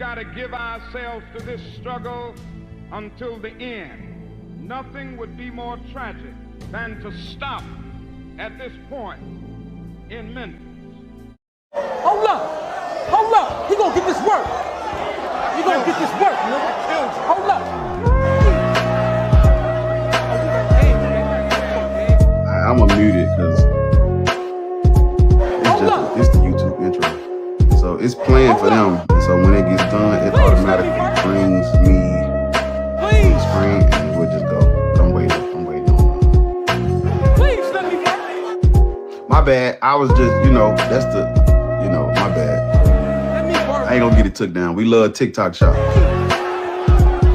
got to give ourselves to this struggle until the end. Nothing would be more tragic than to stop at this point in Memphis. Hold up, he gonna get this work. He gonna get this work, nigga. Hold up. I'm gonna mute it because it's the YouTube intro. So it's playing for them. And so when it gets done, it automatically brings me the screen and we'll just go. I'm waiting on. Please let me work. My bad. I was just, that's the, my bad. I ain't gonna get it took down. We love TikTok shop.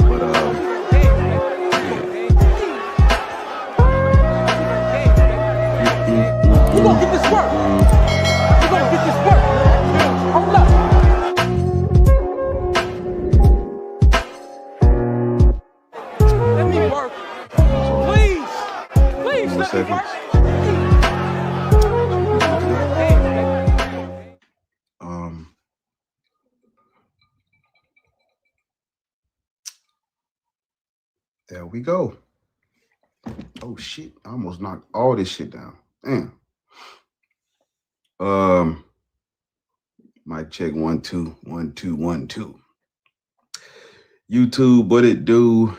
But you gonna get this work. You gonna get this work. Hold up. Let me work. Please let me work. There we go. Oh shit! I almost knocked all this shit down. Damn. Mic check 1 2 1 2 1 2. YouTube, what it do?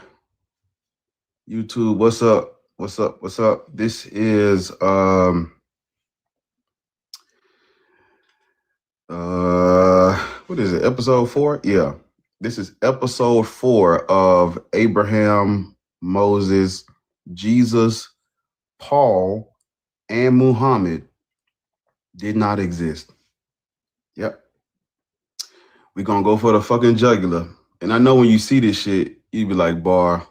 YouTube, what's up? What's up? What's up? This is what is it? Episode 4? Yeah. This is episode 4 of Abraham, Moses, Jesus, Paul, and Muhammad did not exist. Yep. We're gonna go for the fucking jugular. And I know when you see this shit, you be like, Bar,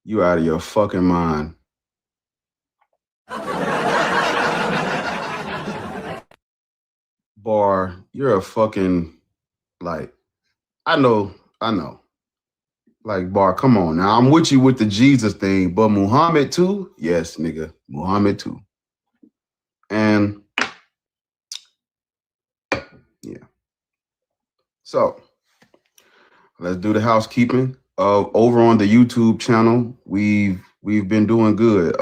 you out of your fucking mind. Bar, you're a fucking, like, I know. Like, Bar, come on now. I'm with you with the Jesus thing, but Muhammad too? Yes, nigga. Muhammad too. And yeah. So let's do the housekeeping. Over on the YouTube channel, we've been doing good.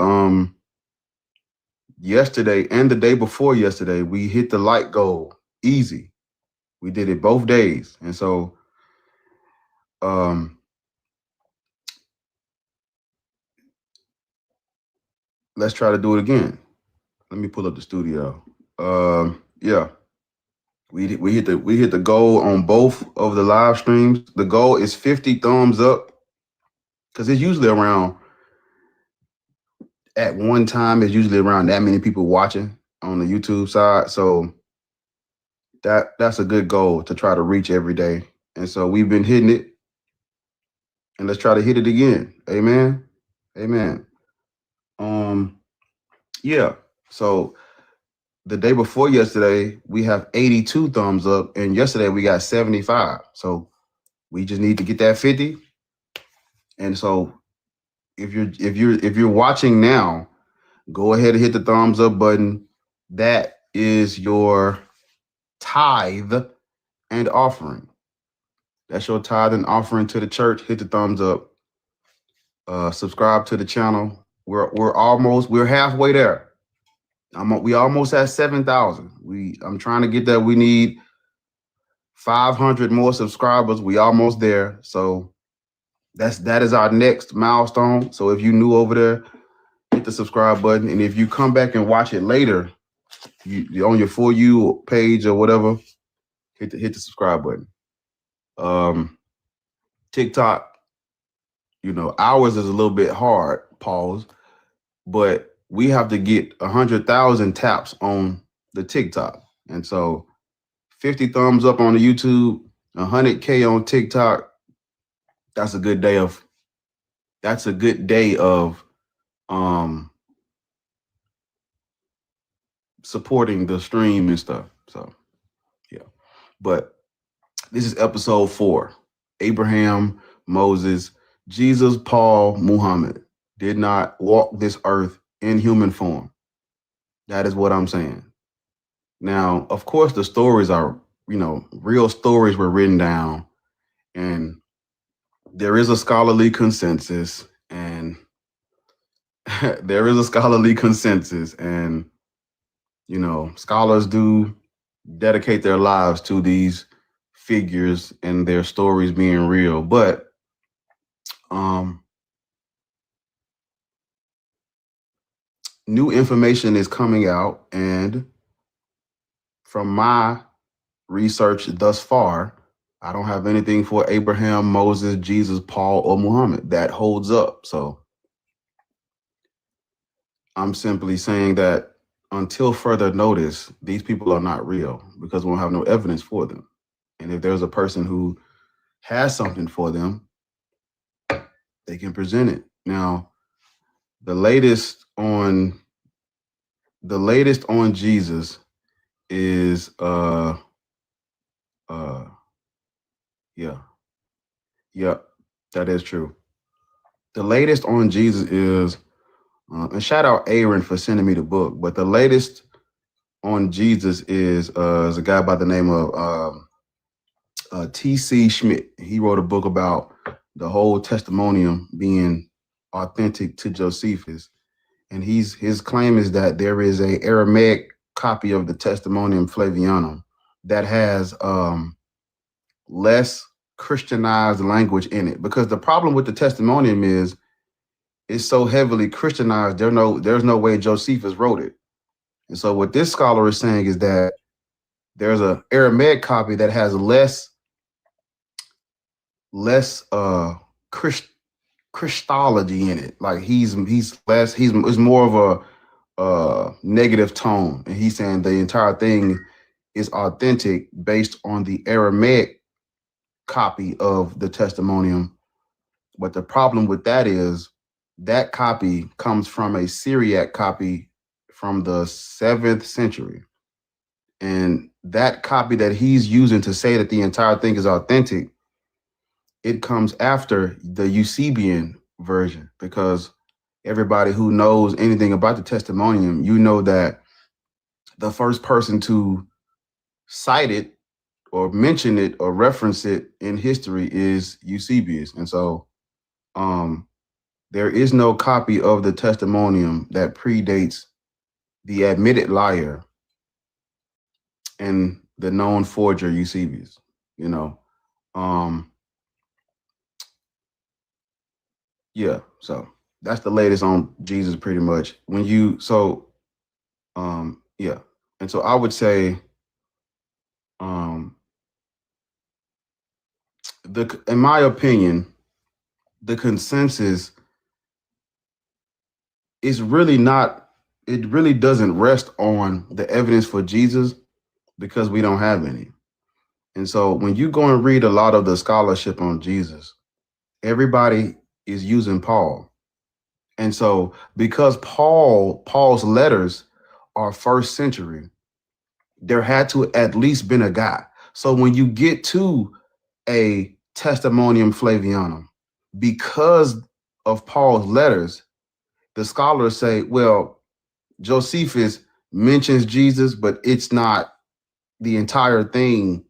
Yesterday and the day before yesterday, we hit the like goal easy. We did it both days. And so let's try to do it again. Let me pull up the studio. Yeah. We hit the goal on both of the live streams. The goal is 50 thumbs up, because it's usually around, at one time, it's usually around that many people watching on the YouTube side. So that's a good goal to try to reach every day. And so we've been hitting it, and let's try to hit it again. Amen. Amen. Yeah. So the day before yesterday, we have 82 thumbs up, and yesterday we got 75. So we just need to get that 50. And so if you're watching now, go ahead and hit the thumbs up button. That is your tithe and offering. That's your tithe and offering to the church. Hit the thumbs up. Subscribe to the channel. We're halfway there. We almost at 7,000. I'm trying to get that. We need 500 more subscribers. We almost there. So that is our next milestone. So if you new over there, hit the subscribe button. And if you come back and watch it later, you on your For You page or whatever, hit the subscribe button. TikTok, ours is a little bit hard, pause, but we have to get 100,000 taps on the TikTok. And so 50 thumbs up on the YouTube, 100K on TikTok. That's a good day of supporting the stream and stuff. So yeah. But this is episode 4. Abraham, Moses, Jesus, Paul, Muhammad did not walk this earth in human form. That is what I'm saying. Now, of course, the stories are, real stories were written down And there is a scholarly consensus, and there is a scholarly consensus, and scholars do dedicate their lives to these figures and their stories being real. But new information is coming out, and from my research thus far, I don't have anything for Abraham, Moses, Jesus, Paul, or Muhammad that holds up. So I'm simply saying that until further notice, these people are not real because we don't have no evidence for them. And if there's a person who has something for them, they can present it. Now, the latest on Jesus is yeah, that is true. The latest on Jesus is and shout out Aaron for sending me the book, but the latest on Jesus is a guy by the name of T.C. Schmidt. He wrote a book about the whole testimonium being authentic to Josephus. And his claim is that there is a Aramaic copy of the Testimonium Flavianum that has less Christianized language in it. Because the problem with the Testimonium is it's so heavily Christianized, there's no way Josephus wrote it. And so what this scholar is saying is that there's an Aramaic copy that has less Christology in it. Like he's more of a negative tone, and he's saying the entire thing is authentic based on the Aramaic copy of the Testimonium. But the problem with that is that copy comes from a Syriac copy from the 7th century. And that copy that he's using to say that the entire thing is authentic, it comes after the Eusebian version, because everybody who knows anything about the Testimonium, that the first person to cite it or mention it or reference it in history is Eusebius. And so there is no copy of the Testimonium that predates the admitted liar and the known forger Eusebius. So that's the latest on Jesus pretty much. And so I would say in my opinion, the consensus is really not, it really doesn't rest on the evidence for Jesus because we don't have any. And so when you go and read a lot of the scholarship on Jesus, everybody is using Paul. And so because Paul's letters are 1st century, there had to at least been a guy. So when you get to a Testimonium Flavianum, because of Paul's letters, the scholars say, well, Josephus mentions Jesus, but it's not, the entire thing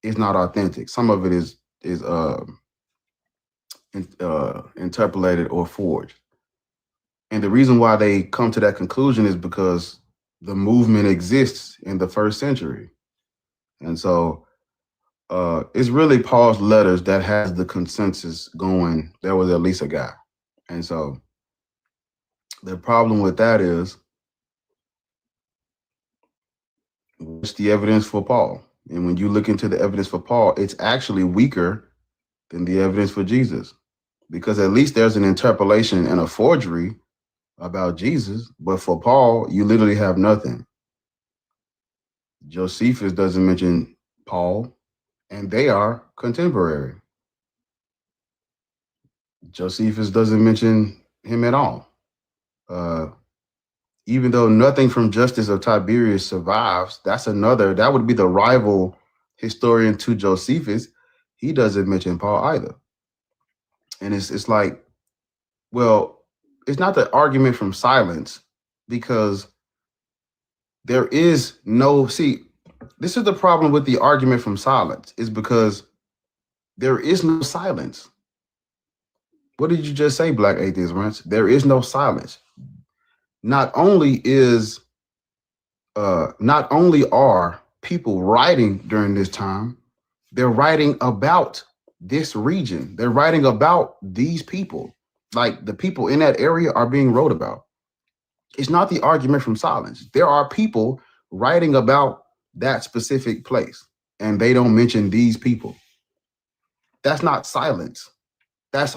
is not authentic. Some of it is interpolated or forged. And the reason why they come to that conclusion is because the movement exists in the 1st century. And so it's really Paul's letters that has the consensus going, there was at least a guy. And so the problem with that is, what's the evidence for Paul? And when you look into the evidence for Paul, it's actually weaker than the evidence for Jesus, because at least there's an interpolation and a forgery about Jesus. But for Paul, you literally have nothing. Josephus doesn't mention Paul, and they are contemporary. Josephus doesn't mention him at all. Even though nothing from Justus of Tiberias survives, that would be the rival historian to Josephus. He doesn't mention Paul either. And it's like, well, it's not the argument from silence, because there is no, this is the problem with the argument from silence, is because There is no silence. What did you just say, Black Atheist Ranch? There is no silence. Not only are people writing during this time, they're writing about this region. They're writing about these people. Like the people in that area are being wrote about. It's not the argument from silence. There are people writing about that specific place, and they don't mention these people. That's not silence. That's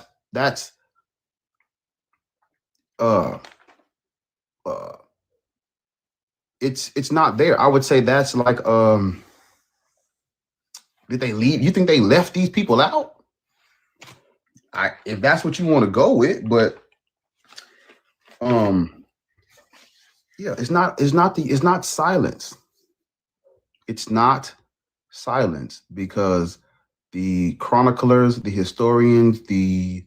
it's not there. I would say that's like did they leave? You think they left these people out? If that's what you want to go with, but yeah, it's not silence. It's not silence, because the chroniclers, the historians, the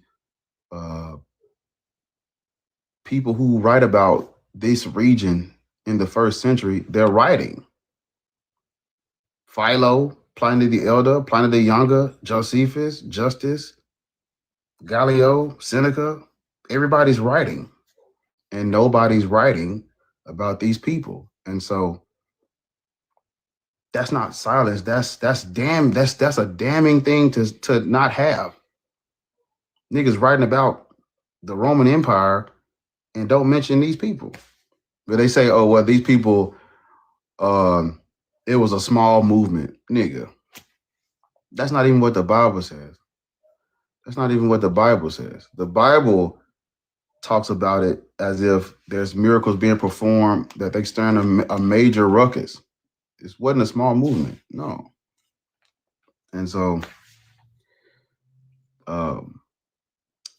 people who write about this region in the first century, they're writing. Philo, Pliny the Elder, Pliny the Younger, Josephus, Justus, Gallio, Seneca, everybody's writing, and nobody's writing about these people. And so that's not silence. That's a damning thing to not have. Niggas writing about the Roman Empire and don't mention these people. But they say, oh, well, these people, it was a small movement. Nigga, that's not even what the Bible says. That's not even what the Bible says. The Bible talks about it as if there's miracles being performed, that they stirring a major ruckus. This wasn't a small movement, no. And so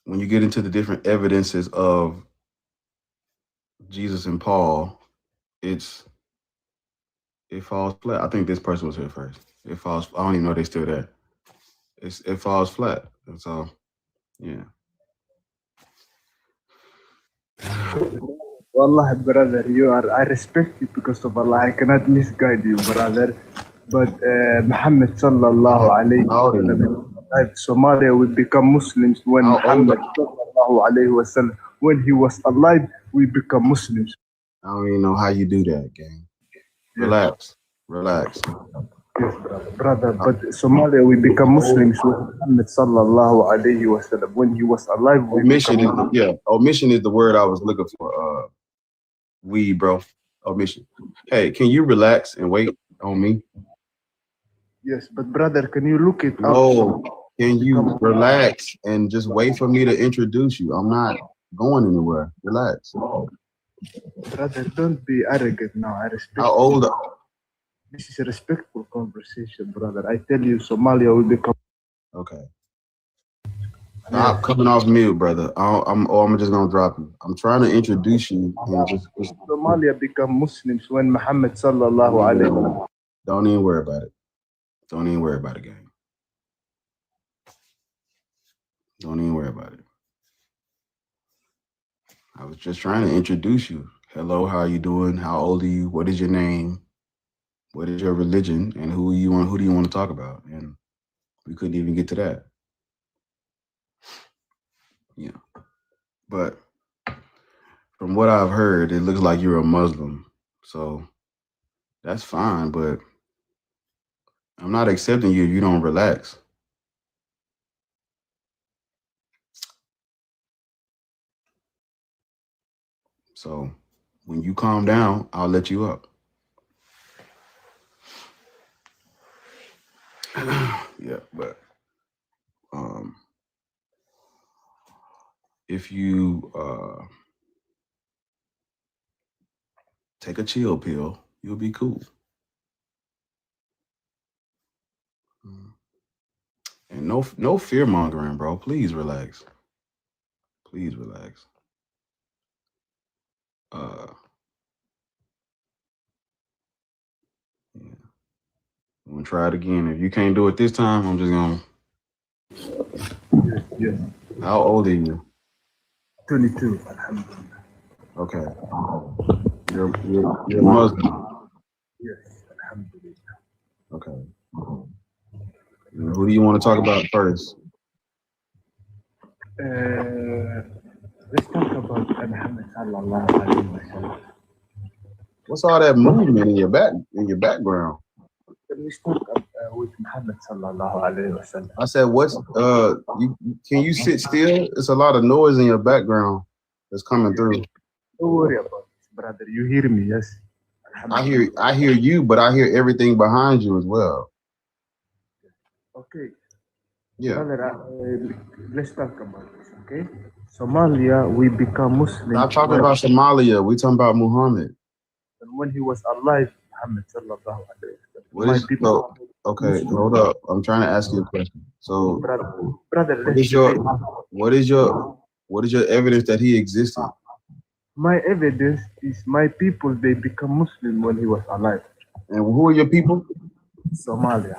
when you get into the different evidences of Jesus and Paul, it falls flat. I think this person was here first. It falls. I don't even know they're still there. It falls flat. And so, yeah. Wallah, brother, I respect you because of Allah. I cannot misguide you, brother. But Muhammad sallallahu alayhi wa sallam, Somalia will become Muslims when Muhammad sallallahu alayhi wa sallam, when he was alive, we become Muslims. I don't even know how you do that, gang. Relax. Yes, brother. But Somalia will become Muslims when Muhammad sallallahu alayhi wa sallam, when he was alive. Omission is the word I was looking for. Bro. Omission. Hey, can you relax and wait on me? Yes, but brother, can you look it up? No, can you relax and just wait for me to introduce you? I'm not going anywhere. Relax. Brother, don't be arrogant now. I respect How old are you? This is a respectful conversation, brother. I tell you, Somalia will become... Okay. Stop coming off mute, brother. I'm just gonna drop you. I'm trying to introduce you. And just Somalia become Muslims when Muhammad sallallahu alayhi wa sallam. Don't even worry about it. Don't even worry about it, gang. Don't even worry about it. I was just trying to introduce you. Hello, how are you doing? How old are you? What is your name? What is your religion? And who do you want to talk about? And we couldn't even get to that. Yeah. But from what I've heard, it looks like you're a Muslim. So that's fine, but I'm not accepting you if you don't relax. So when you calm down, I'll let you up. Yeah, but if you take a chill pill, you'll be cool. And no fear mongering, bro. Please relax. Please relax. Yeah. I'm gonna try it again. If you can't do it this time, I'm just gonna. Yes. How old are you? 22. Alhamdulillah. Okay. You're Muslim. Yes. Alhamdulillah. Okay. Who do you want to talk about first? Let's talk about Muhammad sallallahu alayhi wa sallam. What's all that movement in your background? Can we start with Muhammad sallallahu alayhi wa sallam? I said, can you sit still? It's a lot of noise in your background that's coming through. Don't worry about this, brother. You hear me, yes? I hear you, but I hear everything behind you as well. Okay. Yeah. Brother, let's talk about this, okay? Somalia, we become Muslim. Stop talking about Somalia. We talking about Muhammad. And when he was alive, Muhammad sallallahu alayhi wa sallam. Okay, hold up. I'm trying to ask you a question. So, brother, what is your evidence that he existed? My evidence is my people, they become Muslim when he was alive. And who are your people? Somalia.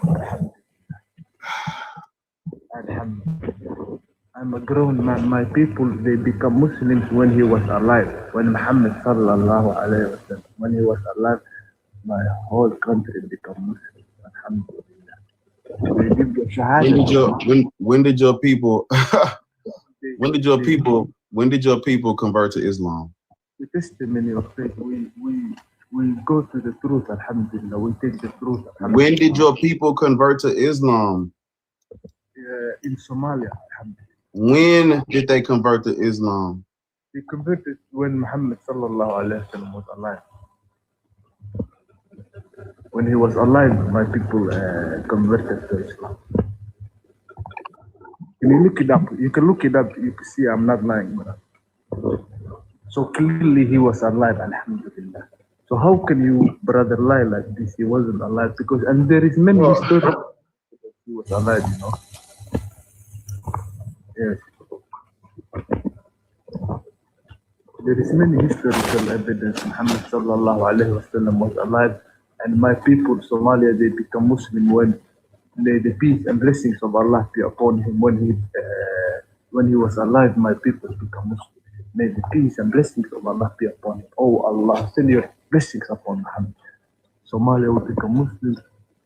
I'm a grown man. My people, they become Muslims when he was alive. When Muhammad sallallahu alayhi wa sallam, when he was alive, my whole country become Muslim. Alhamdulillah. They give the shahada. When did your people when did your people convert to Islam? The testimony of faith, we go to the truth, alhamdulillah. We take the truth. When did your people convert to Islam? In Somalia, alhamdulillah. When did they convert to Islam? They converted when Muhammad sallallahu alayhi wa sallam was alive. When he was alive, my people converted to Islam. Can you look it up? You can look it up. You can see I'm not lying, brother. So clearly he was alive, alhamdulillah. So how can you, brother, lie like this? He wasn't alive because, and there is many stories that he was alive, you know. Yes. There is many historical evidence. Muhammad sallallahu alayhi wa sallam was alive, and my people, Somalia, they become Muslim when the peace and blessings of Allah be upon him. When he was alive, my people become Muslim. May the peace and blessings of Allah be upon him. Oh Allah, send your blessings upon Muhammad. Somalia will become Muslim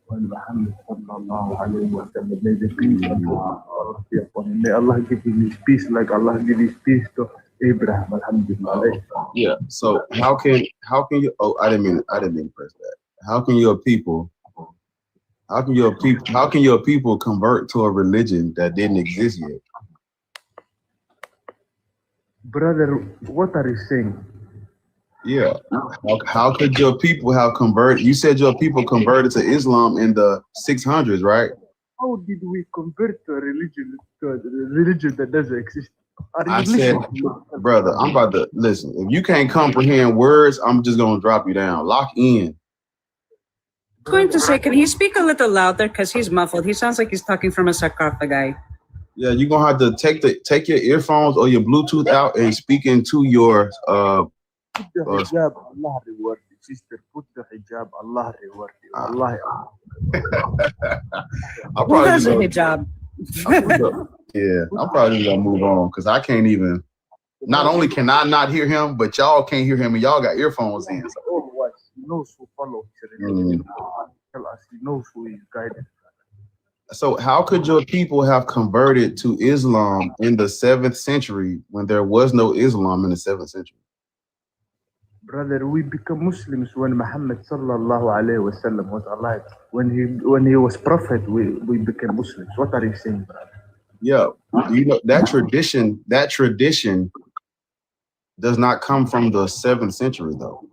when Muhammad sallallahu alayhi wa sallam. May the peace and Allah be upon him. May Allah give him his peace like Allah give his peace to Abraham. Alhamdulillah. Yeah. So how can you? Oh, I didn't mean to press that. How can your people convert to a religion that didn't exist yet? Brother, what are you saying? Yeah. How could your people have converted? You said your people converted to Islam in the 600s, right? How did we convert to a religion that doesn't exist? I said, brother, I'm about to listen. If you can't comprehend words, I'm just gonna drop you down. Lock in. I'm going to say, can he speak a little louder because he's muffled? He sounds like he's talking from a sarcophagi. Yeah, you're gonna have to take your earphones or your Bluetooth out and speak into your Put the hijab, Allah reward you, sister. Put the hijab, Allah reward you. Allah. Who has a hijab? Yeah, I'm probably gonna move on because I can't even. Not only can I not hear him, but y'all can't hear him, and y'all got earphones in. So. Always, he knows who follow his religion. Tell us, he knows who is guided. So how could your people have converted to Islam in the 7th century when there was no Islam in the 7th century? Brother, we become Muslims when Muhammad sallallahu alayhi wa sallam was alive. When he was prophet, we became Muslims. What are you saying, brother? Yeah, you know that tradition does not come from the 7th century though.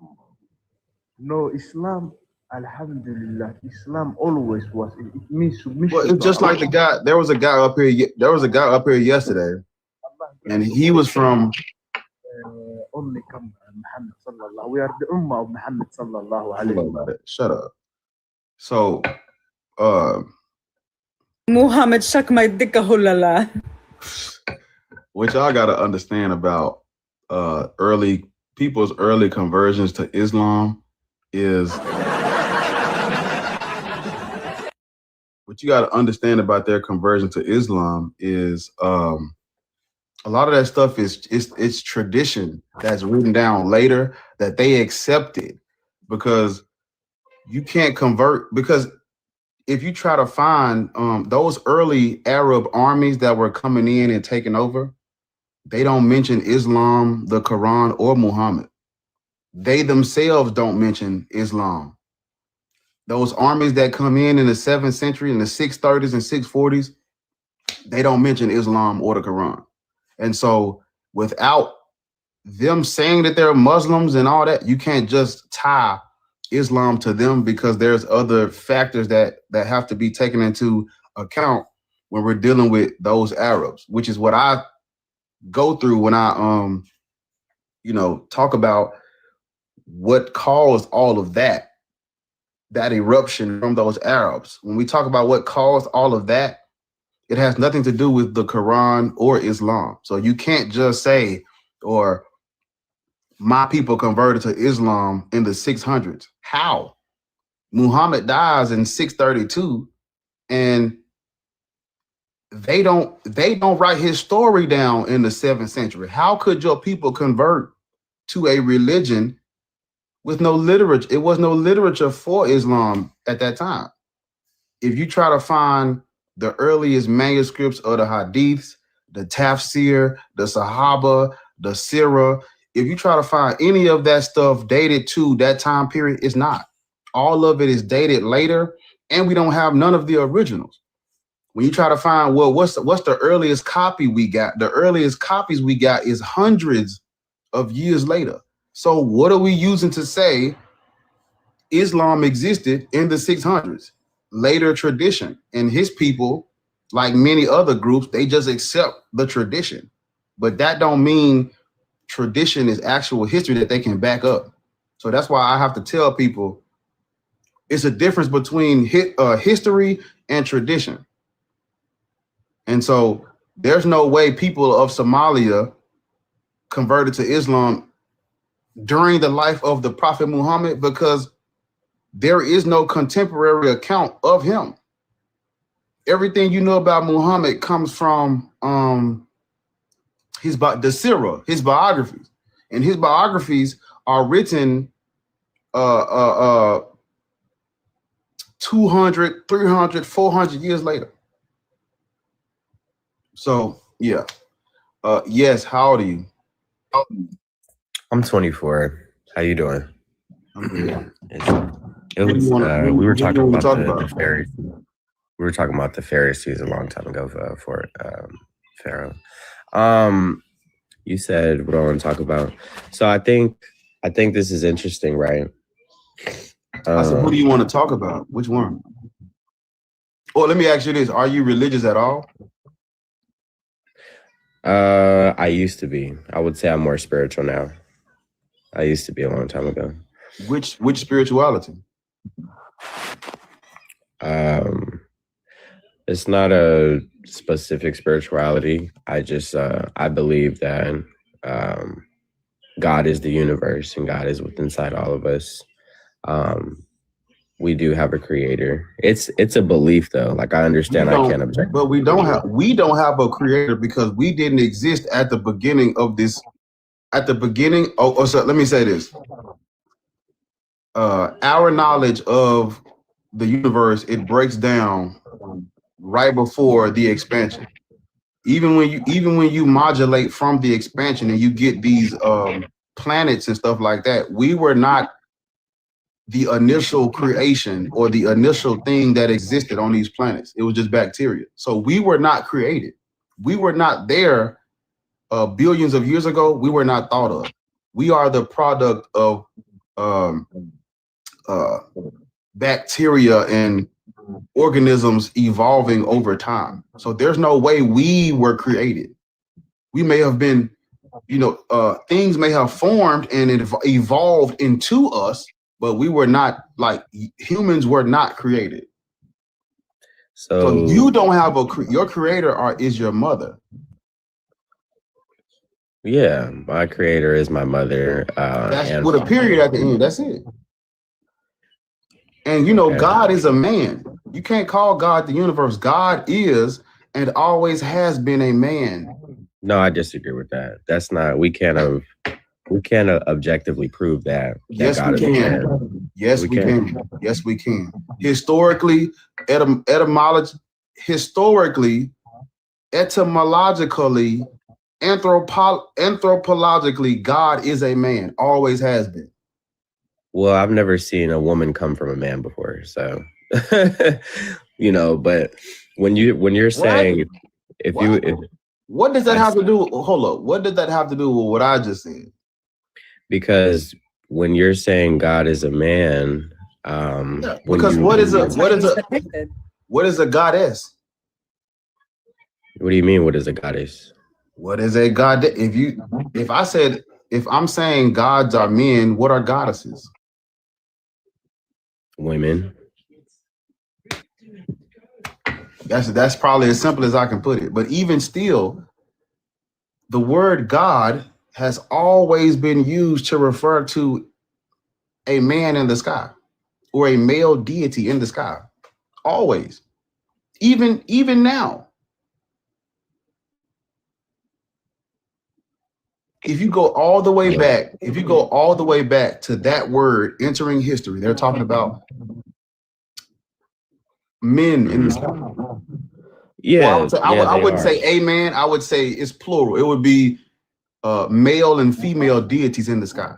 No, Islam, alhamdulillah, Islam always was. It means submission. Well, it's just like the guy. There was a guy up here yesterday, and he was from. Only come Muhammad sallallahu. We are the ummah of Muhammad sallallahu alayhi wa sallam. Shut up. So, Muhammad suck my dick a hulala. What y'all got to understand about people's early conversions to Islam is what you got to understand about their conversion to Islam is a lot of that stuff is tradition that's written down later that they accepted because you can't convert because if you try to find those early Arab armies that were coming in and taking over, they don't mention Islam, the Quran, or Muhammad. They themselves don't mention Islam. Those armies that come in the 7th century, in the 630s and 640s, they don't mention Islam or the Quran. And so without them saying that they're Muslims and all that, you can't just tie Islam to them, because there's other factors that have to be taken into account when we're dealing with those Arabs, which is what I go through when I talk about what caused all of that eruption from those Arabs. When we talk about what caused all of that, it has nothing to do with the Quran or Islam. So you can't just say, or my people converted to Islam in the 600s. How? Muhammad dies in 632, and they don't write his story down in the 7th century. How could your people convert to a religion with no literature? It was no literature for Islam at that time. If you try to find the earliest manuscripts of the Hadiths, the Tafsir, the Sahaba, the Sirah, if you try to find any of that stuff dated to that time period, it's not. All of it is dated later, and we don't have none of the originals. When you try to find, well, what's the earliest copy we got? The earliest copies we got is hundreds of years later. So what are we using to say Islam existed in the 600s? Later tradition. And his people, like many other groups, they just accept the tradition. But that don't mean tradition is actual history that they can back up. So that's why I have to tell people it's a difference between history and tradition. And so there's no way people of Somalia converted to Islam during the life of the Prophet Muhammad, because there is no contemporary account of him. Everything you know about Muhammad comes from the Sirah, his biographies, and his biographies are written 200, 300, 400 years later. So yeah, yes. How old are you? I'm 24. How you doing? I'm good. We were talking about the Pharisees. We were talking about the Pharisees a long time ago for Pharaoh. You said what I want to talk about. So I think this is interesting, right? I said, who do you want to talk about? Which one? Or let me ask you this: are you religious at all? I used to be. I would say I'm more spiritual now. I used to be a long time ago. Which spirituality? It's not a specific spirituality. I just I believe that God is the universe and God is within inside all of us. We do have a creator. It's a belief though. Like I understand, I can't object. But we don't have a creator because we didn't exist at the beginning of this. At the beginning, so let me say this. Our knowledge of the universe, it breaks down right before the expansion. Even when you modulate from the expansion and you get these planets and stuff like that, we were not the initial creation or the initial thing that existed on these planets. It was just bacteria. So we were not created. We were not there billions of years ago. We were not thought of. We are the product of bacteria and organisms evolving over time. So there's no way we were created. We may have been, things may have formed and it evolved into us, but we were not, like, humans were not created. So you don't have your creator is your mother. Yeah, my creator is my mother. That's with a period at the end. That's it. And God is a man. You can't call God the universe. God is and always has been a man. No, I disagree with that. That's not. We can't have we can't objectively prove that. Yes, God we is a can. man. Yes, we can. Yes, we can. Historically, historically, etymologically, anthropologically, God is a man. Always has been. Well, I've never seen a woman come from a man before, so but when you're saying what does that have to do? Hold up. What did that have to do with what I just said? Because when you're saying God is a man, because what is a goddess? What do you mean? What is a goddess? What is a god? If I'm saying gods are men, what are goddesses? Women. That's probably as simple as I can put it. But even still, the word God has always been used to refer to a man in the sky or a male deity in the sky. Always. Even now. If you go all the way back, to that word entering history, they're talking about men in the sky. Yeah. Well, I wouldn't say a man. I would say it's plural. It would be male and female deities in the sky.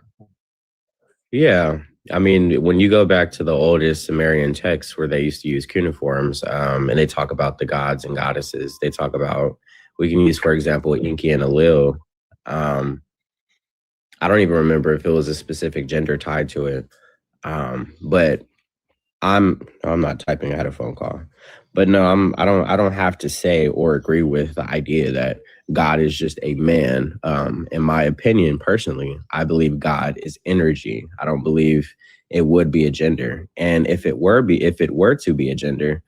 Yeah. I mean, when you go back to the oldest Sumerian texts where they used to use cuneiforms, and they talk about the gods and goddesses, they talk about, we can use, for example, Enki and Enlil. I don't even remember if it was a specific gender tied to it. But I'm not typing, I had a phone call. But no, I don't have to say or agree with the idea that God is just a man. In my opinion, personally, I believe God is energy. I don't believe it would be a gender. And if it were to be a gender,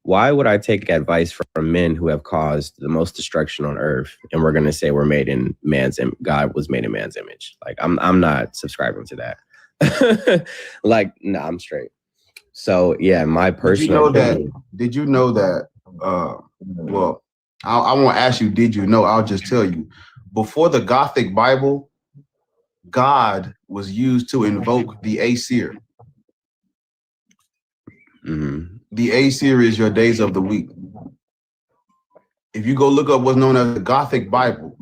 why would I take advice from men who have caused the most destruction on earth? And we're going to say we're made in God was made in man's image. Like, I'm not subscribing to that. Like, no, I'm straight. So yeah, my personal opinion. Did you know that? Well, I won't ask you, did you know? I'll just tell you. Before the Gothic Bible, God was used to invoke the Aesir. Mm-hmm. The Aesir is your days of the week. If you go look up what's known as the Gothic Bible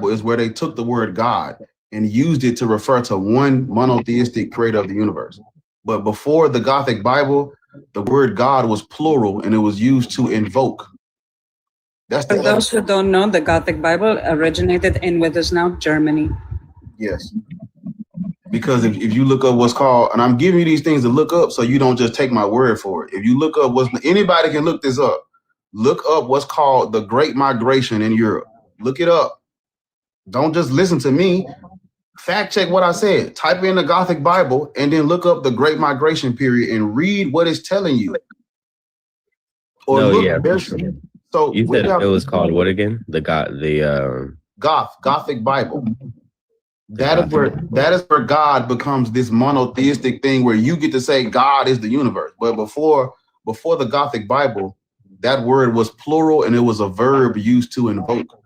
is where they took the word God and used it to refer to one monotheistic creator of the universe. But before the Gothic Bible, the word God was plural and it was used to invoke. That's For those who don't know, the Gothic Bible originated in what is now Germany. Yes. Because if you look up what's called, and I'm giving you these things to look up so you don't just take my word for it. If you look up anybody can look this up. Look up what's called the Great Migration in Europe. Look it up. Don't just listen to me. Fact check what I said. Type in the Gothic Bible and then look up the Great Migration period and read what it's telling you. Or no, look, yeah. So you said it was called what again? The Gothic Bible. That is where God becomes this monotheistic thing where you get to say God is the universe. But before the Gothic Bible, that word was plural and it was a verb used to invoke.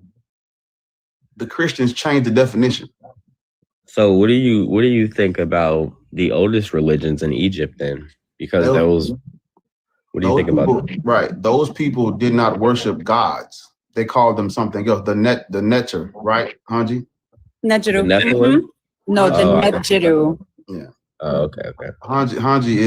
The Christians changed the definition. So what do you think about the oldest religions in Egypt then? Because what do you think about that? Right. Those people did not worship gods. They called them something else. The Neter, right, Hanji? Negeru. Mm-hmm. No, the Negeru. Yeah. Oh, okay. Hanji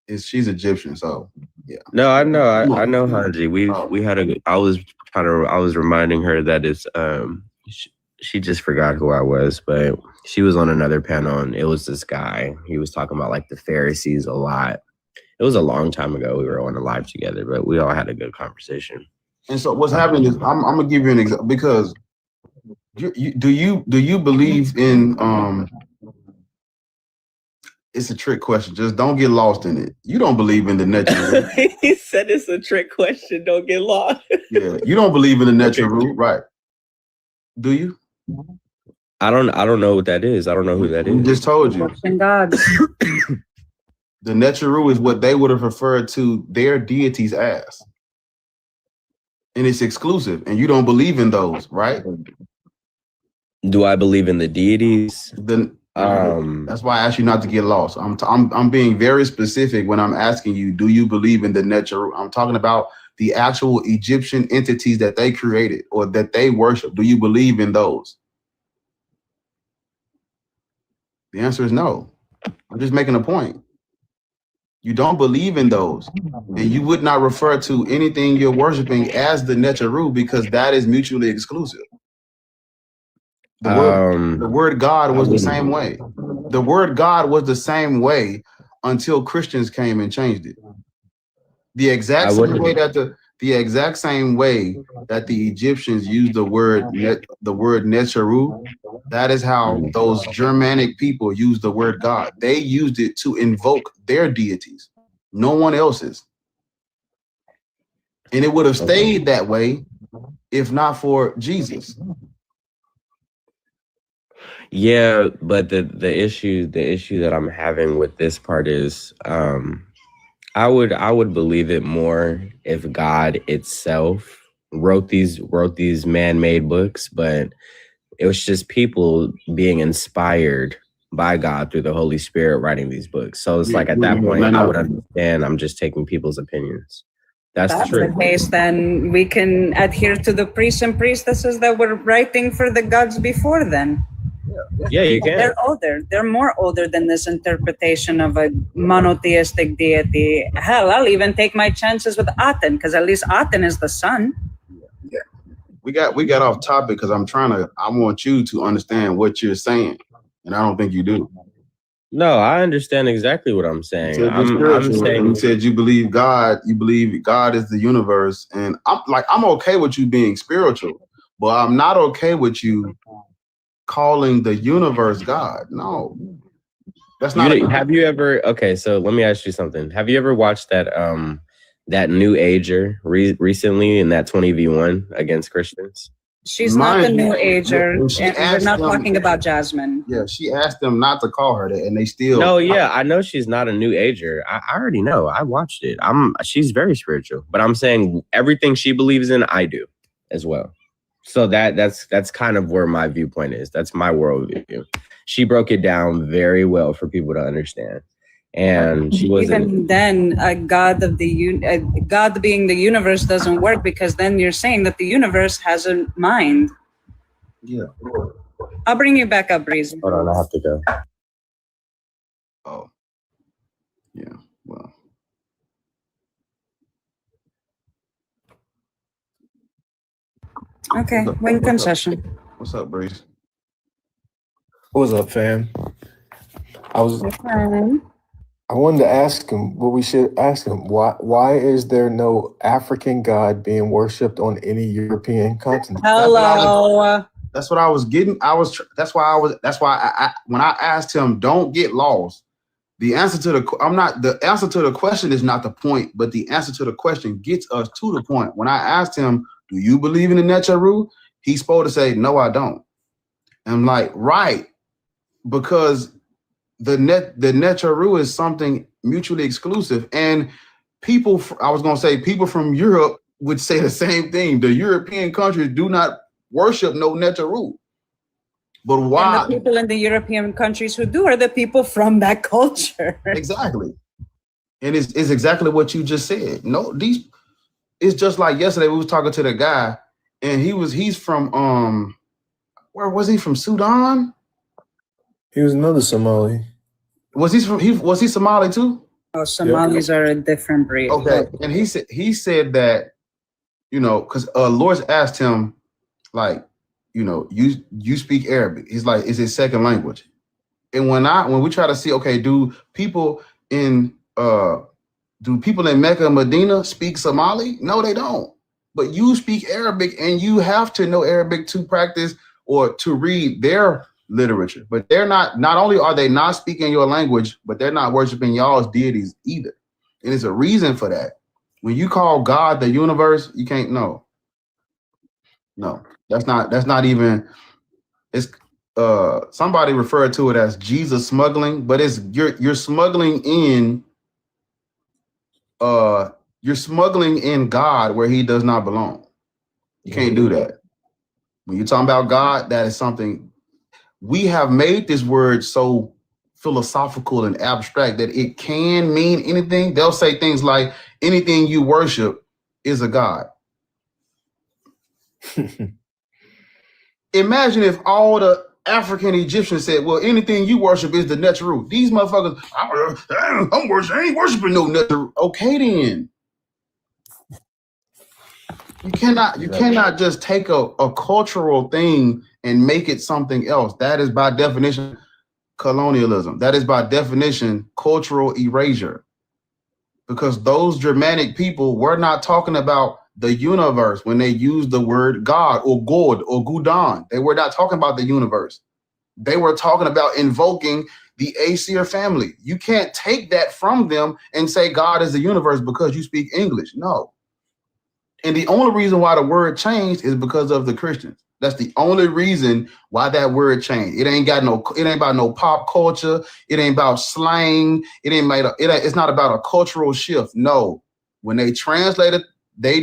is she's Egyptian, so yeah. No, I know Hanji. We had I was reminding her that it's she just forgot who I was, but she was on another panel and it was this guy. He was talking about like the Pharisees a lot. It was a long time ago. We were on a live together, but we all had a good conversation. And so what's happening is I'm gonna give you an example because do you believe in it's a trick question. Just don't get lost in it. You don't believe in the natural. He said it's a trick question. Don't get lost. Yeah, you don't believe in the natural root, right? Do you? I don't know what that is. I don't know who that is. I just told you. God. The Neteru is what they would have referred to their deities as. And it's exclusive. And you don't believe in those, right? Do I believe in the deities? Then that's why I asked you not to get lost. I'm being very specific when I'm asking you, do you believe in the Neteru? I'm talking about the actual Egyptian entities that they created or that they worship. Do you believe in those? The answer is no. I'm just making a point. You don't believe in those, and you would not refer to anything you're worshiping as the Neteru because that is mutually exclusive. The word God was the same way. The word God was the same way until Christians came and changed it. The exact same way that the Egyptians used the word Neteru, that is how those Germanic people used the word God. They used it to invoke their deities, no one else's. And it would have stayed that way if not for Jesus. Yeah, but the issue that I'm having with this part is I would believe it more if God itself wrote these man-made books, but it was just people being inspired by God through the Holy Spirit writing these books. So it's like at that point I would understand I'm just taking people's opinions. That's the case, then we can adhere to the priests and priestesses that were writing for the gods before then. Yeah, you can. They're older. They're more older than this interpretation of a monotheistic deity. Hell, I'll even take my chances with Aten, because at least Aten is the sun. Yeah, we got off topic because I want you to understand what you're saying, and I don't think you do. No, I understand exactly what I'm saying. I'm saying you said you believe God is the universe, and I'm okay with you being spiritual, but I'm not okay with you calling the universe God. No, that's not. Have you ever? Okay, so let me ask you something. Have you ever watched that that New Ager recently in that 20v1 against Christians? She's not the New Ager, and we're not talking about Jasmine. Yeah, she asked them not to call her that, and they still. No, yeah, I know she's not a New Ager. I already know. I watched it. She's very spiritual, but I'm saying everything she believes in, I do as well. So that's kind of where my viewpoint is. That's my worldview. She broke it down very well for people to understand, and she wasn't. Even then, a God God being the universe doesn't work, because then you're saying that the universe has a mind. Yeah. I'll bring you back up, Breezy. Hold on, I have to go. Oh. Yeah. Well. Okay, win concession. What's up, Breeze? What's up, fam? I wanted to ask him what we should ask him. Why is there no African god being worshipped on any European continent? Hello. That's what I was getting. That's why when I asked him, don't get lost. The answer to the question is not the point, but the answer to the question gets us to the point. When I asked him, do you believe in the Neteru? He's supposed to say, no, I don't. And I'm like, right, because the Neteru is something mutually exclusive. And people from Europe would say the same thing. The European countries do not worship no Neteru. But why? And the people in the European countries who do are the people from that culture. Exactly. And it's exactly what you just said. No, it's just like yesterday we was talking to the guy, and he's from where was he from? Sudan? He was another Somali. Was he Somali too? Oh, Somalis are a different breed. Okay. And he said that, because Loris asked him, like, you speak Arabic. He's like, is it second language? And when we try to see, okay, do people in Mecca and Medina speak Somali? No, they don't. But you speak Arabic, and you have to know Arabic to practice or to read their literature. But they're not only are they not speaking your language, but they're not worshiping y'all's deities either. And there's a reason for that. When you call God the universe, you can't know. No, that's not even, it's somebody referred to it as Jesus smuggling, but it's you're smuggling in God where he does not belong. You can't do that. When you're talking about God, that is something we have made this word so philosophical and abstract that it can mean anything. They'll say things like anything you worship is a god. Imagine if all the African Egyptians said, well, anything you worship is the Neteru. These motherfuckers, I ain't worshiping no Neteru. Okay, then. You cannot just take a cultural thing and make it something else. That is by definition colonialism. That is by definition cultural erasure. Because those Germanic people were not talking about the universe when they used the word God or God or Gudan. They were not talking about the universe. They were talking about invoking the Aesir family. You can't take that from them and say God is the universe because you speak English. No. And the only reason why the word changed is because of the Christians. That's the only reason why that word changed. It ain't about no pop culture. It ain't about slang. It's not about a cultural shift. No. When they translated, they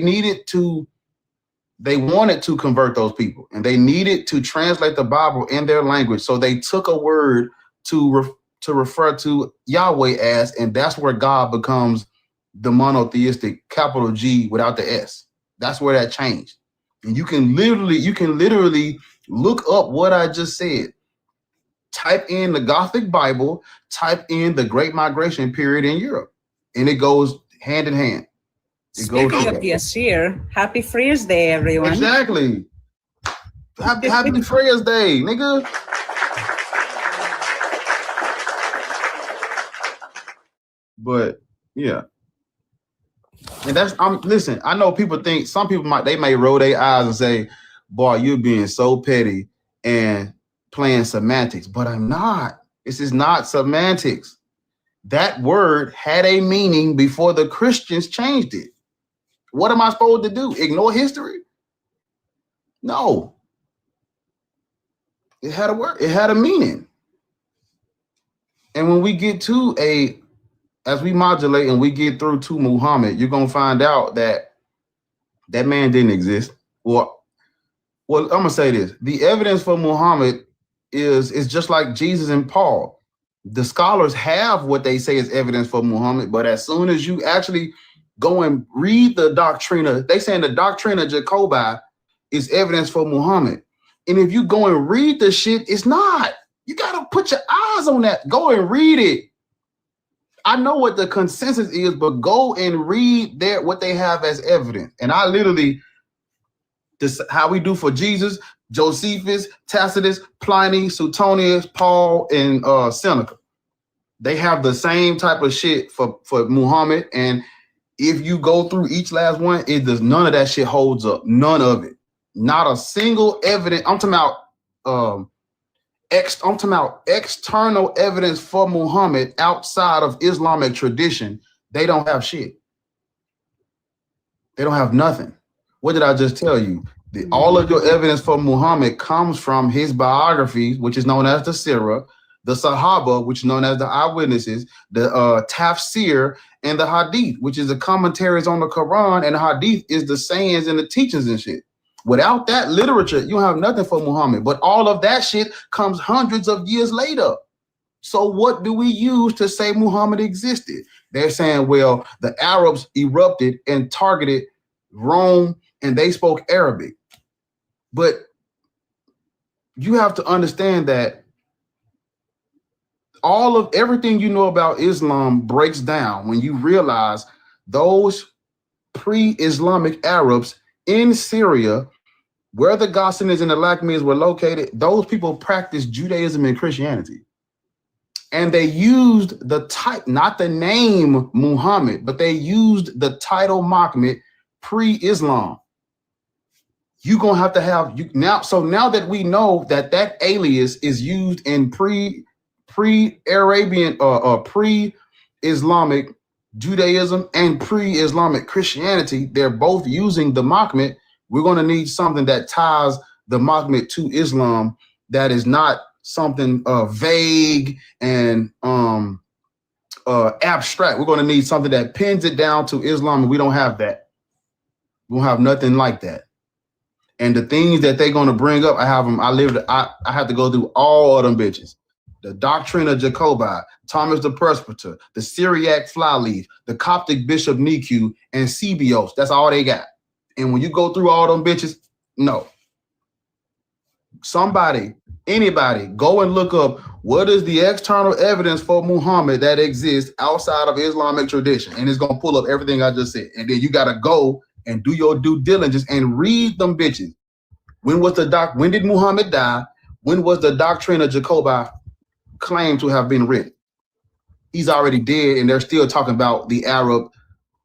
wanted to convert those people, and they needed to translate the Bible in their language. So they took a word to refer to Yahweh as, and that's where God becomes the monotheistic capital G without the S. That's where that changed. And you can literally look up what I just said. Type in the Gothic Bible, type in the Great Migration period in Europe, and it goes hand in hand. Speaking of the Asir, happy Friars Day, everyone. Exactly. Happy Friars Day, nigga. But yeah. And listen, I know people think, some people may roll their eyes and say, boy, you're being so petty and playing semantics, but I'm not. This is not semantics. That word had a meaning before the Christians changed it. What am I supposed to do? Ignore history? No. It had a word. It had a meaning. And when we get to as we modulate and we get through to Muhammad, you're going to find out that that man didn't exist. Well, I'm going to say this. The evidence for Muhammad is just like Jesus and Paul. The scholars have what they say is evidence for Muhammad, but as soon as you actually go and read the Doctrina, they saying the Doctrina Jacobi is evidence for Muhammad. And if you go and read the shit, it's not. You got to put your eyes on that. Go and read it. I know what the consensus is, but go and read what they have as evidence. And I literally, this how we do for Jesus, Josephus, Tacitus, Pliny, Suetonius, Paul, and Seneca. They have the same type of shit for Muhammad. And if you go through each last one, none of that shit holds up. None of it. Not a single evidence. I'm talking about external evidence for Muhammad outside of Islamic tradition. They don't have shit. They don't have nothing. What did I just tell you? All of your evidence for Muhammad comes from his biographies, which is known as the Sirah, the Sahaba, which is known as the eyewitnesses, the Tafsir, and the Hadith, which is the commentaries on the Quran, and the Hadith is the sayings and the teachings and shit. Without that literature, you don't have nothing for Muhammad. But all of that shit comes hundreds of years later. So what do we use to say Muhammad existed? They're saying, well, the Arabs erupted and targeted Rome and they spoke Arabic. But you have to understand that everything you know about Islam breaks down when you realize those pre-Islamic Arabs in Syria, where the Ghassanids and the Lakhmids were located, those people practiced Judaism and Christianity. And they used the type, not the name Muhammad, but they used the title Mahmed pre-Islam. You're going to have now. So now that we know that alias is used in pre-Arabian pre-Islamic Judaism and pre-Islamic Christianity, they're both using the Mahmed. We're going to need something that ties the Mahmed to Islam that is not something vague and abstract. We're going to need something that pins it down to Islam, and we don't have that. We don't have nothing like that. And the things that they're gonna bring up, I have to go through all of them bitches. The doctrine of Jacobi, Thomas the Presbyter, the Syriac Flyleaf, the Coptic Bishop Niku, and Cebios. That's all they got. And when you go through all them bitches, no. Somebody, anybody, go and look up what is the external evidence for Muhammad that exists outside of Islamic tradition. And it's gonna pull up everything I just said. And then you gotta go and do your due diligence and read them bitches. When did Muhammad die? When was the doctrine of Jacobi claimed to have been written? He's already dead, and they're still talking about the Arab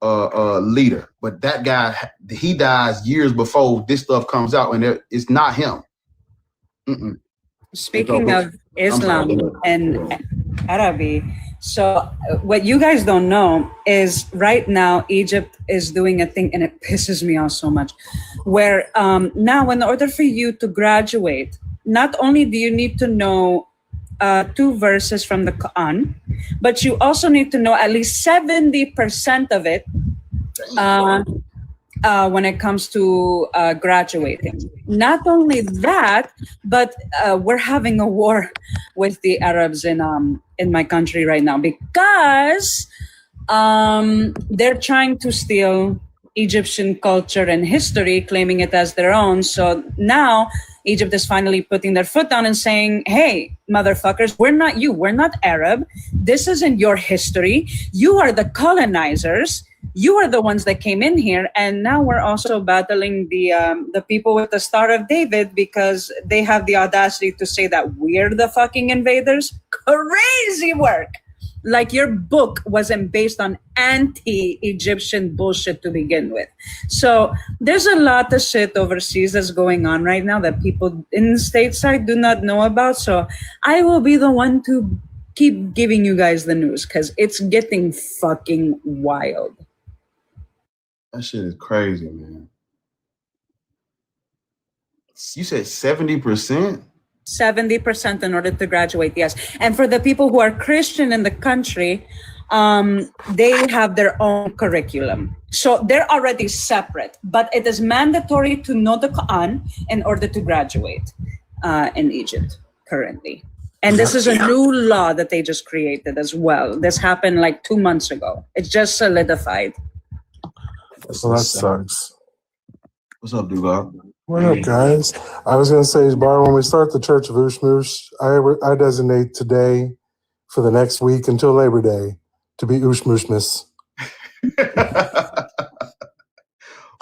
leader. But that guy, he dies years before this stuff comes out, and it's not him. Mm-mm. Speaking of Islam and Arabic, so what you guys don't know is right now Egypt is doing a thing, and it pisses me off so much, where now in order for you to graduate, not only do you need to know 2 verses from the Quran, but you also need to know at least 70% of it when it comes to graduating. Not only that, but we're having a war with the Arabs in my country right now because they're trying to steal Egyptian culture and history, claiming it as their own. So now Egypt is finally putting their foot down and saying, hey, motherfuckers, we're not you. We're not Arab. This isn't your history. You are the colonizers. You are the ones that came in here. And now we're also battling the people with the Star of David because they have the audacity to say that we're the fucking invaders. Crazy work. Like your book wasn't based on anti-Egyptian bullshit to begin with. So there's a lot of shit overseas that's going on right now that people in the stateside do not know about. So I will be the one to keep giving you guys the news because it's getting fucking wild. That shit is crazy, man. You said 70%? 70% in order to graduate, yes. And for the people who are Christian in the country, they have their own curriculum. So they're already separate, but it is mandatory to know the Quran in order to graduate in Egypt currently. And this is a new law that they just created as well. This happened like 2 months ago. It's just solidified. Well, that sucks. What's up, Duval? What up, guys? I was going to say, Bar, when we start the Church of Ushmush, I designate today for the next week until Labor Day to be Ushmushmas.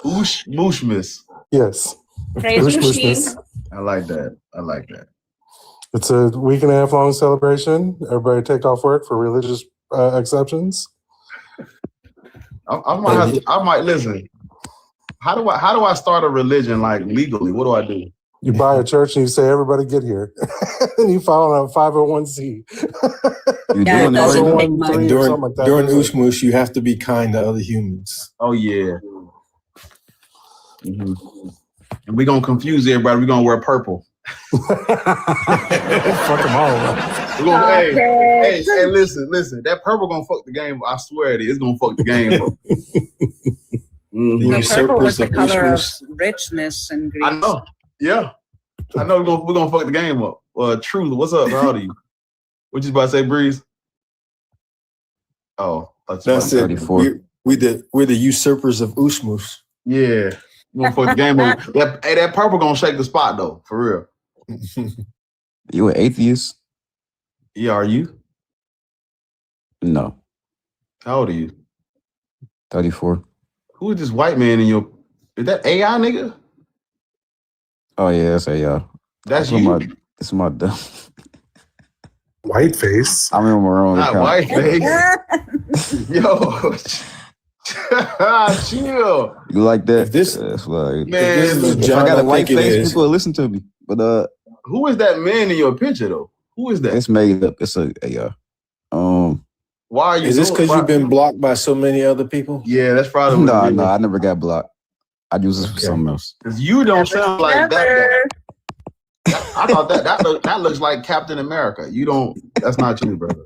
Ushmushmas. Yes. Ushmushmas. I like that. I like that. It's a 1.5 week long celebration. Everybody take off work for religious exceptions. I might listen. How do I start a religion like legally? What do I do? You buy a church and you say, everybody get here. And you file a 501c. Yeah, during Ushmush, you have to be kind to other humans. Oh, yeah. Mm-hmm. And we're going to confuse everybody. We're going to wear purple. Fuck them all. Hey, listen. That purple going to fuck the game. I swear it is. It's going to fuck the game. Mm-hmm. Purple was the color of richness and Greece. I know. Yeah. I know we're gonna fuck the game up. Truly, what's up? How old are you? What you about to say, Breeze? Oh, that's it. 34. We're the usurpers of Ushmush. Yeah. We're gonna fuck the game up. That purple gonna shake the spot though, for real. You an atheist? Yeah, are you? No. How old are you? 34. Who is this white man in your? Is that AI nigga? Oh yeah, that's AI. That's you. It's my dumb. White face. I'm in my own Not account. white face. Yo, chill. You like that? This like, man. If I got a white face, people will listen to me. But who is that man in your picture though? Who is that? It's made up. It's a AI. Why are you? Is this because you've been blocked by so many other people? Yeah, that's probably. No, I never got blocked. I use this for something else. Because you don't sound like that guy. I thought that looks like Captain America. You don't. That's not you, brother.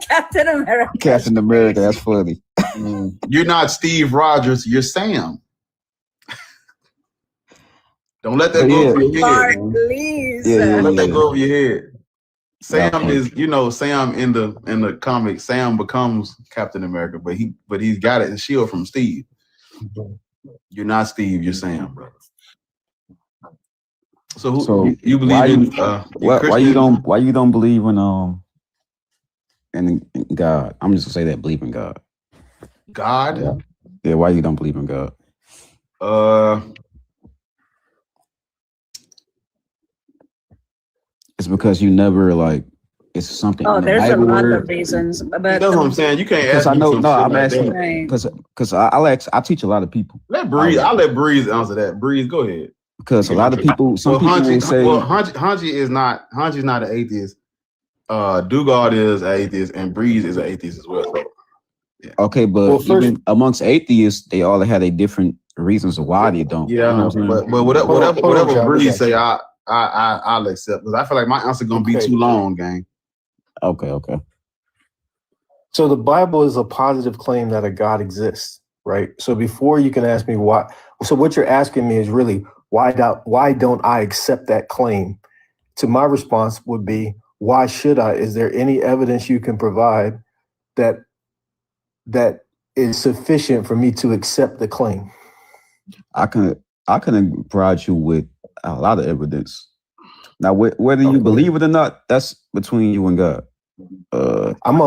Captain America. Captain America. That's funny. You're not Steve Rogers. You're Sam. Don't let that go over your Bart, head. Man. please. Don't let that go over your head. Sam Yeah. is, Sam in the comic, Sam becomes Captain America, but he's got it, the shield from Steve. You're not Steve, you're Sam, bro. So you believe in why you don't believe in God? I'm just gonna say that, believe in God. God? Yeah, why you don't believe in God? It's because you never it's something. Oh, in the there's Bible a lot where- of reasons, but That's what I'm saying. You can't Because ask I me know, some no, shit I'm like asking that. right. because I teach a lot of people. I'll let Breeze answer that. Breeze, go ahead. Because a lot of people, some people will say, Hanji Hanji's not an atheist. Dugard is an atheist, and Breeze is an atheist as well. So, yeah. okay, but even amongst atheists, they all had a different reasons why they don't. Yeah, I know. But whatever Breeze say, I'll accept, because I feel like my answer gonna be too long, gang. Okay. So the Bible is a positive claim that a God exists, right? So before you can ask me why, so what you're asking me is really why don't I accept that claim? To my response would be, why should I? Is there any evidence you can provide that is sufficient for me to accept the claim? I can provide you with a lot of evidence. Now, whether you believe it or not, that's between you and God. I'm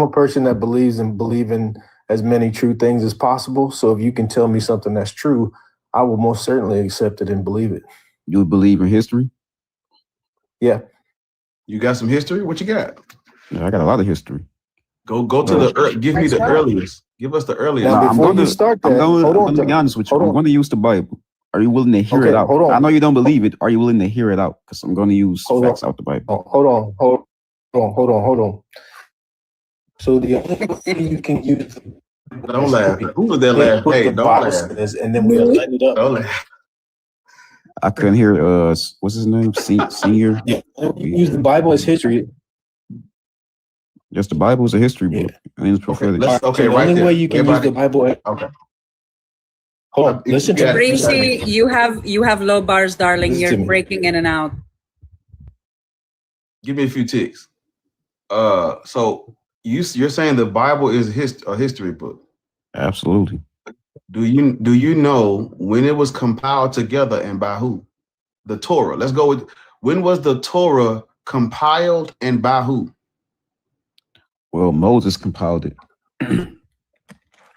a person that believes in believing as many true things as possible. So if you can tell me something that's true, I will most certainly accept it and believe it. You believe in history? Yeah. You got some history? What you got? Yeah, I got a lot of history. Go to give me the earliest. Give us the earliest. Now, before you start that, I'm going to be honest with you. I'm going to use the Bible. Are you willing to hear it out? Hold on. I know you don't believe it. Are you willing to hear it out? Because I'm going to use facts out the Bible. Hold on. So the only way you can use. Don't laugh. Who was that laugh? Hey, don't laugh. And then we'll line it up. Don't laugh. I couldn't hear. What's his name? Senior. Yeah. You use the Bible as history. Just the Bible is a history book. I mean, it's prophetic. So the only way you can use the Bible. Okay. Hold on. Listen to me. Breezy, you have low bars, darling. You're breaking in and out. Give me a few ticks. So you're saying the Bible is a history book? Absolutely. Do you know when it was compiled together and by who? The Torah. Let's go with, when was the Torah compiled and by who? Well, Moses compiled it. When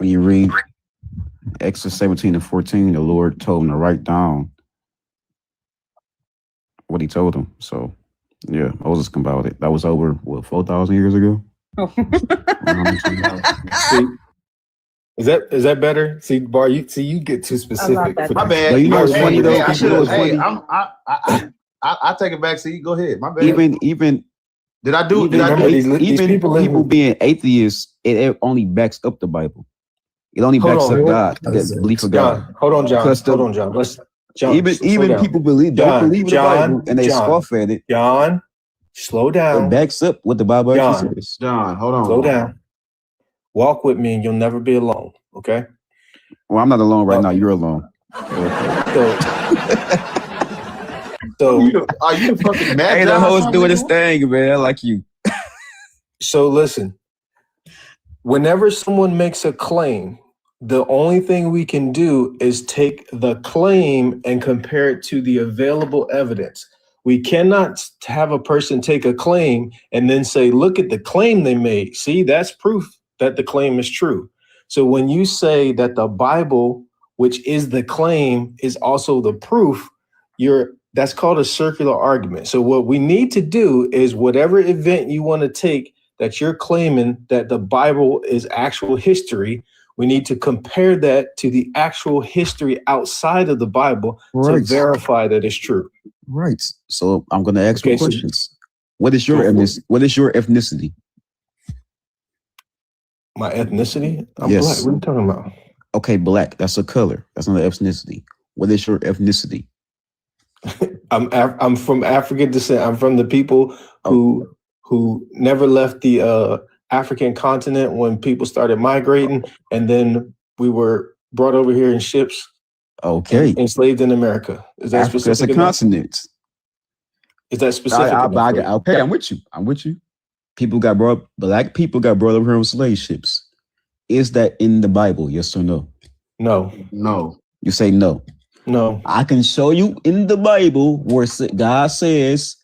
you read Exodus 17:14, the Lord told him to write down what he told him. So, yeah, Moses compiled it. That was over, 4,000 years ago? Oh. Is that better? See, Bar, you get too specific. My bad. No, you know what's funny though? I take it back. See, go ahead. My bad. Even people being atheists, it only backs up the Bible. It only backs up God. The belief of God. Hold on, John. John. Even people don't believe in the Bible and they scoff at it. John, slow down. It backs up what the Bible actually says. John, hold on. Slow down. Walk with me and you'll never be alone. Okay? Well, I'm not alone right now. You're alone. So are you fucking mad? Hey, the host doing his thing, man. I like you. So listen, whenever someone makes a claim, the only thing we can do is take the claim and compare it to the available evidence. We cannot have a person take a claim and then say, look at the claim they made. See, that's proof that the claim is true. So when you say that the Bible, which is the claim, is also the proof, that's called a circular argument. So what we need to do is whatever event you want to take that you're claiming that the Bible is actual history, we need to compare that to the actual history outside of the Bible to verify that it's true. Right. So I'm going to ask you questions. What is your ethnicity? My ethnicity? I'm yes. Black. What are you talking about? Okay, black. That's a color. That's not an ethnicity. What is your ethnicity? I'm from African descent. I'm from the people who never left the African continent when people started migrating, and then we were brought over here in ships. Okay. Enslaved in America. Is that Africa is a specific enough? continent. Is that specific enough? Okay, I'm with you. Black people got brought over here on slave ships. Is that in the Bible? Yes or no? No. No. You say no. No. I can show you in the Bible where God says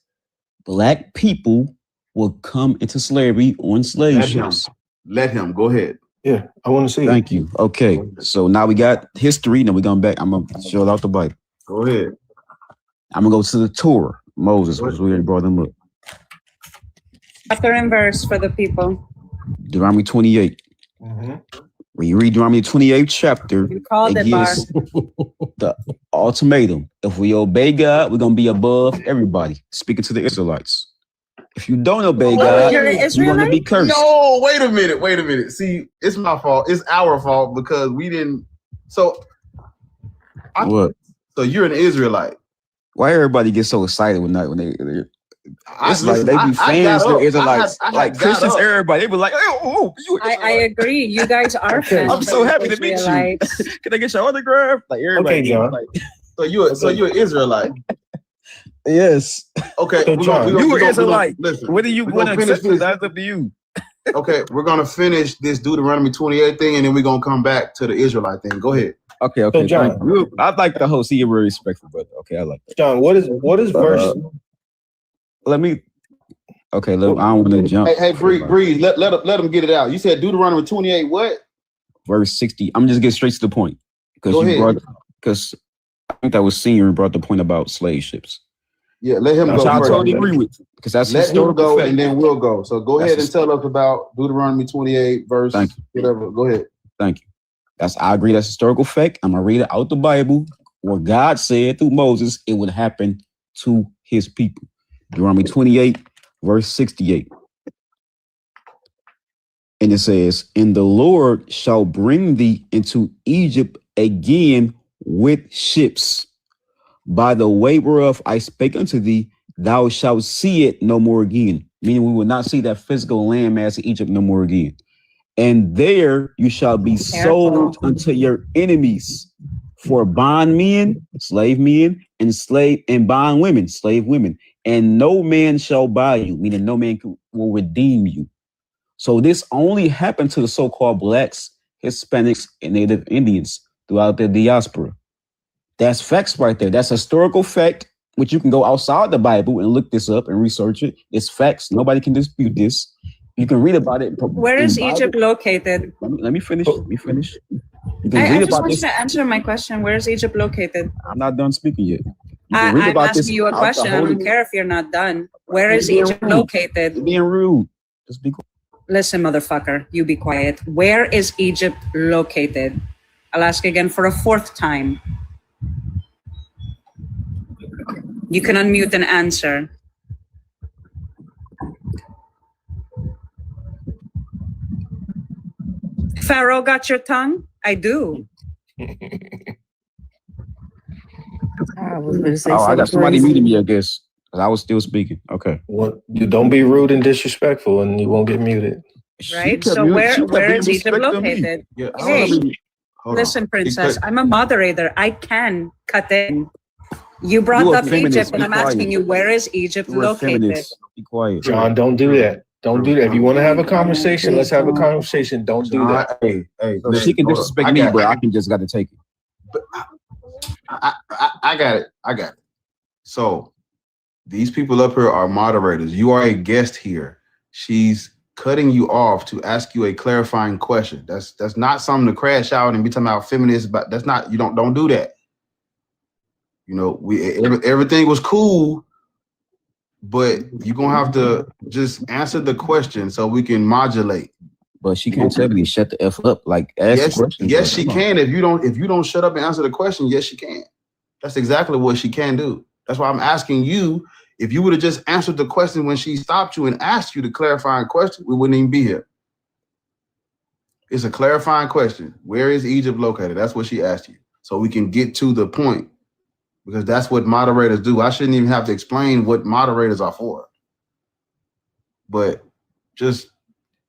black people will come into slavery on slave ships. Let him. Go ahead. Yeah, I want to see. Thank you. Okay, so now we got history. Now we're going back. I'm going to show it out the Bible. Go ahead. I'm going to go to the Torah. Moses, because we already brought them up. Chapter and verse for the people. Deuteronomy 28. Mm-hmm. When you read Deuteronomy 28th chapter, You called it, Bar. gives the ultimatum. If we obey God, we're going to be above everybody. Speaking to the Israelites. If you don't obey God, you're an you're going to be cursed. No, wait a minute. See, it's my fault. It's our fault because we didn't. So, What? So you're an Israelite. Why everybody gets so excited when they it's Listen, like they be fans of Israelites. I Like got Christians, up. everybody, they be like, oh, you I agree. You guys are fans. I'm so of happy to meet you. Israelites. Can I get your autograph? Like everybody. Okay, John. Like, So you're an Israelite. yes. Okay, So, John, You were Israelite. Listen, Whether you we're want gonna to finish accept it, this. that's up to you. Okay, we're gonna finish this Deuteronomy 28 thing, and then we're gonna come back to the Israelite thing. Go ahead. Okay. So, John. thank you. I like the host. He very respectful, brother. Okay, I like that. John, what is verse? Let me. Okay, I don't want to jump. Hey, Breeze, let them get it out. You said Deuteronomy 28. What? Verse 60. I'm just getting straight to the point Go ahead. because I think that was Senior who brought the point about slave ships. Yeah, let him Which go I first. totally agree with because that's Let him historical go, fact. and then we'll go. So go That's ahead and tell us about Deuteronomy 28, verse Thank whatever. Go ahead. Thank you. I agree. That's historical fact. I'm gonna read it out the Bible where God said through Moses it would happen to his people. Deuteronomy 28, verse 68. And it says, "And the Lord shall bring thee into Egypt again with ships. By the way whereof I spake unto thee, thou shalt see it no more again." Meaning we will not see that physical landmass of Egypt no more again. "And there you shall be sold unto your enemies for bondmen, slave men, and bond women, slave women. And no man shall buy you," meaning no man will redeem you. So this only happened to the so-called blacks, Hispanics, and Native Indians throughout the diaspora. That's facts right there. That's historical fact, which you can go outside the Bible and look this up and research it. It's facts. Nobody can dispute this. You can read about it. Where is Egypt located? Let me finish. You can I read just about want you this. to answer my question. Where is Egypt located? I'm not done speaking yet. You can read I'm about this asking you a out the question. I Holy- don't care if you're not done. Where is You're Egypt being rude. located? You're being rude. Just be quiet. Listen, motherfucker, you be quiet. Where is Egypt located? I'll ask again for a fourth time. You can unmute and answer. Pharaoh got your tongue? I do. I was going to say Oh, I got somebody crazy. muting me, I guess. 'Cause I was still speaking. Okay. Well, you don't be rude and disrespectful, and you won't get muted. Right? She kept So muting- she where kept is being Egypt respectful of me. located? Yeah, Hey, hold listen, on. princess, Keep I'm a moderator. I can cut in. You brought You a up feminist. Egypt, and Be I'm asking quiet. you, where is Egypt You're a located? feminist. Be quiet. John, don't do that. Don't do that. If you want to have a conversation, let's have a conversation. Don't do that. Hey, So she can hold on. disrespect I me, got but it. I can just got to take it. I got it. I got it. So these people up here are moderators. You are a guest here. She's cutting you off to ask you a clarifying question. That's not something to crash out and be talking about feminists, but that's not, you don't do that. You know, everything was cool, but you're gonna have to just answer the question so we can modulate. But she can't tell me to shut the F up. Like, ask the question. Yes, she can. If you don't shut up and answer the question, yes, she can. That's exactly what she can do. That's why I'm asking you. If you would have just answered the question when she stopped you and asked you the clarifying question, we wouldn't even be here. It's a clarifying question. Where is Egypt located? That's what she asked you. So we can get to the point, because that's what moderators do. I shouldn't even have to explain what moderators are for. But just,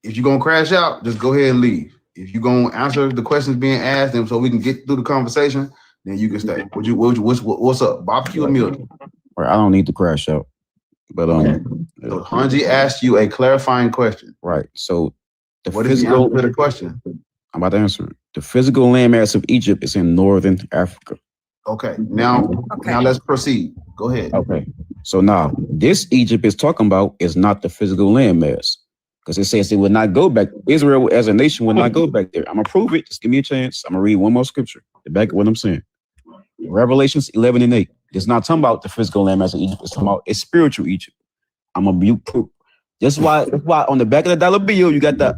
if you're gonna crash out, just go ahead and leave. If you're gonna answer the questions being asked, and so we can get through the conversation, then you can stay. What's up? Barbecue or milk? Right, I don't need to crash out. But So Hanji asked you a clarifying question. right. So the What is the physical answer to the question? I'm about to answer it. The physical landmass of Egypt is in northern Africa. Okay. Now let's proceed. Go ahead. Okay. So now this Egypt is talking about is not the physical landmass. Because it says it would not go back. Israel as a nation would not go back there. I'm gonna prove it. Just give me a chance. I'm gonna read one more scripture to back up what I'm saying. Revelations 11 and 8. It's not talking about the physical landmass of Egypt. It's talking about it's spiritual Egypt. I'm gonna proof. That's why on the back of the dollar bill you got the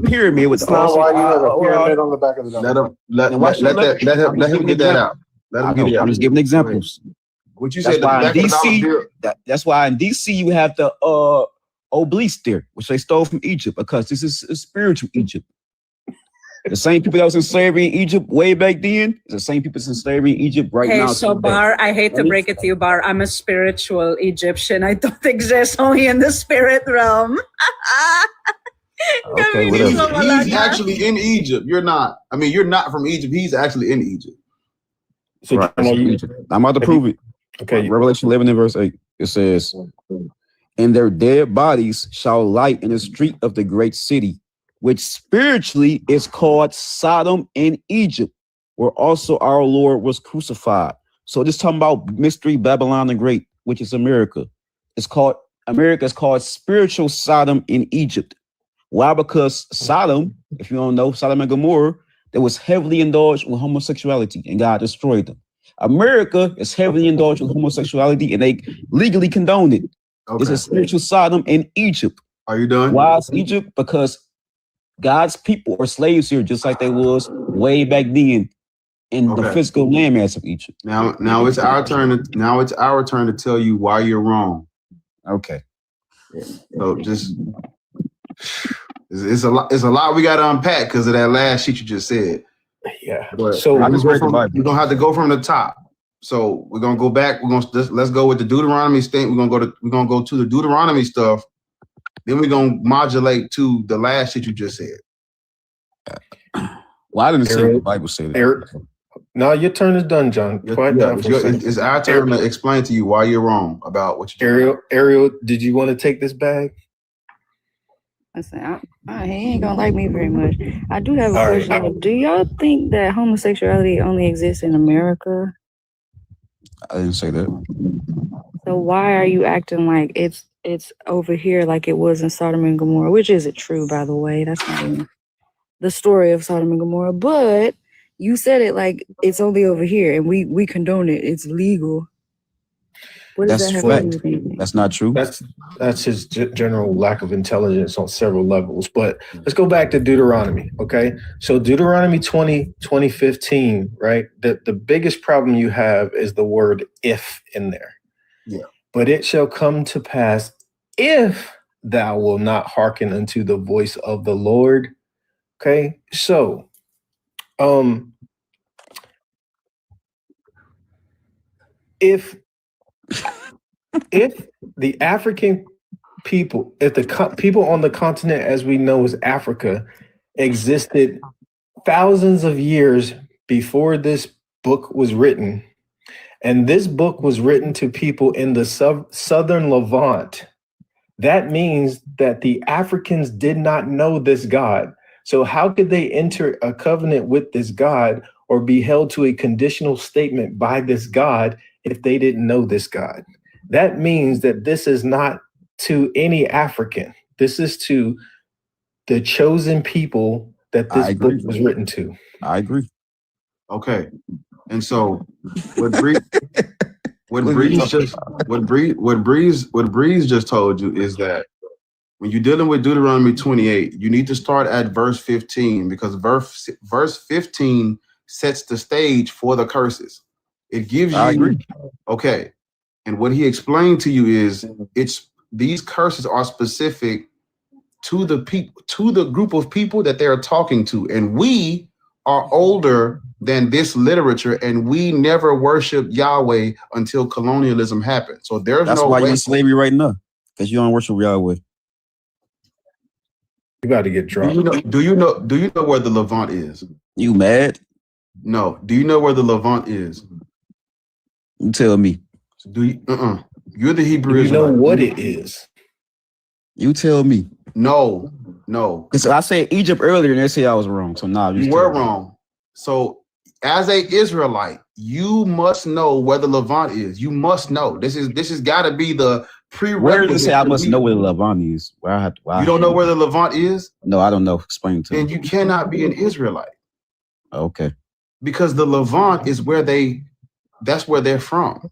pyramid with It's the not why you have a pyramid on the back of the dollar. Let him get that out. Let him get it out. I'm just giving examples. What you That's said, the why back in of the dollar DC, bill. that's why in DC you have the obelisk there, which they stole from Egypt, because this is a spiritual Egypt. The same people that was in slavery in Egypt way back then is the same people that's in slavery in Egypt right Hey, now. so today. Bar, I hate to break it to you, Bar. I'm a spiritual Egyptian. I don't exist only in the spirit realm. Okay, whatever. He's actually in Egypt. You're not. I mean, you're not from Egypt. He's actually in Egypt. So Right, John, are you, I'm about to prove it. okay, Revelation 11 and verse 8. It says, "And their dead bodies shall lie in the street of the great city, which spiritually is called Sodom and Egypt, where also our Lord was crucified." So this talking about mystery Babylon the Great, which is America. America is called spiritual Sodom in Egypt. Why? Because Sodom, if you don't know, Sodom and Gomorrah, that was heavily indulged with homosexuality, and God destroyed them. America is heavily indulged with homosexuality, and they legally condone it. It's a spiritual Sodom in Egypt. Are you done? Why is Egypt? Because God's people are slaves here, just like they was way back then in the physical landmass of Egypt. Now it's our turn. Now it's our turn to tell you why you're wrong. Okay. So just it's a lot we got to unpack because of that last shit you just said. yeah. But So I just read the Bible. you're gonna have to go from the top. So we're gonna go back. Let's go with the Deuteronomy state. We're gonna go to the Deuteronomy stuff. Then we're gonna modulate to the last shit you just said. Well, I didn't say Eric- the Bible said it. Eric, no, your turn is done, John. Quiet down for a second. It's our turn to explain to you why you're wrong about what you're Ariel, did you want to take this bag? Listen, he ain't gonna like me very much. I do have a All right. question. Do y'all think that homosexuality only exists in America? I didn't say that. So why are you acting like it's over here like it was in Sodom and Gomorrah, which isn't true, by the way. That's not even the story of Sodom and Gomorrah. But you said it like it's only over here, and we condone it. It's legal. What does That's that have to do fact. with anything? That's not true. That's his general lack of intelligence on several levels. But let's go back to Deuteronomy, okay? So Deuteronomy 20:15, right? The biggest problem you have is the word if in there. Yeah. But it shall come to pass if thou will not hearken unto the voice of the Lord. Okay? So, if the African people, if the people on the continent as we know as Africa existed thousands of years before this book was written, and this book was written to people in the southern Levant, that means that the Africans did not know this God. So how could they enter a covenant with this God or be held to a conditional statement by this God if they didn't know this God? That means that this is not to any African. This is to the chosen people that this book was written to. I agree. Okay. And so what Breeze just told you is that when you're dealing with Deuteronomy 28, you need to start at verse 15 because verse 15 sets the stage for the curses. It gives you. I agree. Okay. And what he explained to you is these curses are specific to the people, to the group of people that they're talking to. And we are older than this literature, and we never worshiped Yahweh until colonialism happened. So that's why you're in slavery right now, because you don't worship Yahweh. You got to get drunk. Do you know where the Levant is? You mad? No. Do you know where the Levant is? You tell me. Do you? You're the Hebrew Do you know Israelite. what it is? You tell me. No. Because I said Egypt earlier and they say I was wrong. So now You were wrong. So as a Israelite, you must know where the Levant is. You must know. This has got to be the prerequisite. Where does it say I must know where the Levant is? Where I have to, you don't know where the Levant is? No, I don't know. Explain to me. Then you cannot be an Israelite. Okay. Because the Levant is that's where they're from.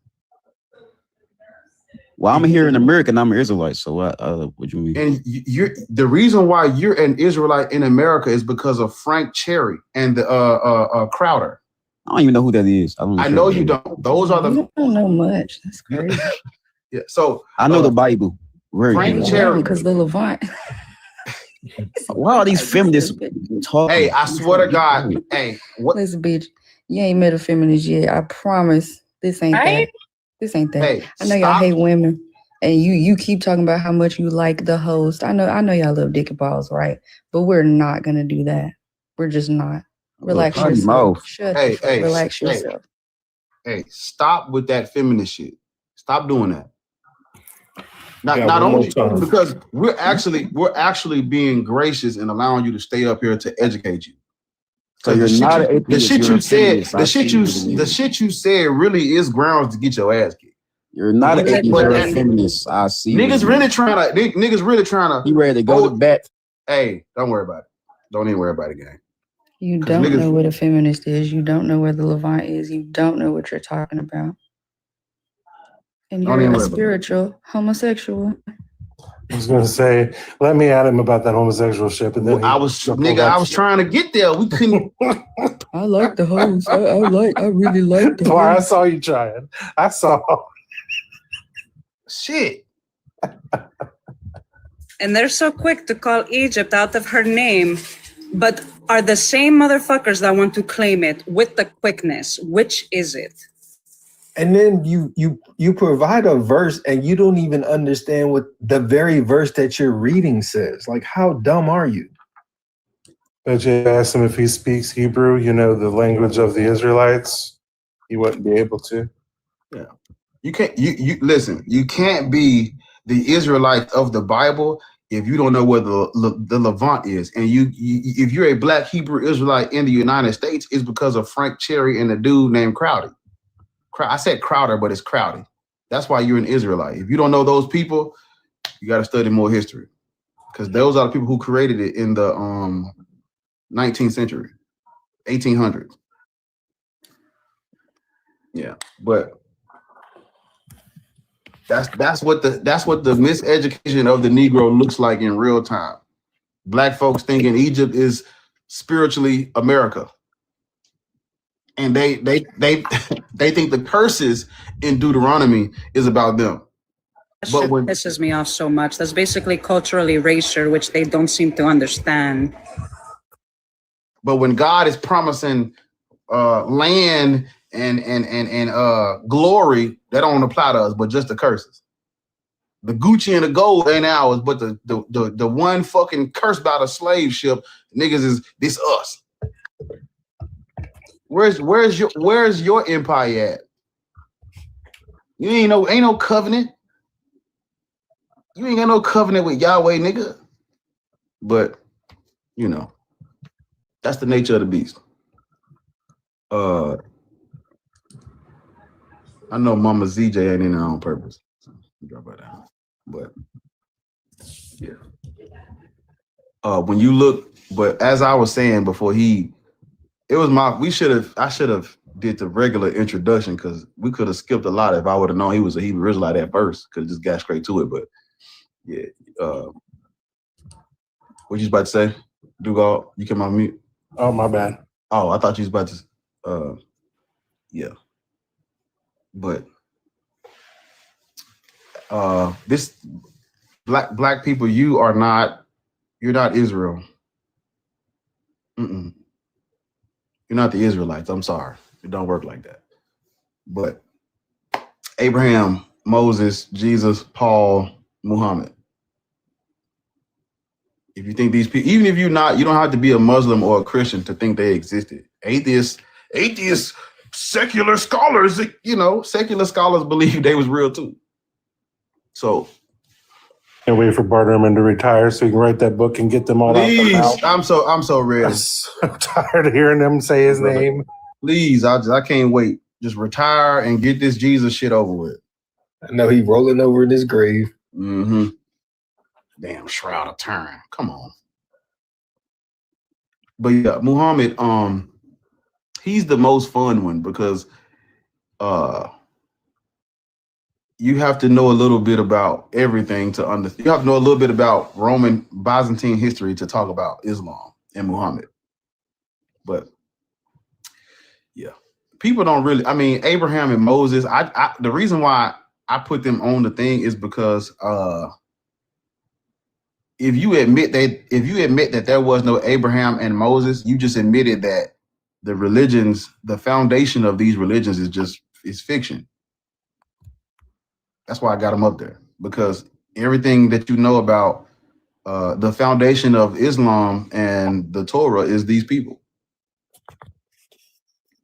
Well, I'm here in America and I'm an Israelite. So what do you mean? And you're the reason why you're an Israelite in America is because of Frank Cherry and the Crowder. I don't even know who that is. I know you don't. Those are the. You don't know much. That's crazy. Yeah. So I know the Bible. Frank Cherry. Because the Levant. Why are these feminists talking? Hey, I swear to God. Hey, what? Listen, bitch. You ain't met a feminist yet. I promise. This ain't that. This ain't that. Hey, I know y'all hate women. And you keep talking about how much you like the host. I know y'all love dick and balls, right? But we're not gonna do that. We're just not. Relax yourself. Relax yourself. Hey, stop with that feminist shit. Stop doing that. Not only because we're actually being gracious and allowing you to stay up here to educate you. So you're not an atheist. The shit you said really is grounds to get your ass kicked. You're not an atheist. You're a feminist. I see. Niggas really trying to. He ready to go to bat. Hey, don't worry about it. Don't even worry about it, gang. You don't know what a feminist is. You don't know where the Levant is. You don't know what you're talking about. And you're a spiritual homosexual. I was going to say, let me at him about that homosexual shit. But then I was trying to get there. We couldn't. I like the host. I really like the host. I saw you trying. I saw. Shit. And they're so quick to call Egypt out of her name, but are the same motherfuckers that want to claim it with the quickness. Which is it? And then you provide a verse and you don't even understand what the very verse that you're reading says. Like, how dumb are you? But you asked him if he speaks Hebrew, the language of the Israelites. He wouldn't be able to. Yeah. You can't. You listen. You can't be the Israelite of the Bible if you don't know where the Levant is. And if you're a Black Hebrew Israelite in the United States, it's because of Frank Cherry and a dude named Crowdy. I said Crowder, but it's Crowdy. That's why you're an Israelite. If you don't know those people, you got to study more history, because those are the people who created it in the 19th century, 1800s. Yeah, but that's what the miseducation of the Negro looks like in real time. Black folks thinking Egypt is spiritually America. And they think the curses in Deuteronomy is about them. That shit pisses me off so much. That's basically cultural erasure, which they don't seem to understand. But when God is promising land and glory, that don't apply to us, but just the curses. The Gucci and the gold ain't ours, but the one fucking curse by the slave ship, niggas, is this us. Where's your empire at? You ain't no covenant. You ain't got no covenant with Yahweh, nigga. But that's the nature of the beast. I know Mama ZJ ain't in there on purpose. So drop her down. But yeah. When you look, but as I was saying before, I should have did the regular introduction, because we could have skipped a lot if I would have known he was a Hebrew Israelite at first. Could have just got straight to it. But yeah, what you about to say, Dugal? You came on mute. Oh, my bad. Oh, I thought you was about to. Yeah. But this black people, you're not Israel. Mm-mm. You're not the Israelites. I'm sorry. It don't work like that. But Abraham, Moses, Jesus, Paul, Muhammad. If you think these people, even if you don't have to be a Muslim or a Christian to think they existed. Atheists atheist secular scholars, secular scholars believe they was real too. So can't wait for Barterman to retire so he can write that book and get them all please, out. I'm so ready. I'm so tired of hearing them say his name. Please, I can't wait. Just retire and get this Jesus shit over with. I know he rolling over in his grave. Mm-hmm. Damn Shroud of Turin. Come on. But yeah, Muhammad, he's the most fun one because you have to know a little bit about everything to understand. You have to know a little bit about Roman Byzantine history to talk about Islam and Muhammad. But yeah, people don't really, I mean, Abraham and Moses, the reason why I put them on the thing is because if you admit that there was no Abraham and Moses, you just admitted that the religions, the foundation of these religions is fiction. That's why I got them up there, because everything that you know about the foundation of Islam and the Torah is these people.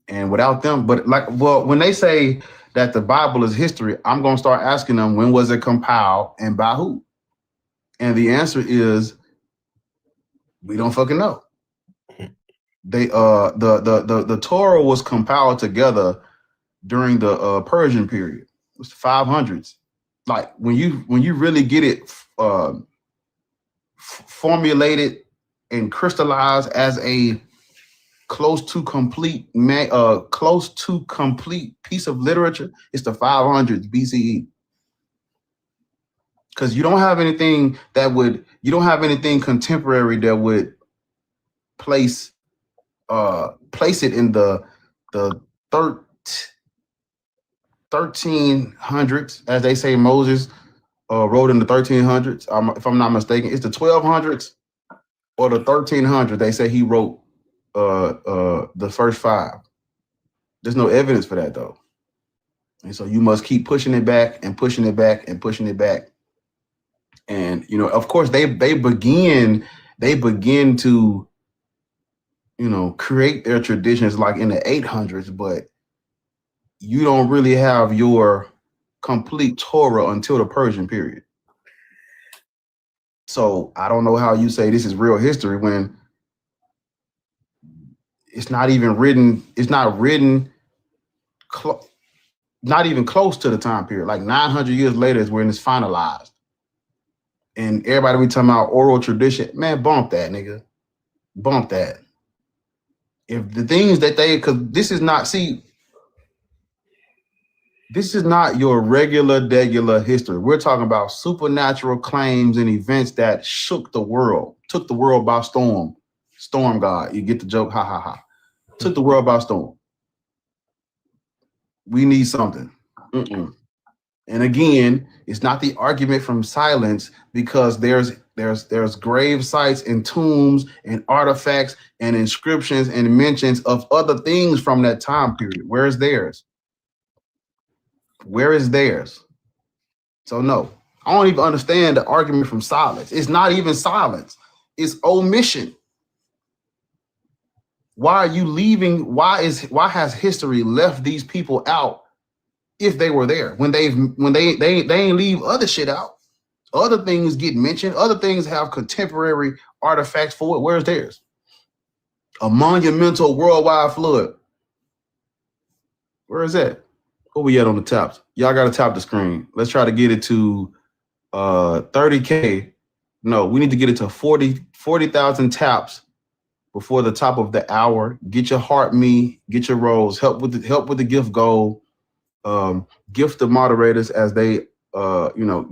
And without them, when they say that the Bible is history, I'm going to start asking them, when was it compiled and by who? And the answer is, we don't fucking know. The Torah was compiled together during the Persian period. It was the 500s. Like when you really get it formulated and crystallized as a close to complete piece of literature, it's the 500s BCE. Because you don't have anything contemporary that would place it in the 1300s, as they say Moses wrote in the 1300s. If I'm not mistaken, it's the 1200s or the 1300s. They say he wrote the first 5. There's no evidence for that though, and so you must keep pushing it back and pushing it back and pushing it back. And of course, they begin to create their traditions like in the 800s, but you don't really have your complete Torah until the Persian period. So I don't know how you say this is real history when it's not even written. It's not written, not even close to the time period. Like 900 years later is when it's finalized. And everybody be talking about oral tradition. Man, bump that, nigga. Bump that. If the things that because this is not your regular history. We're talking about supernatural claims and events that shook the world, took the world by storm. Storm God. You get the joke? Ha, ha, ha. Took the world by storm. We need something. And again, it's not the argument from silence, because there's grave sites and tombs and artifacts and inscriptions and mentions of other things from that time period. Where is theirs? Where is theirs? So no, I don't even understand the argument from silence. It's not even silence. It's omission. Why are you leaving? Why has history left these people out if they were there when they ain't leave other shit out? Other things get mentioned. Other things have contemporary artifacts for it. Where's theirs? A monumental worldwide flood. Where is that? Where we at on the tops? Y'all got to tap the screen. Let's try to get it to 30K. No, we need to get it to 40,000 taps before the top of the hour. Get your heart me, get your rolls, help with the gift goal. Gift the moderators as they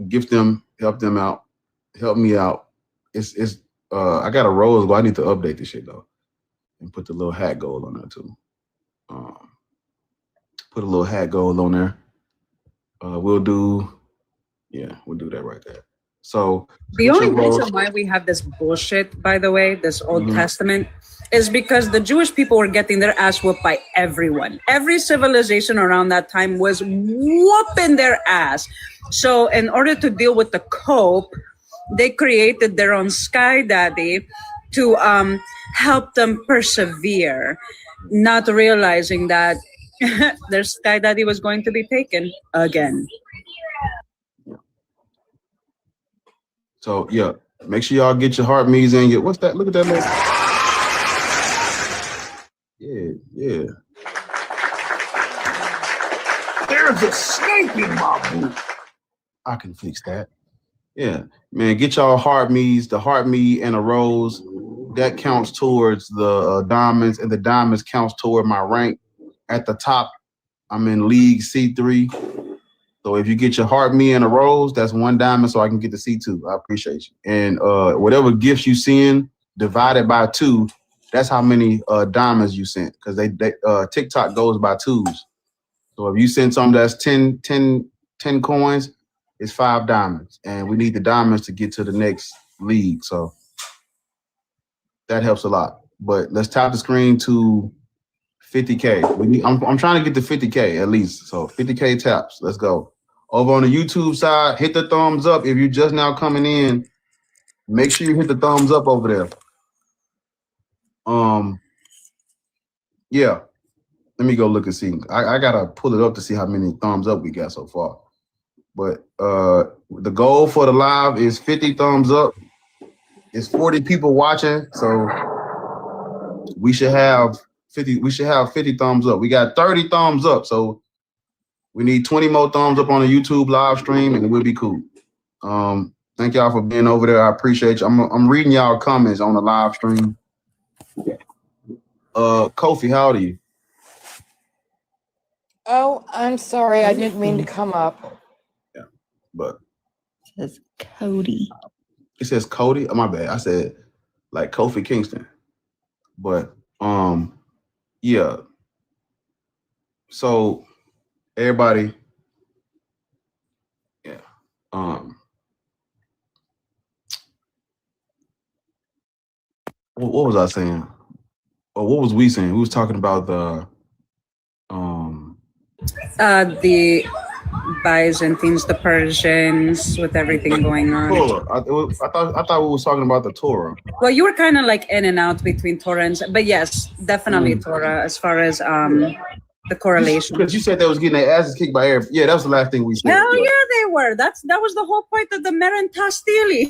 gift them, help them out, help me out. It's I got a rose goal. I need to update this shit though, and put the little hat goal on there too. Put a little hat goal on there. We'll do that right there. So the only reason why we have this bullshit, by the way, this Old Testament, is because the Jewish people were getting their ass whooped by everyone. Every civilization around that time was whooping their ass. So in order to deal with the cope, they created their own sky daddy to help them persevere, not realizing that their Sky Daddy was going to be taken again. So yeah, make sure y'all get your heart me's in. What's that? Look at that. Yeah. There's a snake in my boot. I can fix that. Yeah, man, get y'all heart me's, the heart me and a rose. That counts towards the diamonds, and the diamonds counts toward my rank. At the top, I'm in League C3. So if you get your heart me and a rose, that's 1 diamond, so I can get the C2. I appreciate you. And whatever gifts you send divided by 2, that's how many diamonds you sent, because they TikTok goes by 2s. So if you send something that's 10 coins, it's 5 diamonds, and we need the diamonds to get to the next league. So that helps a lot. But let's tap the screen to 50K. I'm trying to get to 50K at least. So 50K taps. Let's go. Over on the YouTube side, hit the thumbs up. If you're just now coming in, make sure you hit the thumbs up over there. Yeah. Let me go look and see. I gotta pull it up to see how many thumbs up we got so far. But the goal for the live is 50 thumbs up. It's 40 people watching, so we should have 50. We should have 50 thumbs up. We got 30 thumbs up, so we need 20 more thumbs up on the YouTube live stream, and we'll be cool. Thank y'all for being over there. I appreciate you. I'm reading y'all comments on the live stream. Kofi, how old are you? Oh, I'm sorry. I didn't mean to come up. Yeah, but It says Cody. it says Cody. Oh, my bad. I said like Kofi Kingston. But yeah. So everybody, yeah. What was I saying? Or what was we saying? We was talking about the Byzantines, the Persians, with everything going on. Torah. I thought we was talking about the Torah. Well, you were kind of like in and out between Torah and, but yes, definitely Torah as far as the correlation. Because you said they was getting their asses kicked by Arab. Yeah, that was the last thing we said. Hell yeah, they were. That was the whole point of the Merentah Stele.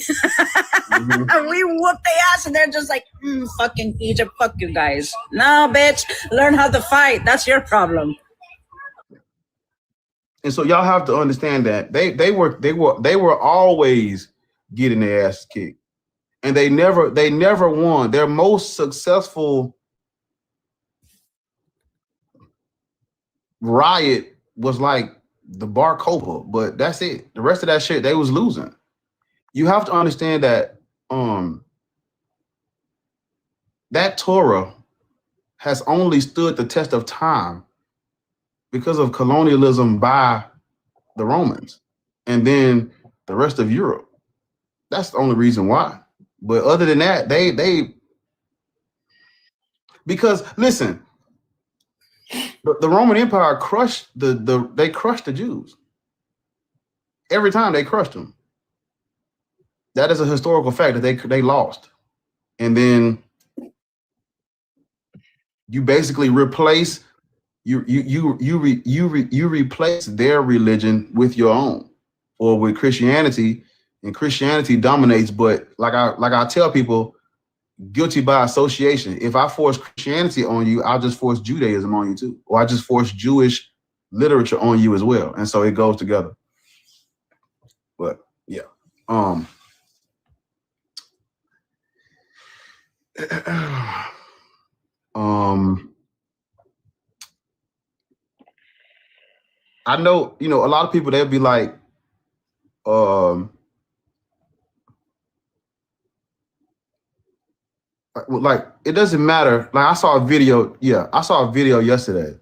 We whooped their ass, and they're just like, fucking Egypt, fuck you guys. No, bitch, learn how to fight. That's your problem. And so y'all have to understand that they were always getting their ass kicked, and they never won. Their most successful riot was like the Bar Kokhba, but that's it. The rest of that shit they was losing. You have to understand that that Torah has only stood the test of time because of colonialism by the Romans and then the rest of Europe. That's the only reason why. But other than that, they because listen, the Roman Empire crushed they crushed the Jews. Every time they crushed them. That is a historical fact that they lost. And then you basically replace you replace their religion with your own, or with Christianity, and Christianity dominates. But like I tell people, guilty by association. If I force Christianity on you, I'll just force Judaism on you too, or I just force Jewish literature on you as well, and so it goes together. But yeah, I know, a lot of people, they'll be like, like, it doesn't matter. Like, I saw a video yesterday,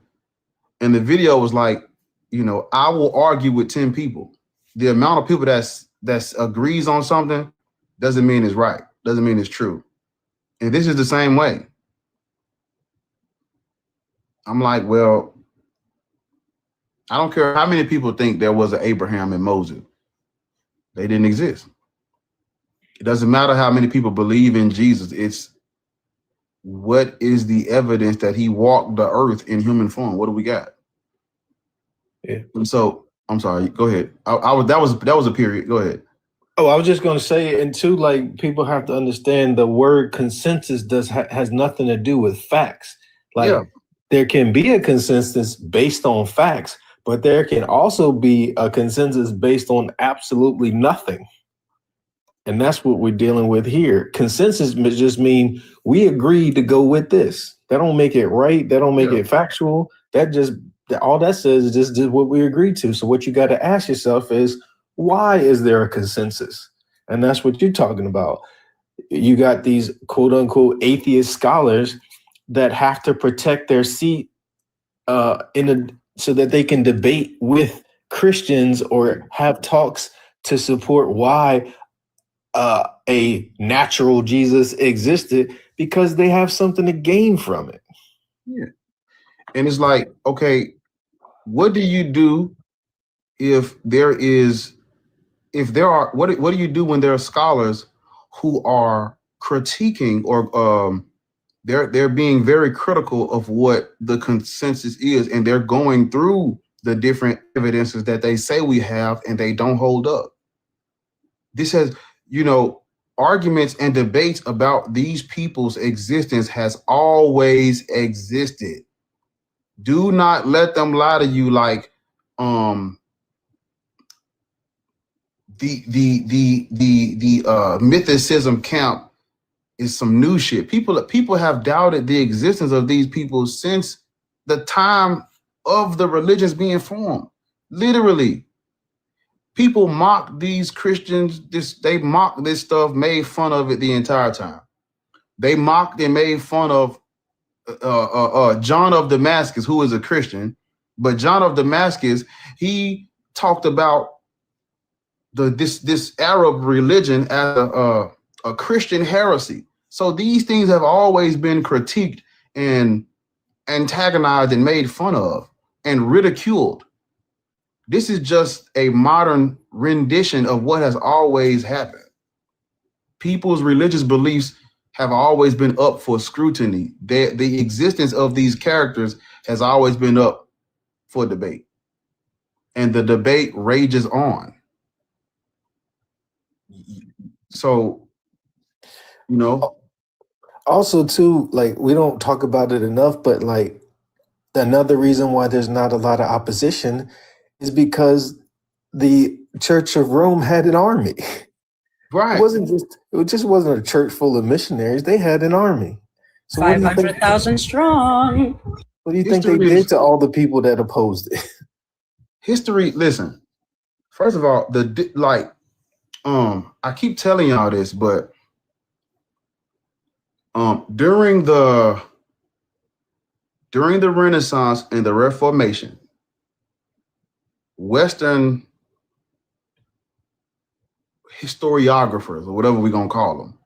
and the video was like, I will argue with 10 people. The amount of people that's agrees on something doesn't mean it's right, doesn't mean it's true. And this is the same way. I'm like, well, I don't care how many people think there was an Abraham and Moses. They didn't exist. It doesn't matter how many people believe in Jesus. what is the evidence that he walked the earth in human form? What do we got? Yeah. And so I'm sorry, go ahead. That was a period. Go ahead. Oh, I was just going to say, and too, like, people have to understand the word consensus has nothing to do with facts. Like, there can be a consensus based on facts, but there can also be a consensus based on absolutely nothing. And that's what we're dealing with here. Consensus just mean we agree to go with this. That don't make it right. That don't make it factual. All that says is just what we agreed to. So what you got to ask yourself is, why is there a consensus? And that's what you're talking about. You got these quote unquote atheist scholars that have to protect their seat so that they can debate with Christians or have talks to support why a natural Jesus existed, because they have something to gain from it. Yeah. And it's like, okay, what do you do if there are what do you do when there are scholars who are critiquing or they're being very critical of what the consensus is, and they're going through the different evidences that they say we have and they don't hold up? This has, arguments and debates about these people's existence has always existed. Do not let them lie to you like the mythicism camp is some new shit. People have doubted the existence of these people since the time of the religions being formed. Literally, people mock these Christians. They mock this stuff, made fun of it the entire time. They mocked and made fun of John of Damascus, who is a Christian, but John of Damascus, he talked about this Arab religion as a Christian heresy. So these things have always been critiqued and antagonized and made fun of and ridiculed. This is just a modern rendition of what has always happened. People's religious beliefs have always been up for scrutiny. The existence of these characters has always been up for debate. And the debate rages on. So, Also, too, like, we don't talk about it enough, but like another reason why there's not a lot of opposition is because the Church of Rome had an army. Right. It just wasn't a church full of missionaries. They had an army. So 500,000 strong. What do you think they did to all the people that opposed it? History, listen, first of all, I keep telling y'all this, but during the Renaissance and the Reformation, Western historiographers, or whatever we're going to call them,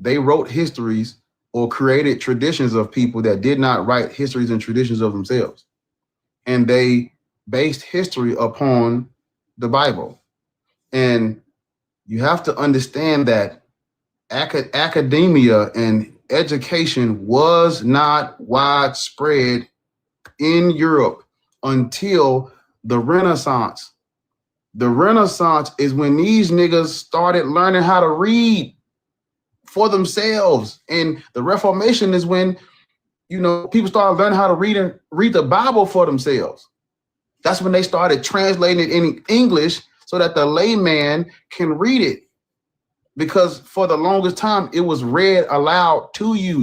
they wrote histories or created traditions of people that did not write histories and traditions of themselves. And they based history upon the Bible. And you have to understand that academia and education was not widespread in Europe until the Renaissance. The Renaissance is when these niggas started learning how to read for themselves. And the Reformation is when, people started learning how to read the Bible for themselves. That's when they started translating it in English so that the layman can read it. Because for the longest time, it was read aloud to you.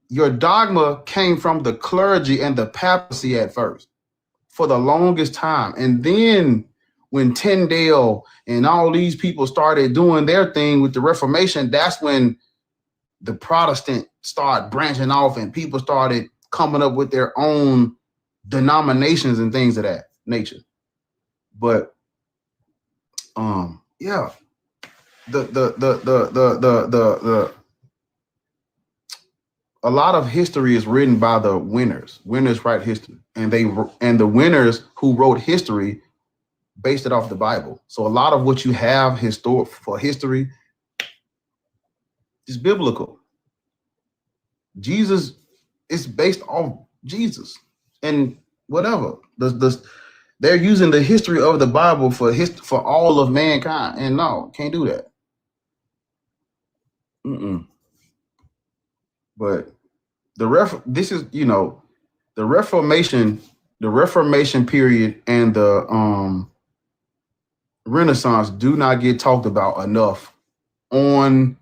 Your dogma came from the clergy and the papacy at first, for the longest time. And then when Tyndale and all these people started doing their thing with the Reformation, that's when the Protestant started branching off and people started coming up with their own denominations and things of that nature. But a lot of history is written by the winners. Winners write history, and the winners who wrote history based it off the Bible. So a lot of what you have for history It's biblical. Jesus is based off Jesus and whatever. They're using the history of the Bible for all of mankind, and no, can't do that. But the Reformation period and the Renaissance do not get talked about enough online.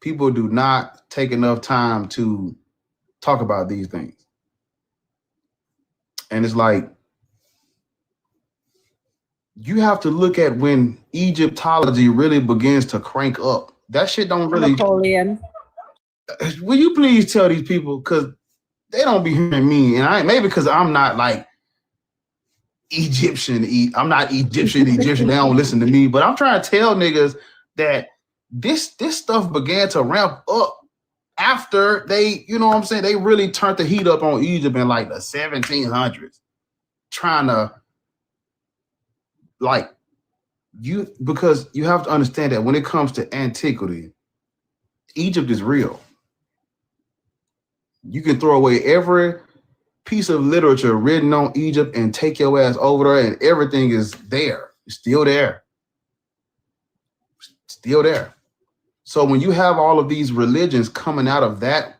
People do not take enough time to talk about these things. And it's like, you have to look at when Egyptology really begins to crank up. That shit don't really. Napoleon. Will you please tell these people, because they don't be hearing me, and maybe because I'm not like Egyptian. I'm not Egyptian. They don't listen to me, but I'm trying to tell niggas that this stuff began to ramp up after they, you know what I'm saying, they really turned the heat up on Egypt in like the 1700s, trying to because you have to understand that when it comes to antiquity, Egypt is real. You can throw away every piece of literature written on Egypt and take your ass over there, and everything is there. It's still there. Still there. So when you have all of these religions coming out of that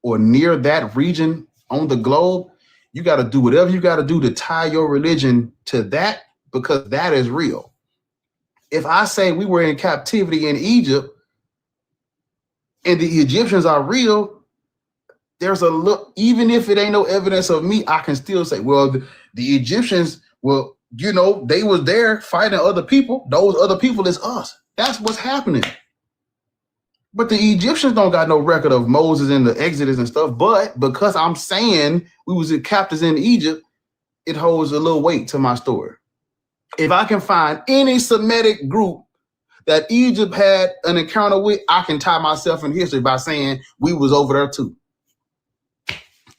or near that region on the globe, you got to do whatever you got to do to tie your religion to that, because that is real. If I say we were in captivity in Egypt and the Egyptians are real, there's a look, even if it ain't no evidence of me, I can still say, well, the Egyptians, well, you know, they was there fighting other people. Those other people is us. That's what's happening. But the Egyptians don't got no record of Moses and the Exodus and stuff. But because I'm saying we was captives in Egypt, it holds a little weight to my story. If I can find any Semitic group that Egypt had an encounter with, I can tie myself in history by saying we was over there too.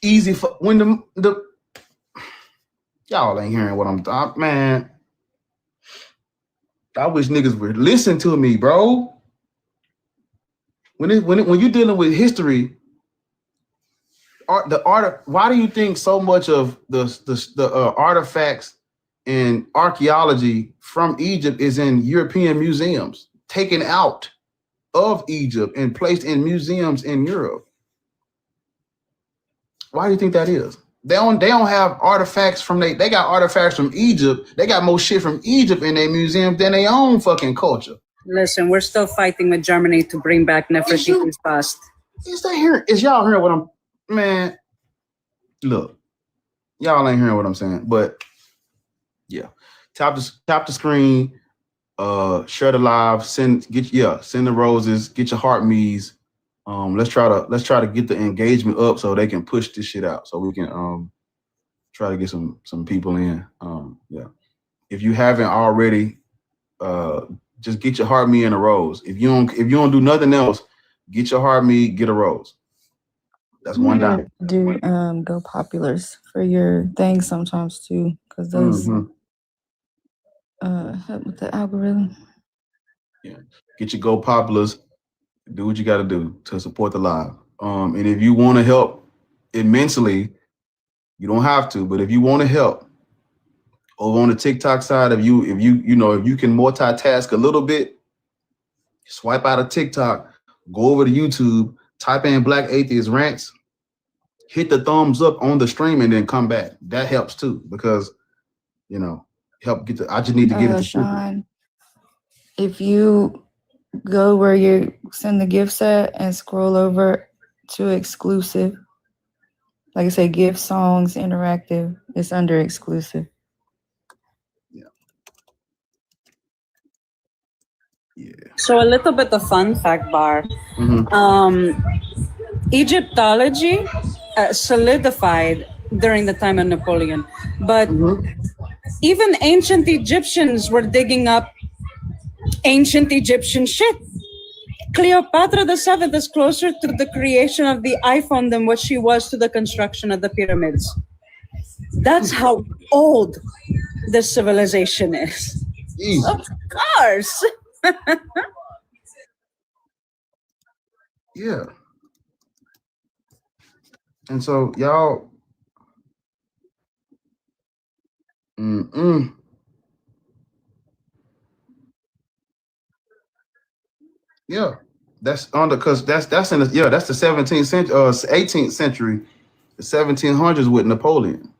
Easy for when the y'all ain't hearing what I'm talking, man. I wish niggas would listen to me, bro. When you're dealing with history, why do you think so much of the artifacts and archaeology from Egypt is in European museums, taken out of Egypt and placed in museums in Europe? Why do you think that is? They don't have artifacts from they got artifacts from Egypt. They got more shit from Egypt in their museum than their own fucking culture. Listen, we're still fighting with Germany to bring back Nefertiti's bust. Is y'all hearing what I'm, man? Look, y'all ain't hearing what I'm saying, but yeah, tap the screen, share the live, send the roses, get your heart me's. Let's try to get the engagement up so they can push this shit out, so we can try to get some people in. Yeah, if you haven't already, just get your heart me and a rose. If you don't do nothing else, get your heart me, get a rose. That's one down. Do go populars for your thing sometimes too, because those help with the algorithm. Yeah, get your go populars. Do what you got to do to support the live. And if you want to help immensely, you don't have to, but if you want to help over on the TikTok side, if you can multitask a little bit, swipe out of TikTok, go over to YouTube, type in Black Atheist Rants, hit the thumbs up on the stream, and then come back. That helps too, because help get I just need to get it to Sean, if you go where you send the gift set and scroll over to exclusive, like I say, gift songs interactive, it's under exclusive. Yeah. So a little bit of fun fact, Bar. Egyptology solidified during the time of Napoleon, but even ancient Egyptians were digging up ancient Egyptian shit. Cleopatra VII is closer to the creation of the iPhone than what she was to the construction of the pyramids. That's how old this civilization is. Jeez. Of course. Yeah. And so y'all, yeah, that's under because that's in the that's the 17th century, 18th century, the 1700s with Napoleon.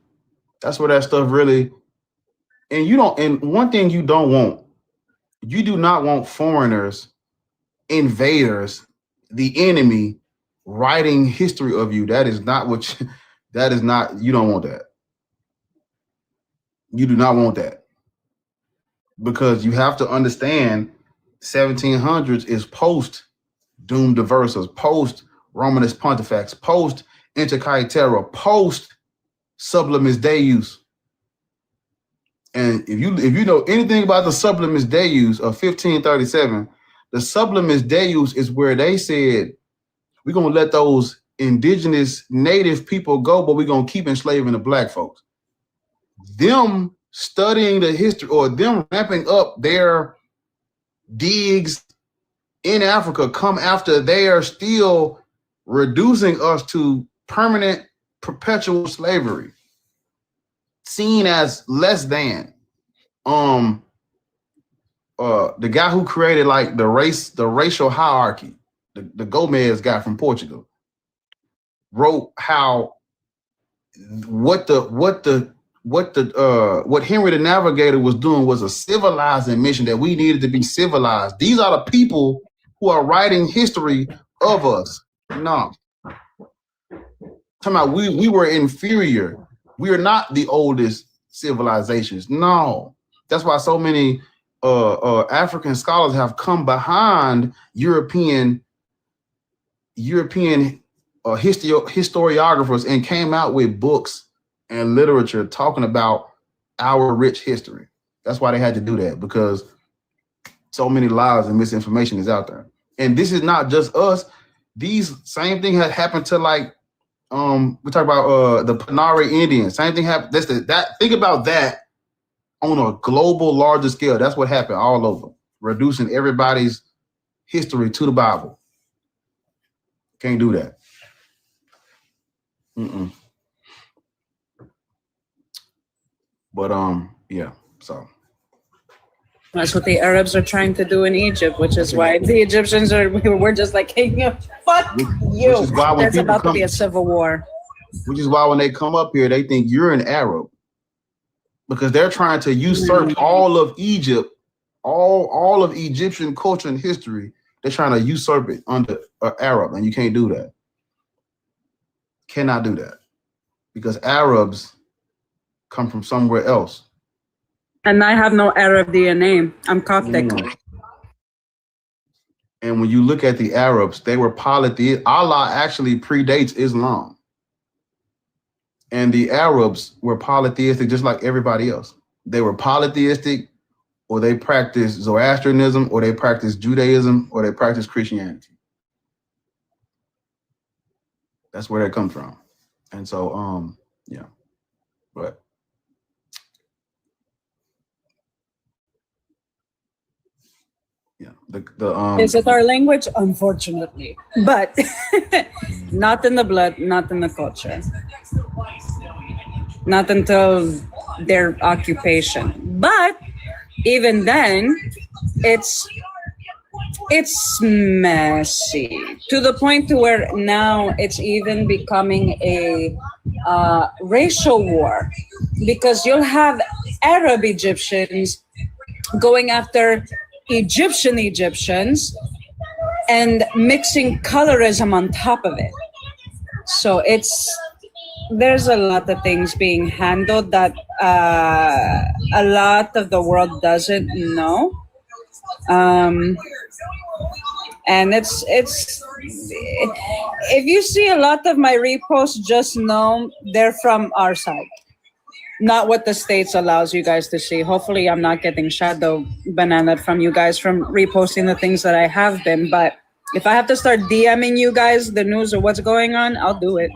That's where that stuff really. And you don't. And one thing you don't want, you do not want foreigners, invaders, the enemy, writing history of you. That is not what. That is not. You don't want that. You do not want that because you have to understand, 1700s is post Doom Diversas, post Romanus Pontifex, post Inter Caetera, post Sublimis Deus. And if you know anything about the Sublimis Deus of 1537, the Sublimis Deus is where they said we're gonna let those indigenous native people go, but we're gonna keep enslaving the black folks. Them studying the history or them ramping up their digs in Africa come after they are still reducing us to permanent, perpetual slavery, seen as less than. The guy who created like the racial hierarchy, the Gomez guy from Portugal, wrote how what Henry the Navigator was doing was a civilizing mission, that we needed to be civilized. These are the people who are writing history of us. No. Talking about we were inferior. We are not the oldest civilizations. No. That's why so many African scholars have come behind European historiographers and came out with books and literature talking about our rich history. That's why they had to do that, because so many lies and misinformation is out there. And this is not just us. These same thing had happened to like we talk about the Panare Indians. Same thing happened. Think about that on a global larger scale. That's what happened all over, reducing everybody's history to the Bible. Can't do that. But yeah, so that's what the Arabs are trying to do in Egypt, which is why the Egyptians we're just like, hey, fuck you. Which is why when there's about to be a civil war. Which is why when they come up here, they think you're an Arab, because they're trying to usurp all of Egypt, all of Egyptian culture and history. They're trying to usurp it under Arab, and you can't do that. Cannot do that, because Arabs come from somewhere else. And I have no Arab DNA. I'm Coptic. And when you look at the Arabs, they were polytheists. Allah actually predates Islam. And the Arabs were polytheistic just like everybody else. They were polytheistic, or they practiced Zoroastrianism, or they practiced Judaism, or they practiced Christianity. That's where that comes from. And so, yeah, but yeah, is it our language? Unfortunately, but not in the blood, not in the culture, not until their occupation. But even then, it's messy to the point to where now it's even becoming a racial war, because you'll have Arab Egyptians going after Egyptians and mixing colorism on top of it. So there's a lot of things being handled that a lot of the world doesn't know. And it's if you see a lot of my reposts, just know they're from our side, not what the States allows you guys to see. Hopefully I'm not getting shadow bananaed from you guys from reposting the things that I have been, but if I have to start DMing you guys the news of what's going on, I'll do it.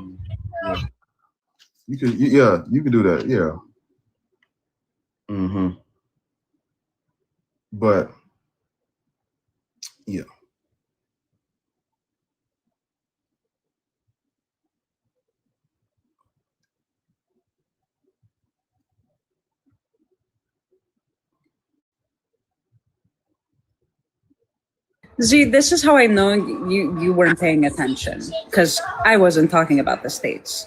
You can do that. Yeah. But yeah. Z, this is how I know you weren't paying attention, because I wasn't talking about the States.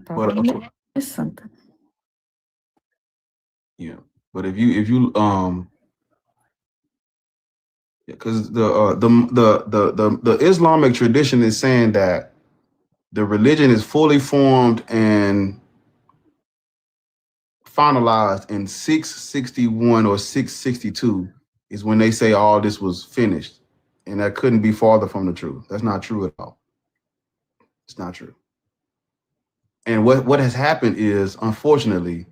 But yeah, but if you because the Islamic tradition is saying that the religion is fully formed and finalized in 661 or 662 is when they say all this was finished, and that couldn't be farther from the truth. That's not true at all. It's not true. And what has happened is, unfortunately,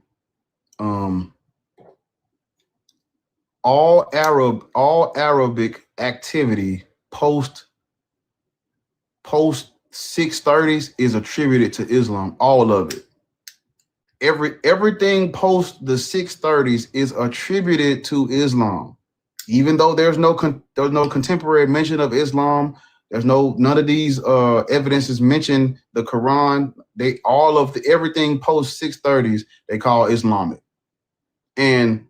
all Arabic activity post 630s is attributed to Islam. All of it. Everything post the 630s is attributed to Islam, even though there's no contemporary mention of Islam. There's none of these evidences mention the Quran. Everything post 630s they call Islamic. And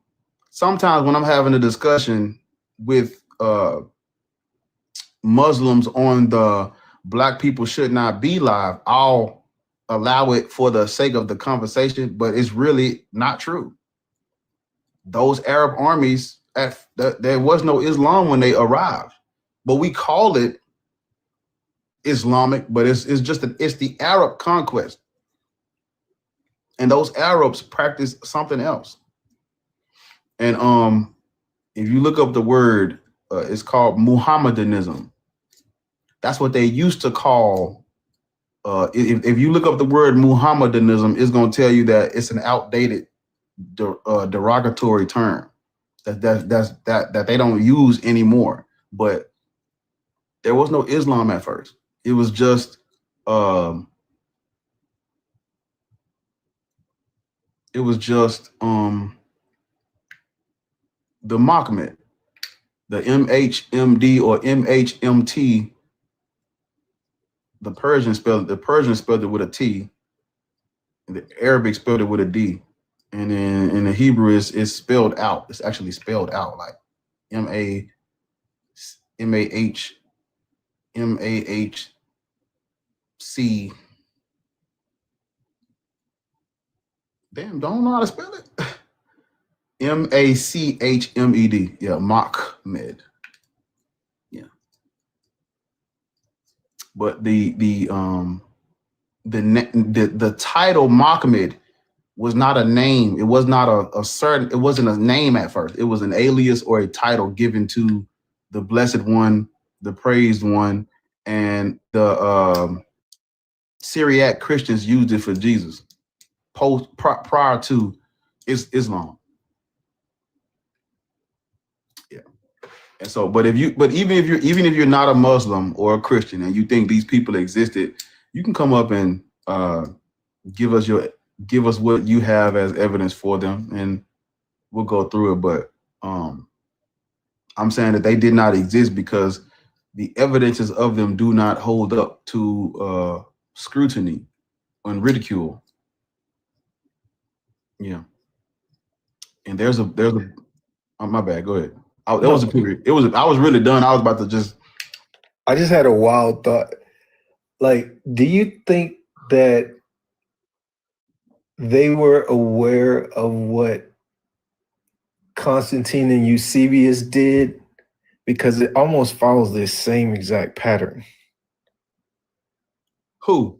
sometimes when I'm having a discussion with Muslims on the Black people should not be live, I'll allow it for the sake of the conversation, but it's really not true. Those Arab armies, there was no Islam when they arrived, but we call it Islamic, but it's the Arab conquest, and those Arabs practice something else. And if you look up the word, it's called Muhammadanism. That's what they used to call. If you look up the word Muhammadanism, it's going to tell you that it's an outdated, derogatory term that they don't use anymore. But there was no Islam at first. It was just the Mahmed, the MHMD or MHMT. The Persian spelled it with a T, and the Arabic spelled it with a D, and then in the Hebrew it's spelled out. It's actually spelled out like MAH. C. Damn, don't know how to spell it. MACHMED. Yeah, Mahmed. Yeah. But the title Mahmed was not a name. It was not it wasn't a name at first. It was an alias or a title given to the Blessed One, the Praised One, and the Syriac Christians used it for Jesus prior to Islam. Yeah. And so, but even if you're not a Muslim or a Christian and you think these people existed, you can come up and give us what you have as evidence for them, and we'll go through it. But I'm saying that they did not exist because the evidences of them do not hold up to scrutiny and ridicule. Yeah. And there's a oh, my bad. Go ahead. I was really done. I was about to I just had a wild thought. Like, do you think that they were aware of what Constantine and Eusebius did? Because it almost follows this same exact pattern. Who?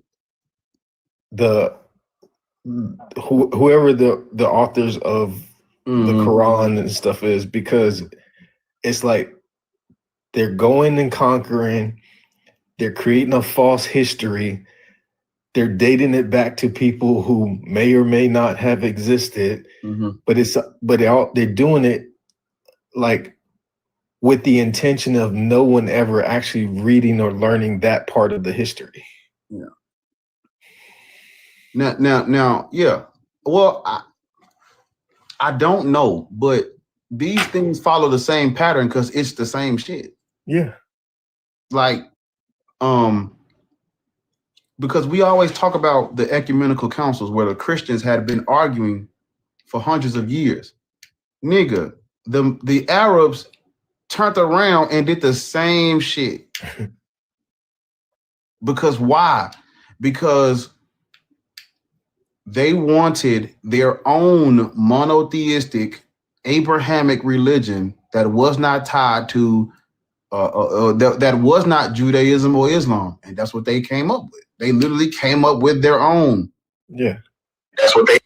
Whoever the authors of the Quran and stuff is, because it's like they're going and conquering, they're creating a false history, they're dating it back to people who may or may not have existed, but they're doing it like with the intention of no one ever actually reading or learning that part of the history. Yeah. Now, yeah. Well, I don't know, but these things follow the same pattern because it's the same shit. Yeah. Like, because we always talk about the ecumenical councils where the Christians had been arguing for hundreds of years. Nigga, the Arabs turned around and did the same shit. Because why? Because they wanted their own monotheistic Abrahamic religion that was not tied to that was not Judaism or Islam, and that's what they came up with. They literally came up with their own. Yeah, that's what they.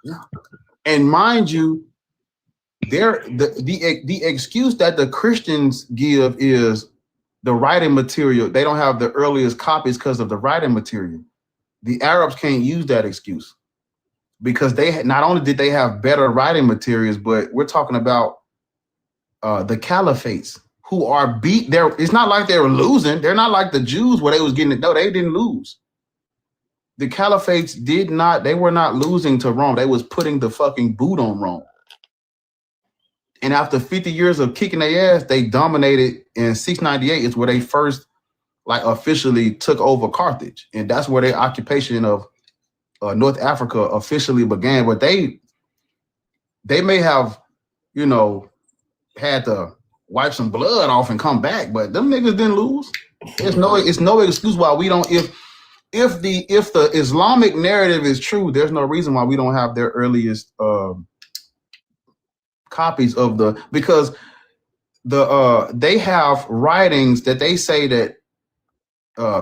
Yeah. And mind you, the excuse that the Christians give is the writing material. They don't have the earliest copies because of the writing material. The Arabs can't use that excuse because they not only did they have better writing materials, but we're talking about the caliphates who are beat there. It's not like they were losing. They're not like the Jews where they was getting it. No, they didn't lose. The caliphates they were not losing to Rome. They was putting the fucking boot on Rome. And after 50 years of kicking their ass, they dominated. In 698 is where they first officially took over Carthage. And that's where their occupation of North Africa officially began. But they may have, had to wipe some blood off and come back, but them niggas didn't lose. It's no excuse why we don't. If the Islamic narrative is true, there's no reason why we don't have their earliest copies of because they have writings that they say that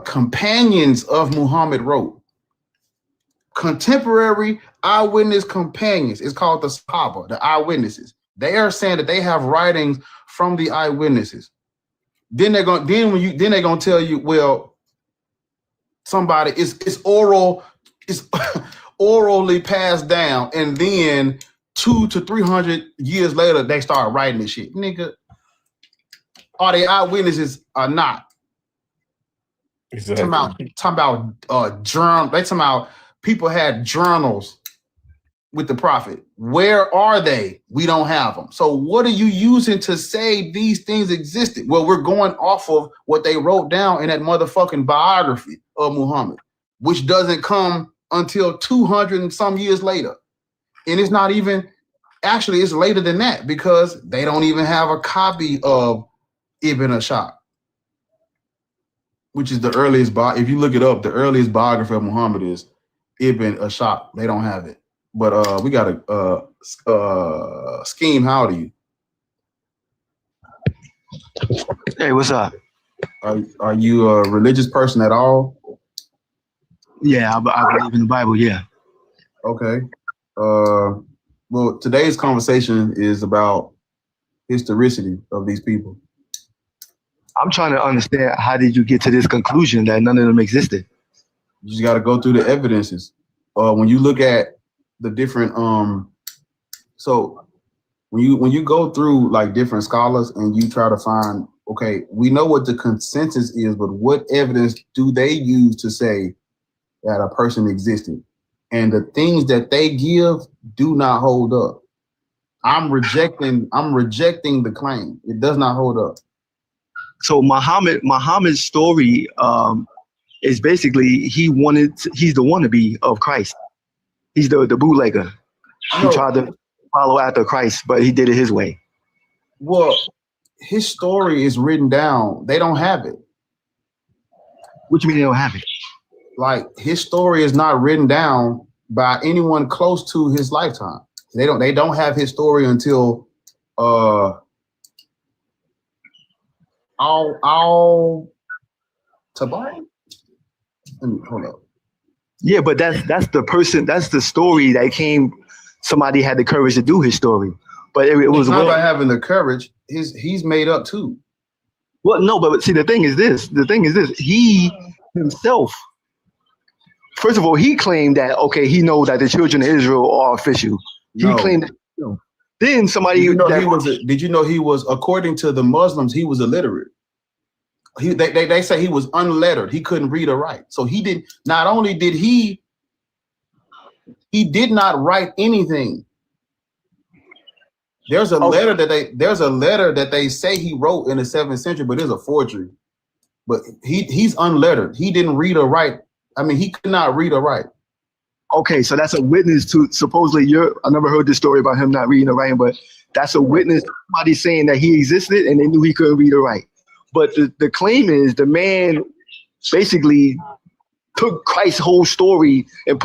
companions of Muhammad wrote. Contemporary eyewitness companions. It's called the Sahaba, the eyewitnesses. They are saying that they have writings from the eyewitnesses. Then they're gonna tell you, well, somebody it's orally passed down, and then 200 to 300 years later they start writing this shit. Nigga, are they eyewitnesses or not? Exactly. Talking about journal. They talking about people had journals with the prophet. Where are they? We don't have them. So what are you using to say these things existed? Well, we're going off of what they wrote down in that motherfucking biography of Muhammad, which doesn't come until 200 and some years later. And it's not even, actually it's later than that because they don't even have a copy of Ibn Ashaq, which is the earliest, if you look it up, the earliest biography of Muhammad is Ibn Ashaq. They don't have it. But we got a Scheme. How do you? Hey, what's up? Are you a religious person at all? Yeah, I believe in the Bible. Yeah. Okay. Well, today's conversation is about historicity of these people. I'm trying to understand, how did you get to this conclusion that none of them existed? You just got to go through the evidences. When you look at the different, so when you go through like different scholars and you try to find, okay, we know what the consensus is, but what evidence do they use to say that a person existed? And the things that they give do not hold up. I'm rejecting the claim. It does not hold up. So Muhammad's story is basically he's the wannabe of Christ. He's the bootlegger. He tried to follow after Christ, but he did it his way. Well, his story is written down. They don't have it. What do you mean they don't have it? Like, his story is not written down by anyone close to his lifetime. They don't have his story until Tabari? Hold up. Yeah, but that's the person, that's the story that came. Somebody had the courage to do his story, but it was not about having the courage. He's made up too. Well, no, but see, the thing is this. He himself, first of all, he claimed that, okay, he knows that the children of Israel are official. He claimed that. Then somebody did you know he was, according to the Muslims, he was illiterate. They say he was unlettered. He couldn't read or write. So he did not only did he did not write anything. There's a letter that they say he wrote in the 7th century, but it's a forgery. But he's unlettered. He didn't read or write. I mean, he could not read or write. Okay, so that's a witness to supposedly I never heard this story about him not reading or writing, but that's a witness to somebody saying that he existed and they knew he couldn't read or write. But the claim is the man basically took Christ's whole story and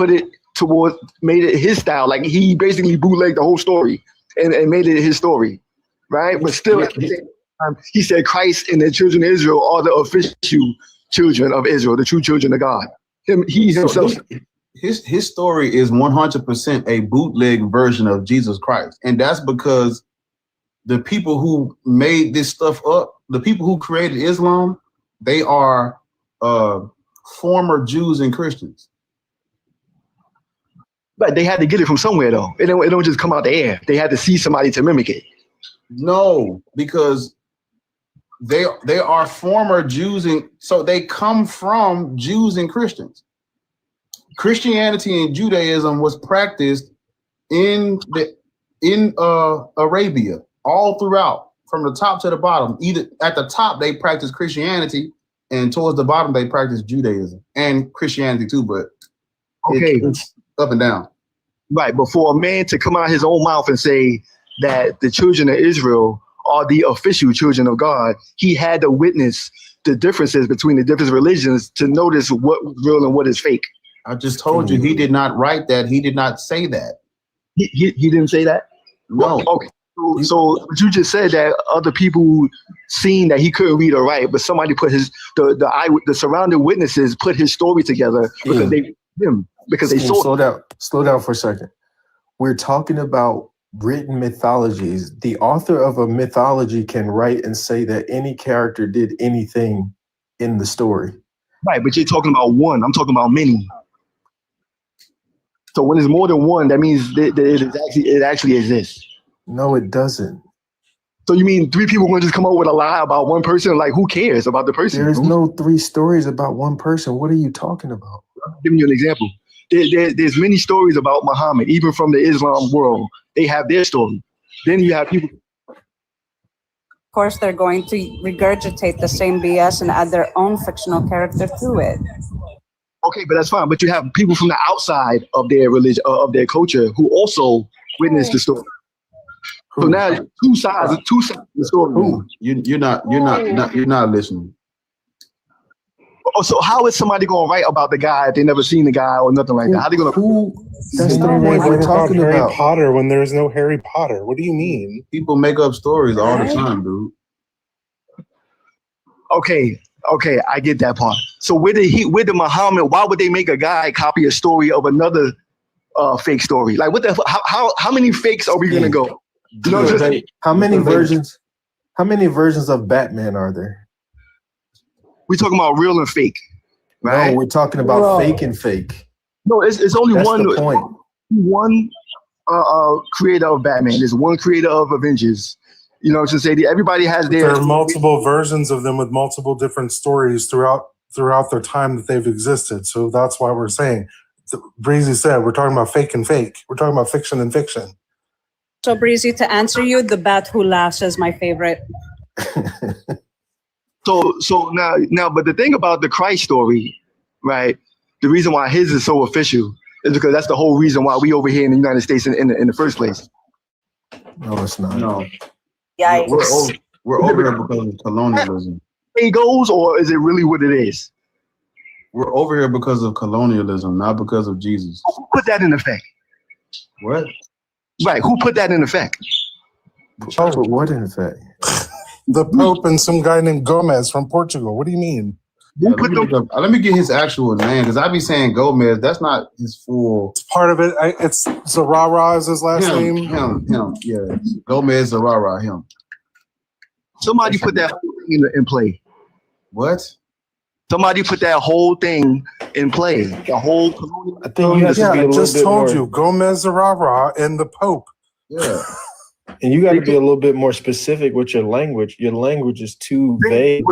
made it his style. Like he basically bootlegged the whole story and made it his story, right? But still, at the same time, he said Christ and the children of Israel are the official children of Israel, the true children of God. He himself. His story is 100% a bootleg version of Jesus Christ. And that's because the people who made this stuff up, the people who created Islam, they are former Jews and Christians. But they had to get it from somewhere, though. It don't just come out the air. They had to see somebody to mimic it. No, because they are former Jews, and so they come from Jews and Christians. Christianity and Judaism was practiced in Arabia all throughout, from the top to the bottom. Either at the top they practiced Christianity, and towards the bottom they practiced Judaism and Christianity too. But it's up and down. Right, but for a man to come out of his own mouth and say that the children of Israel are the official children of God, he had to witness the differences between the different religions to notice what is real and what is fake. I just told you he did not write that. He did not say that. He didn't say that? No. Okay. So you just said that other people seen that he couldn't read or write, but somebody put the surrounding witnesses put his story together because they saw. Slow down for a second. We're talking about written mythologies. The author of a mythology can write and say that any character did anything in the story. Right, but you're talking about one. I'm talking about many. So when there's more than one, that means that it actually exists. No, it doesn't. So you mean 3 people going to just come up with a lie about one person? Like, who cares about the person? There's no 3 stories about one person. What are you talking about? I'm giving you an example. There's many stories about Muhammad, even from the Islam world. They have their story. Then you have people. Of course, they're going to regurgitate the same BS and add their own fictional character to it. Okay, but that's fine. But you have people from the outside of their religion, of their culture, who also witnessed the story. So now two sides of the story. You're not listening. Oh, so how is somebody gonna write about the guy if they never seen the guy or nothing like that? How they gonna? That's the point we're talking about. Harry Potter when there is no Harry Potter. What do you mean? People make up stories all the time, dude. Okay, I get that part. So where did Muhammad? Why would they make a guy copy a story of another fake story? Like what the? How many fakes are we gonna go? You know, how many versions of Batman are there? We're talking about real and fake, right? No, we're talking about fake and fake. No, it's only That's one. The point. One creator of Batman. There's one creator of Avengers. You know, to say that everybody has their. There are multiple versions of them with multiple different stories throughout their time that they've existed. So that's why we're saying, Breezy said, we're talking about fake and fake. We're talking about fiction and fiction. So Breezy, to answer you, the bat who laughs is my favorite. So now, but the thing about the Christ story, right? The reason why his is so official is because that's the whole reason why we over here in the United States in the first place. No, it's not. No. Yikes. We're over here because of colonialism. It goes, or is it really what it is? We're over here because of colonialism, not because of Jesus. Who put that in effect? What? Right. Who put that in effect? Put what in effect? The Pope and some guy named Gomez from Portugal. What do you mean? Let me get his actual name, because I be saying Gomez. That's not his full. It's part of it. It's Zarara is his last name. Him. Yeah, Gomez Zarara. Him. Somebody put that whole thing in play. What? Somebody put that whole thing in play. The whole. I think I just told you, Gomez Zarara and the Pope. Yeah. And you got to be a little bit more specific with your language. Your language is too vague.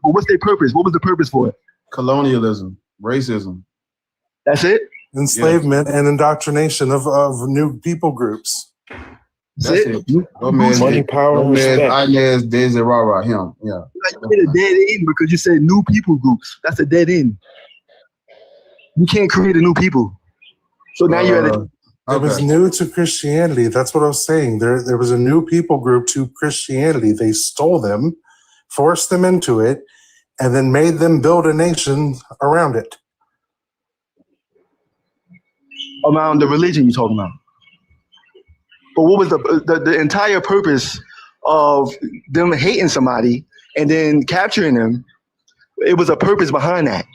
What's their purpose? What was the purpose for it? Colonialism, racism. That's it? Enslavement and indoctrination of new people groups. That's it. Gomez, money, power, and respect. Inez de Zarara, him. Yeah. Like you hit a dead end because you said new people groups. That's a dead end. You can't create a new people. So now you're at a, It was new to Christianity. That's what I was saying. There was a new people group to Christianity. They stole them, forced them into it, and then made them build a nation around it. around the religion you're talking about. But what was the entire purpose of them hating somebody and then capturing them? It was a purpose behind that.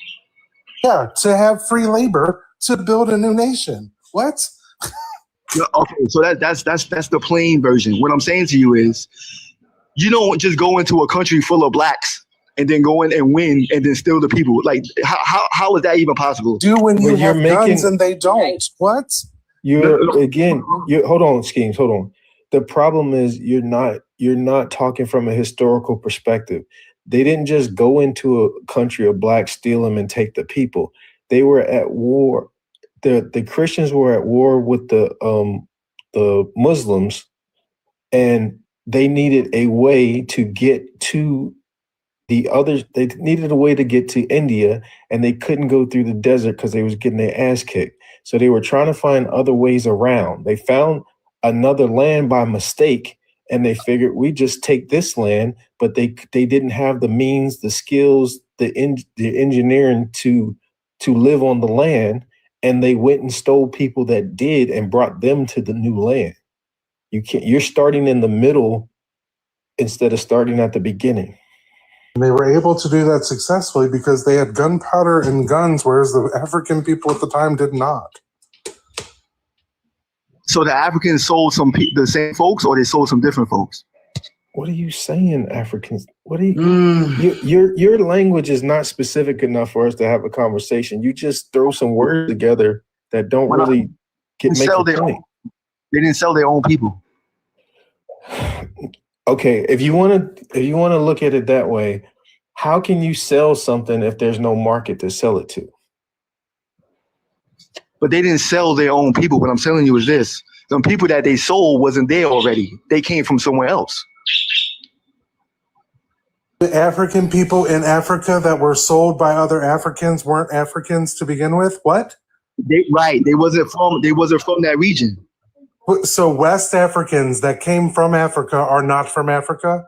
Yeah, to have free labor to build a new nation. What? Okay, so that's the plain version. What I'm saying to you is, you don't just go into a country full of blacks and then go in and win and then steal the people. Like, how is that even possible? Do when you have guns and they don't. What? Hold on, Schemes. Hold on. The problem is you're not talking from a historical perspective. They didn't just go into a country of blacks, steal them, and take the people. They were at war. The Christians were at war with the Muslims, and they needed a way to get to the others. They needed a way to get to India, and they couldn't go through the desert because they was getting their ass kicked. So they were trying to find other ways around. They found another land by mistake, and they figured we just take this land, but they didn't have the means, the skills, the engineering to live on the land, and they went and stole people that did and brought them to the new land. You're starting in the middle instead of starting at the beginning. And they were able to do that successfully because they had gunpowder and guns, whereas the African people at the time did not. So the Africans sold the same folks, or they sold some different folks? What are you saying, Africans? What are you? Your language is not specific enough for us to have a conversation. You just throw some words together that don't really make the point. They didn't sell their own people. Okay, if you want to look at it that way, how can you sell something if there's no market to sell it to? But they didn't sell their own people. What I'm telling you is this: the people that they sold wasn't there already. They came from somewhere else. The African people in Africa that were sold by other Africans weren't Africans to begin with. What? They wasn't from that region. So West Africans that came from Africa are not from Africa?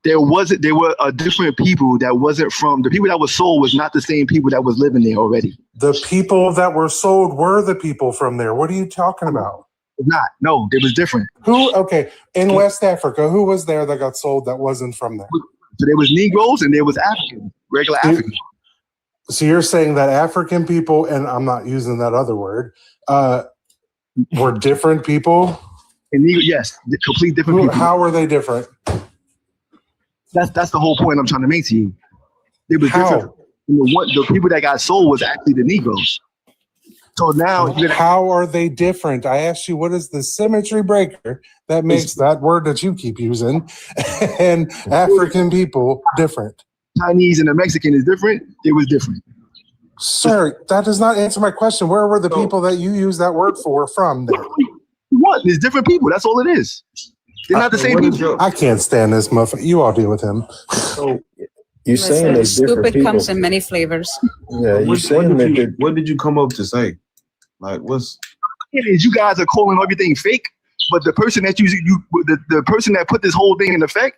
They were a different people that wasn't from the people that were sold was not the same people that was living there already. The people that were sold were the people from there. What are you talking about? Not. No, it was different. Who? Okay. In West Africa, who was there that got sold that wasn't from there? So there was Negroes and there was Africans, regular Africans. So you're saying that African people, and I'm not using that other word, were different people? Yes, complete different people. How were they different? That's the whole point I'm trying to make to you. It was different. The people that got sold was actually the Negroes. So now, how are they different? I asked you, what is the symmetry breaker that makes that word that you keep using and African people different? Chinese and the Mexican is different. It was different. Sir, that does not answer my question. Where were the people that you use that word for from there? What? There's different people. That's all it is. They're not the same people. I can't stand this motherfucker. You all deal with him. So you're saying there's different Stupid people. comes in many flavors. Yeah, you're saying that. What did you come up to say? Like, You guys are calling everything fake, but the person that the person that put this whole thing in effect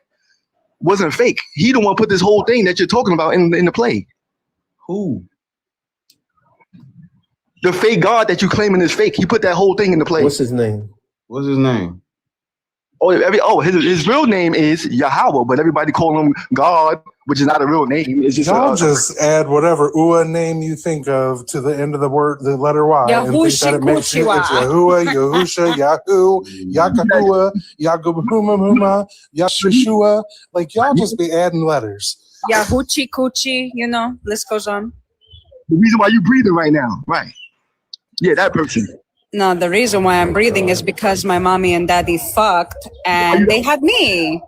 wasn't fake. He the one put this whole thing that you're talking about in the play. Who? The fake God that you claiming is fake. He put that whole thing in the play. What's his name? What's his name? His real name is Yahweh, but everybody call him God, which is not a real name. It's just y'all just add whatever name you think of to the end of the word, the letter Y, and think that it makes you it's Yahuwah, Yahusha, Yahoo, Yakahua, Yagubhumahuma, Yashua. Like y'all just be adding letters. Yahuchi Kuchi, list goes on. The reason why you breathing right now, right? Yeah, that person. No, the reason why I'm breathing is because my mommy and daddy fucked and they had me.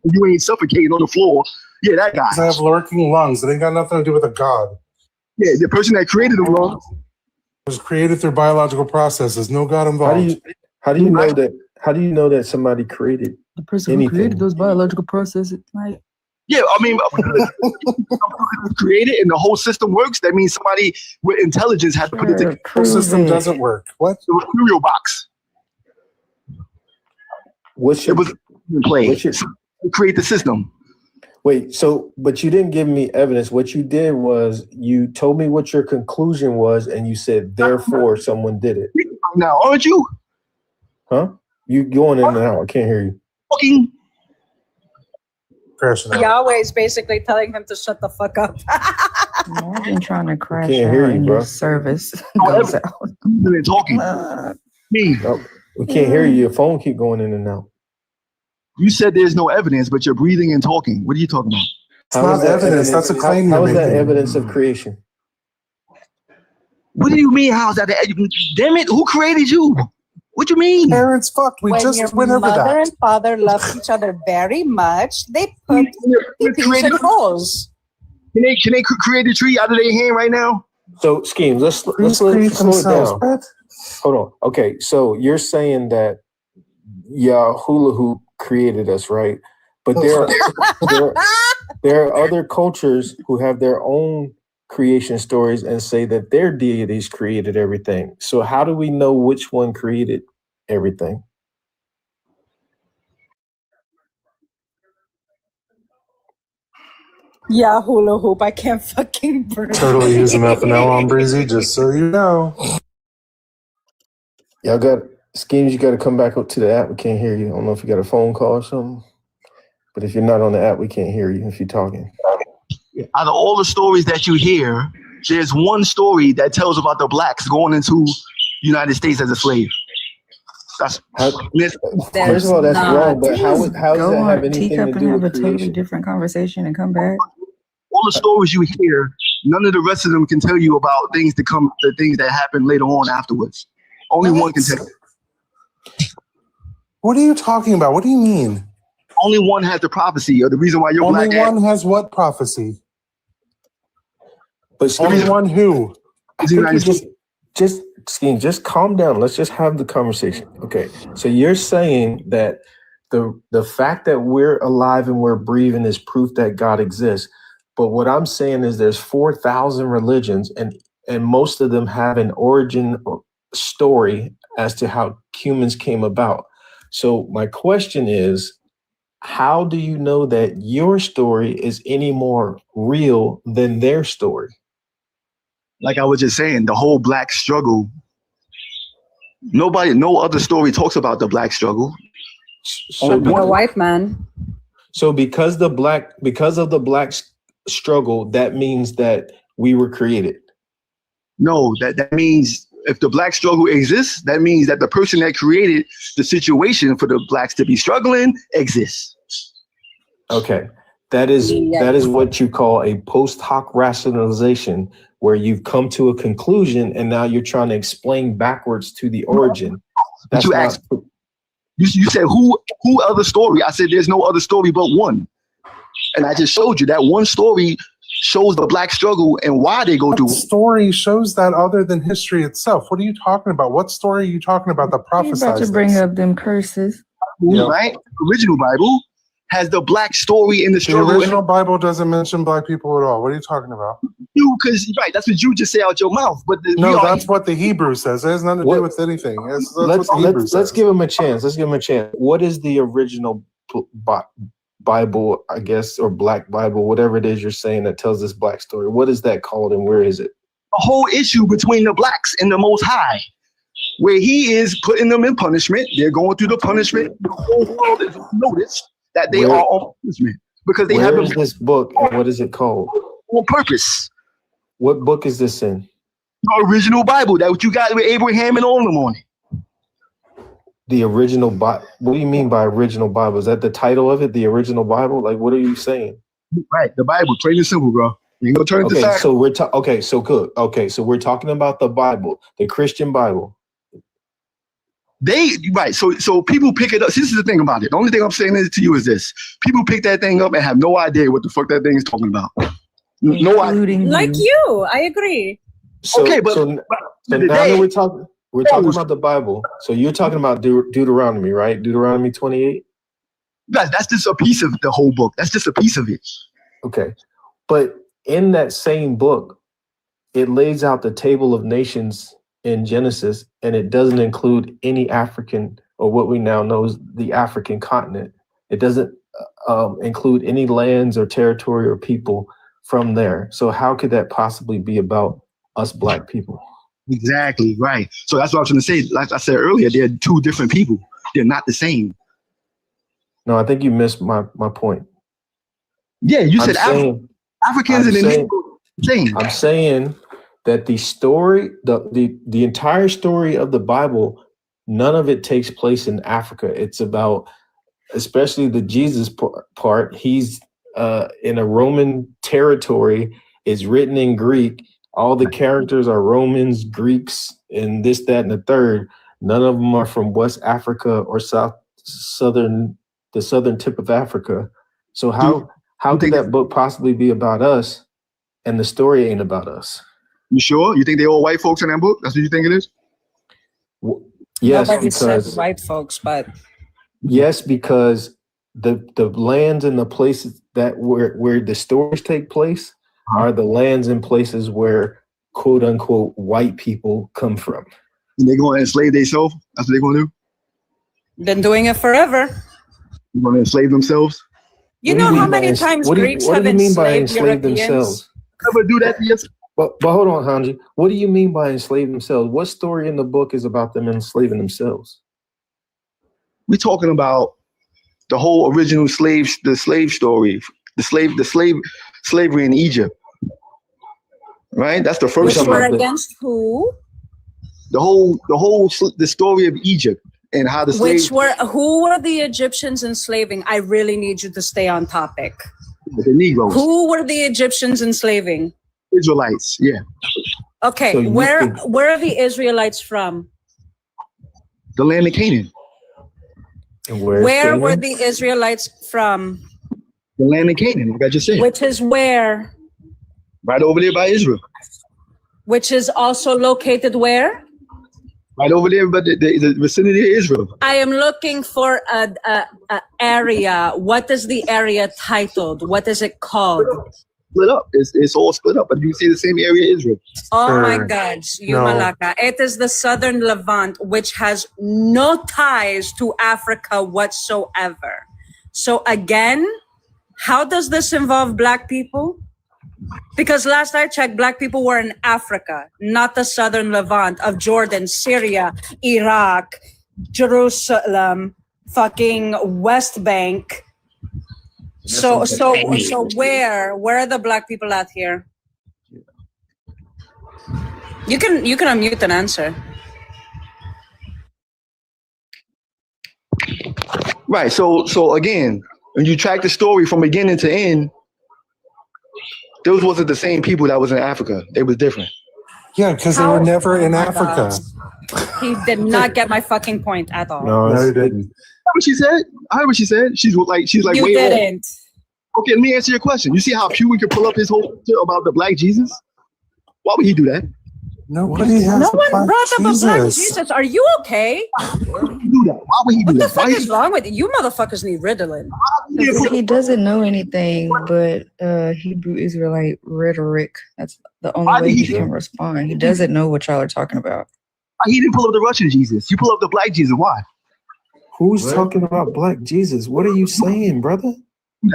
You ain't suffocating on the floor. Yeah, that guy. I have lurking lungs. It ain't got nothing to do with a God. Yeah, the person that created the lungs was created through biological processes. No God involved. How do you know that somebody created the person anything? who created those biological processes? Like, Yeah, I mean, created and the whole system works. That means somebody with intelligence had to put it together. The system doesn't work. What? The cereal box. What's your, it was in play. what's your, Create the system. wait, so, but you didn't give me evidence. What you did was you told me what your conclusion was, and you said, therefore, someone did it. Now, aren't you? Huh? You going in and out. I can't hear you. Fucking. Yahweh is basically telling him to shut the fuck up. Imagine trying to crash can't out hear you, and bro. your service goes out. They're talking. Me. Oh, we can't hear you. Your phone keep going in and out. You said there's no evidence, but you're breathing and talking. What are you talking about? It's not evidence. That's a claim How you're is that making. evidence of creation? What do you mean? How's that? Damn it! Who created you? What do you mean? Parents fucked. We When just your went over mother that. and father loved each other very much, they put peas in holes. Can they create a tree out of their hand right now? So schemes. Let's slow it down. Hold on. Okay, so you're saying that Yahulahu created us, right? But there are other cultures who have their own creation stories and say that their deities created everything. So how do we know which one created everything? Yeah, hula hoop. I can't fucking breathe. Totally using FNL on Breezy, just so you know. Y'all got schemes. You got to come back up to the app. We can't hear you. I don't know if you got a phone call or something. But if you're not on the app, we can't hear you if you're talking. Out of all the stories that you hear, there's one story that tells about the blacks going into the United States as a slave. That's First of all, that's wrong. But how does Go that on have a anything teacup to and do have a with totally creation? different conversation and come back. all the stories you hear. None of the rest of them can tell you about things to come, the things that happen later on afterwards. Only one can tell you. What are you talking about? What do you mean? Only one has the prophecy, or the reason why you're Only black. one has what prophecy? But only one who? I think you just calm down. Let's just have the conversation. Okay. So you're saying that the fact that we're alive and we're breathing is proof that God exists. But what I'm saying is there's 4,000 religions and most of them have an origin story as to how humans came about. So my question is, how do you know that your story is any more real than their story? Like I was just saying, the whole black struggle. No other story talks about the black struggle. So the white man. So because of the black struggle, that means that we were created. No, that means if the black struggle exists, that means that the person that created the situation for the blacks to be struggling exists. Okay. That is what you call a post hoc rationalization, where you've come to a conclusion and now you're trying to explain backwards to the origin. But you asked, you said who other story? I said there's no other story but one. And I just showed you that one story shows the black struggle and why they go through. What story shows that other than history itself? What are you talking about? What story are you talking about that You're about to prophesies bring this? up them curses. Right? Original Bible has the black story in the The struggle. original Bible doesn't mention black people at all. What are you talking about? Because right, that's what you just say out your mouth. But No, that's what the Hebrew says. It has nothing to do with anything. Let's give him a chance. Let's give him a chance. What is the original Bible, I guess, or Black Bible, whatever it is you're saying that tells this black story? What is that called and where is it? A whole issue between the blacks and the Most High, where he is putting them in punishment. They're going through the punishment. The whole world is noticed that they are on punishment because they Where have is this book and what is it called? On purpose. What book is this in? The original Bible, that what you got with Abraham and all of them on it. The original Bible. What do you mean by original Bible? Is that the title of it? The original Bible? Like, what are you saying? Right, the Bible, plain and simple, bro. You gonna turn it to Okay, side. so we're good. Okay, so we're talking about the Bible, the Christian Bible. So people pick it up. See, this is the thing about it. The only thing I'm saying to you is this: people pick that thing up and have no idea what the fuck that thing is talking about. No idea. Like you, I agree. So, Okay, but so now that we're talking about the Bible. So you're talking about Deuteronomy, right? Deuteronomy 28. Guys, that's just a piece of the whole book. That's just a piece of it. Okay. But in that same book, it lays out the table of nations in Genesis, and it doesn't include any African, or what we now know as the African continent. It doesn't include any lands or territory or people from there. So how could that possibly be about us Black people? Exactly, right. So that's what I was going to say. Like I said earlier, they're two different people. They're not the same. No, I think you missed my point. Yeah, you said Africans and the Negroes. I'm saying that the story, the entire story of the Bible, none of it takes place in Africa. It's about, especially the Jesus part, he's in a Roman territory, is written in Greek. All the characters are Romans, Greeks, and this, that, and the third. None of them are from West Africa or the southern tip of Africa. So how could that book possibly be about us and the story ain't about us? You sure? You think they're all white folks in that book? That's what you think it is? Yes, Nobody because said white folks, but yes, because the lands and the places that where the stories take place are the lands and places where quote unquote white people come from. And they're going to enslave themselves? That's what they're going to do? been doing it forever. They're going to enslave themselves? You know how many times Greeks have enslaved Europeans? Never do that to yourself. But hold on, Hanji. What do you mean by enslave themselves? What story in the book is about them enslaving themselves? We're talking about the whole original slave story, slavery in Egypt. Right? That's the first. Which were against who? The story of Egypt and how the slaves. Who were the Egyptians enslaving? I really need you to stay on topic. The Negroes. Who were the Egyptians enslaving? Israelites, yeah. Okay, So where are the Israelites from? The land of Canaan. And Where were the Israelites from? The land of Canaan, like I just said. Which is where? Right over there by Israel. Which is also located where? Right over there by the vicinity of Israel. I am looking for a area. What is the area titled? What is it called? Split up. It's all split up, but you see the same area, Israel. Oh my God, you Malaka. It is the southern Levant, which has no ties to Africa whatsoever. So again, how does this involve Black people? Because last I checked, Black people were in Africa, not the southern Levant of Jordan, Syria, Iraq, Jerusalem, fucking West Bank. So where are the Black people at here? You can unmute and answer. Right. So again, when you track the story from beginning to end, those wasn't the same people that was in Africa. They was different. Yeah, because they were never in Africa. He did not get my fucking point at all. No, he didn't. What she said? I heard what she said. She's like you way didn't. Off. Okay, let me answer your question. You see how Pew can pull up his whole shit about the Black Jesus? Why would he do that? Nobody has No a one Black brought up a Black Jesus. Jesus. Are you okay? Why would he do that? Why would he do What the that? fuck is wrong with you? You motherfuckers need Ritalin. He doesn't know anything but Hebrew Israelite rhetoric. That's the only way he can respond. He doesn't know what y'all are talking about. He didn't pull up the Russian Jesus. You pull up the Black Jesus. Why? Who's talking about Black Jesus? What are you saying, brother?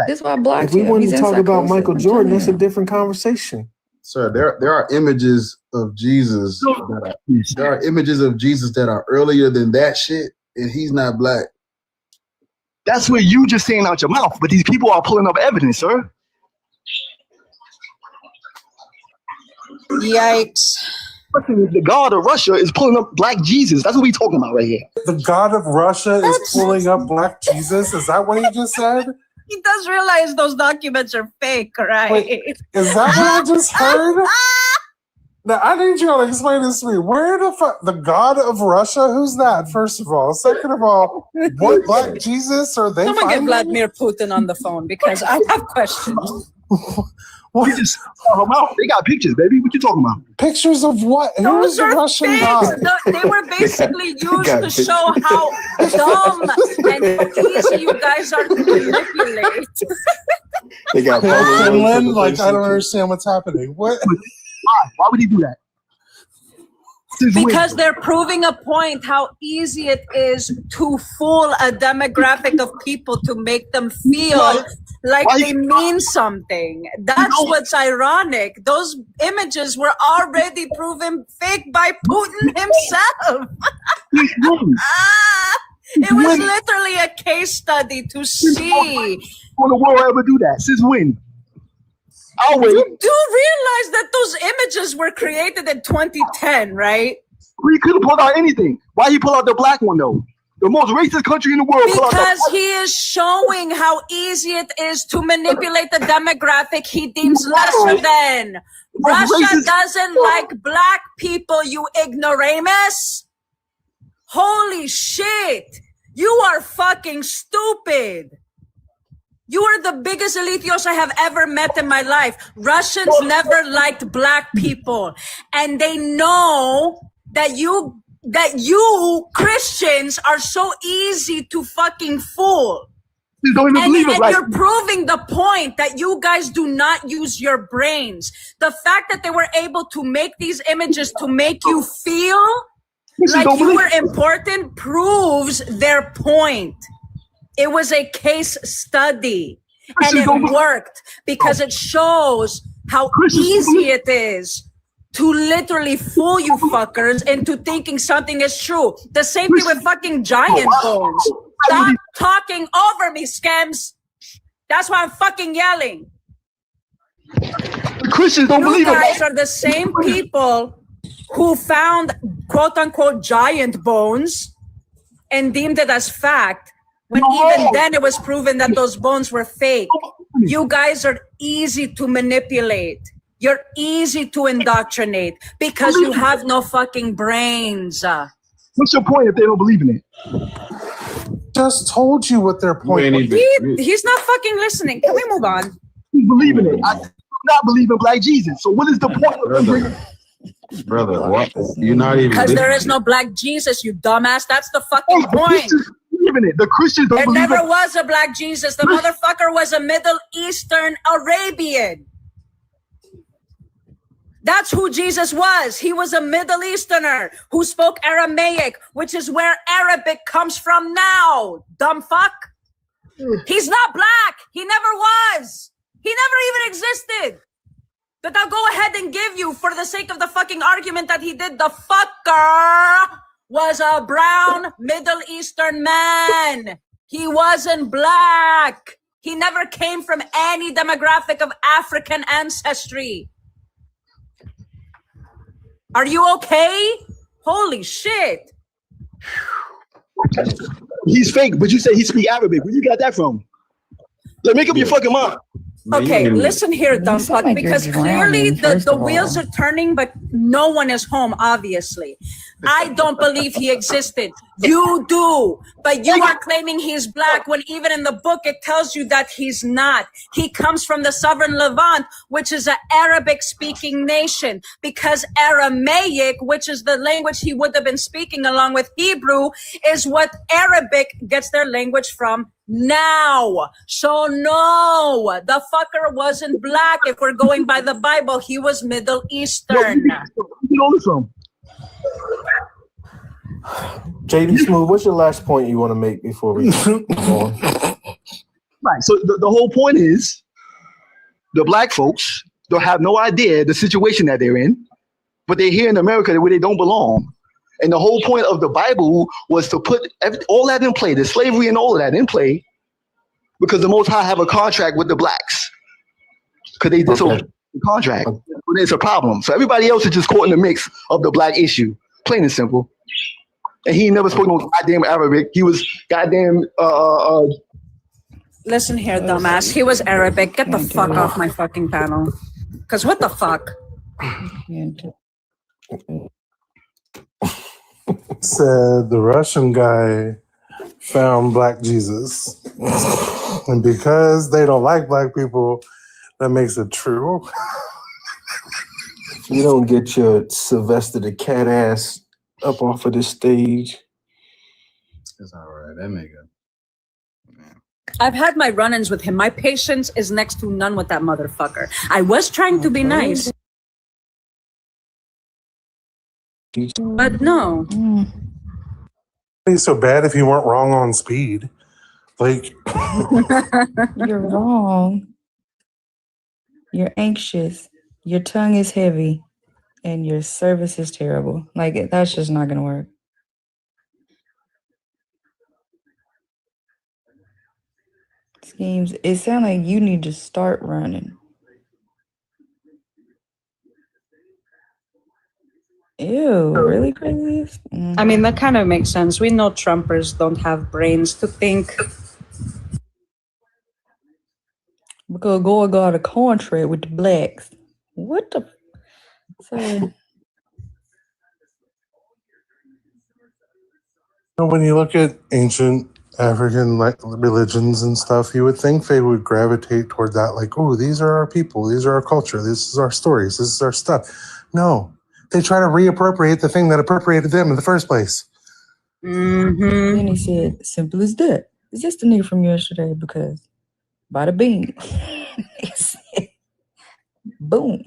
That's why I blocked If we him. want He's to talk about psychosis. Michael I'm Jordan, telling that's a you. different conversation. Sir, there are images of Jesus that are earlier than that shit, and he's not Black. That's what you just saying out your mouth. But these people are pulling up evidence, sir. Yikes. The God of Russia is pulling up Black Jesus. That's what we talking about right here. The God of Russia is pulling up Black Jesus. Is that what he just said? He does realize those documents are fake, right? Wait, is that what I just heard? Now, I need you to explain this to me. Where the fuck? The God of Russia? Who's that, first of all? Second of all, what Black Jesus are they Someone get finding? Vladimir Putin on the phone because I have questions. What? We just saw him out. They got pictures, baby. What you talking about? Pictures of what? Who Those is the are Russian fakes. guy? They were basically used got to show how dumb and easy you guys are to manipulate. They got Finland? Like, I don't understand what's happening. What? Why would he do that? Because they're proving a point how easy it is to fool a demographic of people to make them feel like they mean something. That's what's ironic. Those images were already proven fake by Putin himself. It was literally a case study to see. Will the world ever do that? Since when? You do realize that those images were created in 2010, right? He could have pulled out anything. Why he pull out the black one though? The most racist country in the world. Because he is showing how easy it is to manipulate the demographic he deems lesser than. Russia doesn't like black people, you ignoramus. Holy shit. You are fucking stupid. You are the biggest elitios I have ever met in my life. Russians never liked black people. And they know that you Christians are so easy to fucking fool. You don't even believe it, right? You're proving the point that you guys do not use your brains. The fact that they were able to make these images to make you feel like you were important proves their point. It was a case study, and it worked because it shows how easy it is to literally fool you fuckers into thinking something is true. The same thing with fucking giant bones. Stop talking over me, Scams. That's why I'm fucking yelling. Christians don't believe it. You guys are the same people who found quote unquote giant bones and deemed it as fact. When even then it was proven that those bones were fake. You guys are easy to manipulate. You're easy to indoctrinate because you have no fucking brains. What's your point if they don't believe in it? Just told you what their point is. He's not fucking listening. Can we move on? He's believing it. I do not believe in Black Jesus. So what is the point of bringing? Brother, what? You're not even. Because there is no Black Jesus, you dumbass. That's the fucking point. The Christians don't believe There never was a Black Jesus. The motherfucker was a Middle Eastern Arabian. That's who Jesus was. He was a Middle Easterner who spoke Aramaic, which is where Arabic comes from now. Dumb fuck. He's not black. He never was. He never even existed. But I'll go ahead and give you, for the sake of the fucking argument that he did, the fucker was a brown Middle Eastern man. He wasn't black. He never came from any demographic of African ancestry. Are you okay? Holy shit. He's fake, but you say he speak Arabic. Where you got that from? Like, make up your fucking mind. Okay, listen here, dumb fuck, because clearly the wheels are turning, but no one is home, obviously. I don't believe he existed. You do, but you are claiming he's black when even in the book it tells you that he's not. He comes from the southern Levant, which is an Arabic-speaking nation, because Aramaic, which is the language he would have been speaking along with Hebrew, is what Arabic gets their language from now. So no, the fucker wasn't black. If we're going by the Bible, he was Middle Eastern. JD Smooth, what's your last point you want to make before we move on? Right. So the whole point is the black folks don't have no idea the situation that they're in, but they're here in America where they don't belong. And the whole point of the Bible was to put all that in play, the slavery and all of that in play, because the Most High have a contract with the blacks. Because they disobeyed the contract. But it's a problem. So everybody else is just caught in the mix of the black issue. Plain and simple. And he never spoke no goddamn Arabic. He was goddamn Listen here, dumbass. He was Arabic. Get the fuck off my fucking panel. Because what the fuck? Said the Russian guy found Black Jesus. And because they don't like black people, That makes it true. If you don't get your Sylvester the Cat ass up off of this stage. It's all right. That nigga. I've had my run-ins with him. My patience is next to none with that motherfucker. I was trying to be nice. But no. It's so bad if you weren't wrong on speed. Like You're wrong. You're anxious. Your tongue is heavy. And your service is terrible. Like, that's just not going to work. Schemes. It sounds like you need to start running. Ew, really crazy? I mean, that kind of makes sense. We know Trumpers don't have brains to think. Because go got a contract with the blacks. What the? So, when you look at ancient African religions and stuff, you would think they would gravitate toward that, like, oh, these are our people, these are our culture, this is our stories, this is our stuff. No, they try to reappropriate the thing that appropriated them in the first place. Mm-hmm. And he said, simple as that. Is this the nigga from yesterday? Because bada bing. Boom.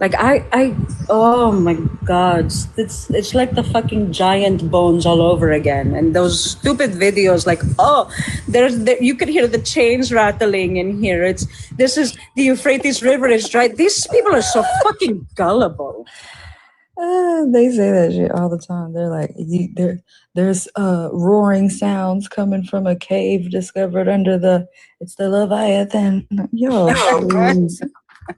Like oh my God, it's like the fucking giant bones all over again, and those stupid videos. Like, oh, you could hear the chains rattling in here. This is the Euphrates River is dry. These people are so fucking gullible. They say that shit all the time. They're like, there's roaring sounds coming from a cave discovered under it's the Leviathan. Yo,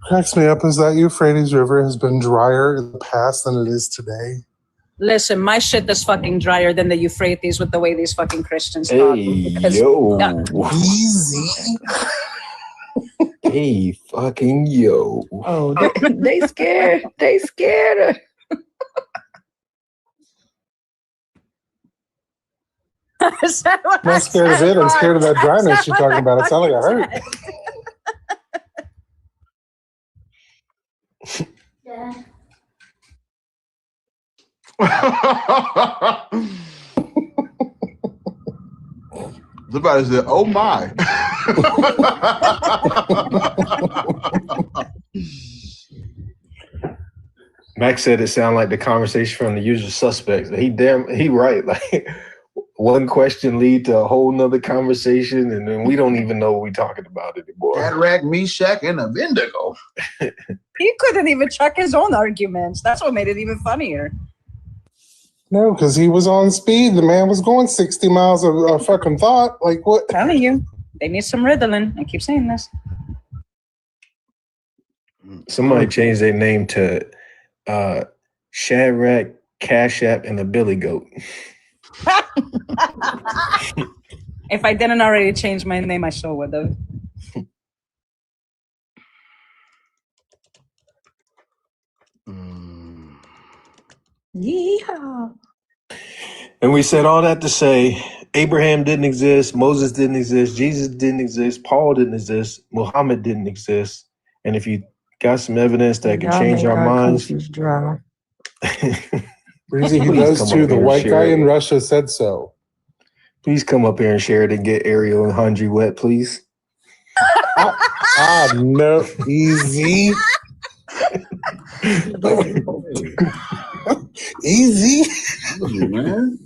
cracks me up is that Euphrates River has been drier in the past than it is today. Listen, my shit is fucking drier than the Euphrates with the way these fucking Christians talk. Easy. Hey, fucking yo. Oh, they scared. They scared her. I'm not scared of it. I'm scared of that dryness you're talking about. It sounds like I hurt. Yeah. Somebody said, "Oh my." Max said it sounded like the conversation from The Usual Suspects. He right. Like one question lead to a whole nother conversation, and then we don't even know what we're talking about anymore. Shadrach, Meshach, and Abednego. He couldn't even check his own arguments. That's what made it even funnier. No, because he was on speed. The man was going 60 miles of fucking thought. Like what? I'm telling you, they need some Ritalin. I keep saying this. Somebody changed their name to Shadrach, Cash App, and the Billy Goat. If I didn't already change my name, I sure would have. Yeehaw. And we said all that to say Abraham didn't exist, Moses didn't exist, Jesus didn't exist, Paul didn't exist, Muhammad didn't exist. And if you got some evidence that can change our minds. Breezy, he does too. The white guy in Russia said so. Please come up here and share it and get Ariel and Handry wet, please. No, easy. Easy, man.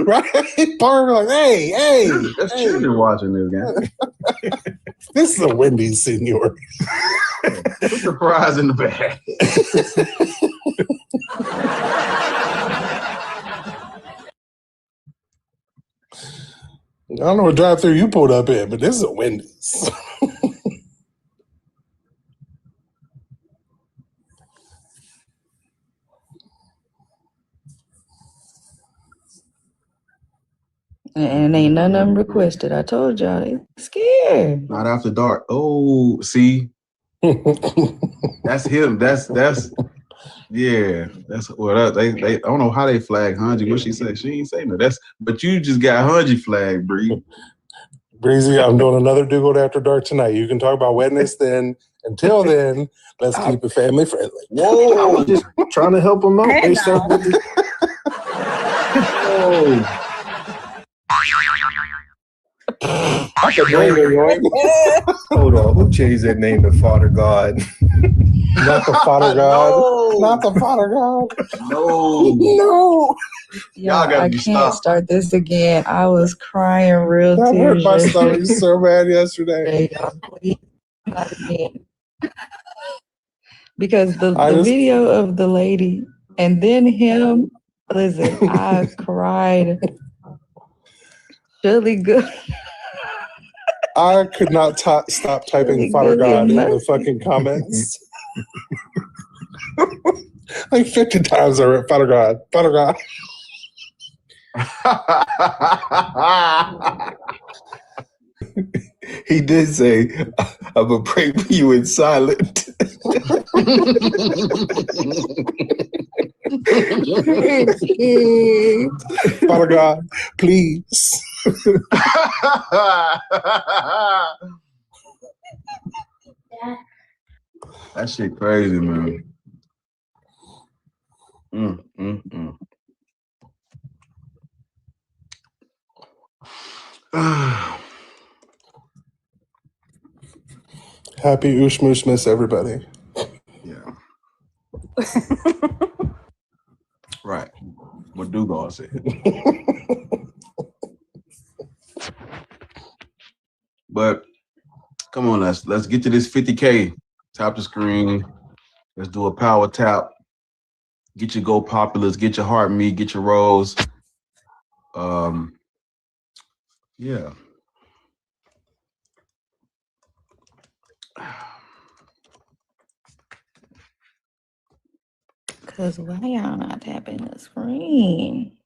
Right? Part like, hey. That's children watching this, guy. This is a Wendy's, senor. Put the fries in the bag. I don't know what drive-thru you pulled up in, but this is a Wendy's. And ain't none of them requested. I told y'all they scared. Not after dark. Oh, see, that's him. That's Yeah, that's they I don't know how they flag Hanji. What she said? She ain't saying that. But you just got Hanji flag, Bree. Breezy, I'm doing another Do Good After Dark tonight. You can talk about wetness then. Until then, let's keep it family friendly. Whoa! I was just trying to help them out. Hey, Based off what Hold on, who changed that name to Father God? Not the Father God. No. Not the Father God. No. No. Y'all gotta I be can't stopped. start this again. I was crying real That hurt tears. my stomach so bad yesterday. Please, not again. Because the I just- video of the lady and then him, listen, I cried really good. I could not stop typing Really Father good God in the emotion. fucking comments. Like 50 times I read Father God, Father God. He did say, "I'm gonna pray for you in silent." Father God, please. That shit crazy, man. Happy Ushmushmas, everybody. Yeah. Right. What Dugard said. But come on, let's get to this 50K. Tap the screen. Let's do a power tap. Get your Go Populars, get your Heart Me, get your Rose. Yeah. Cause why y'all not tapping the screen?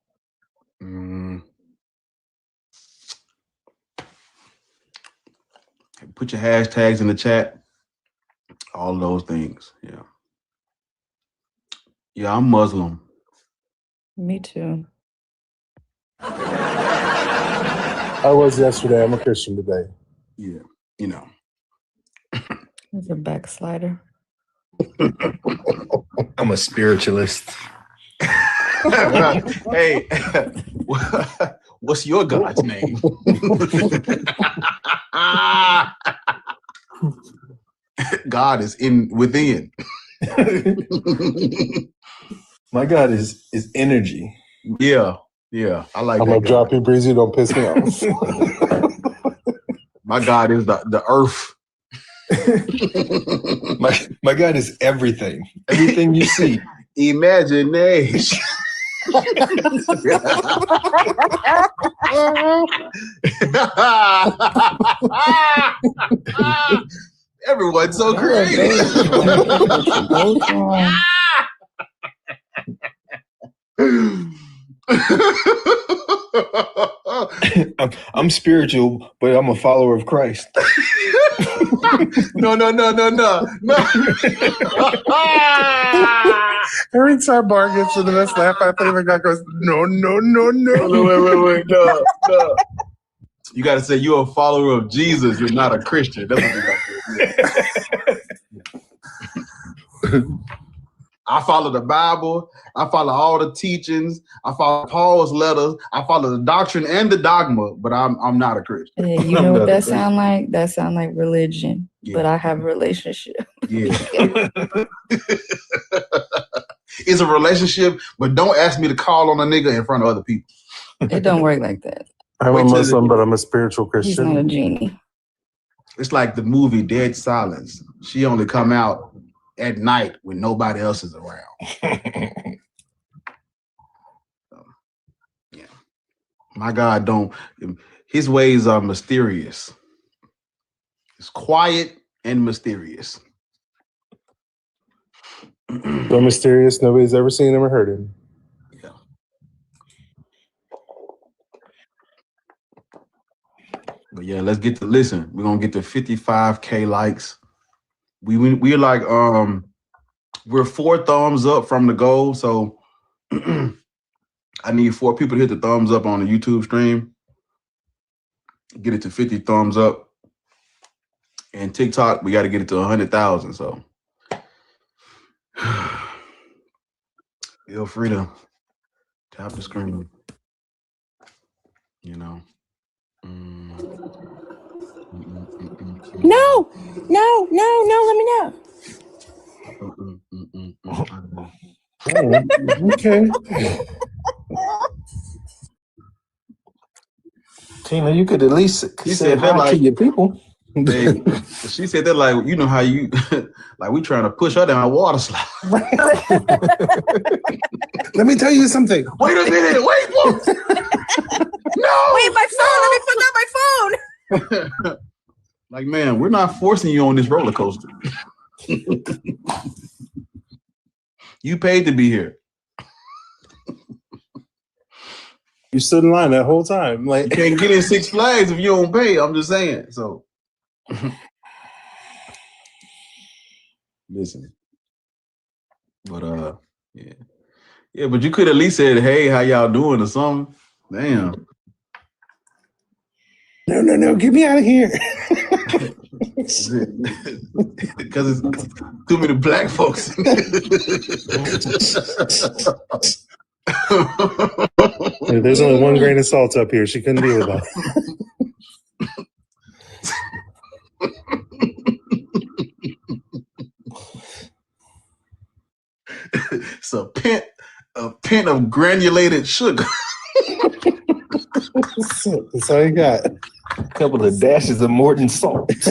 Put your hashtags in the chat. All those things. Yeah. Yeah, I'm Muslim. Me too. I was yesterday. I'm a Christian today. Yeah, you know. He's a backslider. I'm a spiritualist. Hey, what's your God's name? God is within. My God is energy. Yeah, I like I'm that. gonna drop you, Breezy. Don't piss me off. My God is the earth. My God is everything. Everything you see. Imagination. Everyone's so creative. I'm spiritual, but I'm a follower of Christ. No. Every time Bar gets to the best laugh, I think the guy goes, no. Wait, no. You got to say you're a follower of Jesus. You're not a Christian. That's what you got to do. I follow the Bible. I follow all the teachings. I follow Paul's letters. I follow the doctrine and the dogma, but I'm not a Christian. Yeah, you know what that sound like? That sound like religion. Yeah. But I have a relationship. Yeah. It's a relationship, but don't ask me to call on a nigga in front of other people. It don't work like that. I'm a Muslim, but I'm a spiritual Christian. He's not a genie. It's like the movie Dead Silence. She only come out at night when nobody else is around. Yeah. My God his ways are mysterious. It's quiet and mysterious. So mysterious, nobody's ever seen him or heard him. Yeah. But yeah, let's get to listen. We're gonna get to 55K likes. We're like We're 4 thumbs up from the goal, so I need 4 people to hit the thumbs up on the YouTube stream. Get it to 50 thumbs up. And TikTok, we got to get it to 100,000. So feel free to tap the screen. You know. No, let me know. Okay. Tina, you could at least say hi to your people. Hey, she said that like, you know how you, like we trying to push her down a water slide. Let me tell you something. Wait a minute. Wait. No. Wait, my phone. Let me put down my phone. Like, man, we're not forcing you on this roller coaster. You paid to be here. You stood in line that whole time. Like, you can't get in Six Flags if you don't pay. I'm just saying. So, listen. But yeah. But you could at least said, "Hey, how y'all doing?" or something. Damn. No, get me out of here. Because it's too many black folks. There's only 1 grain of salt up here. She couldn't deal with that. It's a pint of granulated sugar. That's all you got. A couple of dashes of Morton salt. It's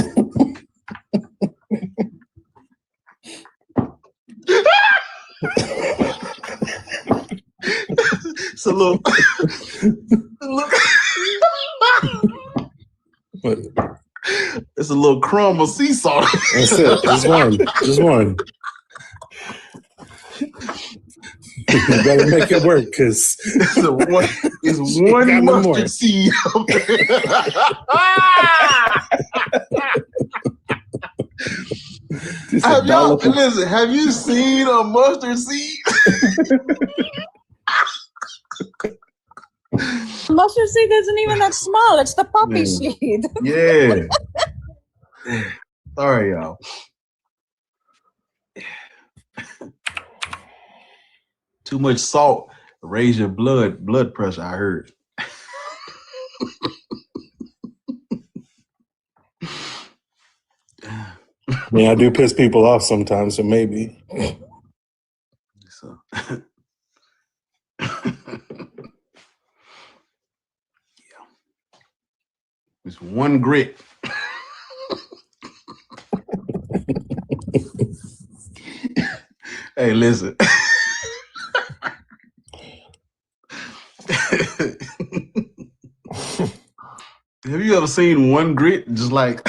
a little. It's a little crumb of sea salt. That's it. Just one. You better make it work, because it's one mustard seed. Have you seen a mustard seed? Mustard seed isn't even that small. It's the poppy seed. Yeah. Sorry, y'all. Too much salt raise your blood pressure, I heard. Yeah, I do piss people off sometimes, so maybe. So. It's one grit. Hey, listen. Have you ever seen one grit just like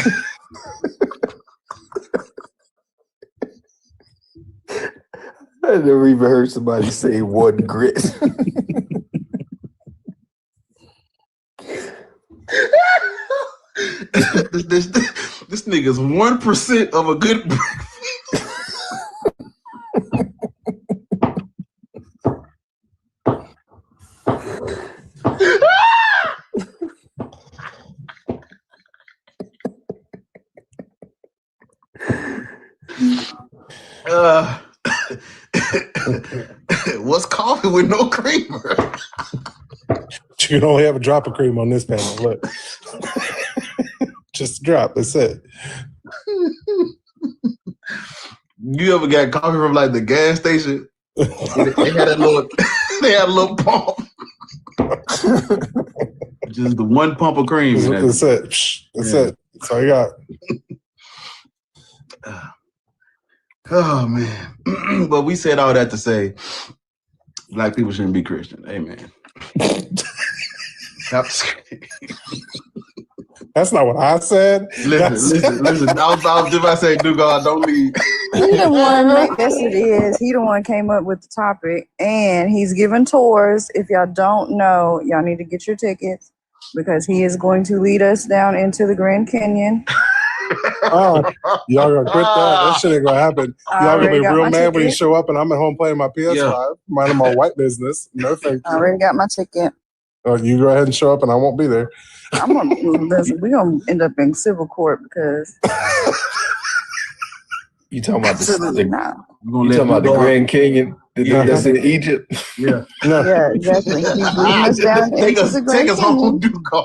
I never even heard somebody say one grit. this nigga's 1% of a good what's coffee with no creamer? You can only have a drop of cream on this panel. Look. Just a drop. That's it. You ever got coffee from like the gas station? They had a little pump. Just the one pump of cream. That's it. That's it. That's all you got. Oh man. But we said all that to say black people shouldn't be Christian. Amen. That's not what I said. Listen. I was just about to say, do God, don't leave. He the one, yes it is. He the one came up with the topic, and he's giving tours. If y'all don't know, y'all need to get your tickets because he is going to lead us down into the Grand Canyon. Y'all gonna quit that? That shit ain't gonna happen. Y'all gonna be real mad when you show up and I'm at home playing my PS5, minding my white business. No thank you. I already got my ticket. Oh, you go ahead and show up and I won't be there. We're gonna end up in civil court because You talking about absolutely the not. you talking about the Grand Canyon that's in Egypt? Yeah. Yeah, exactly. He's leading us down Take into us, the take Grand us home, Canyon. Dugal.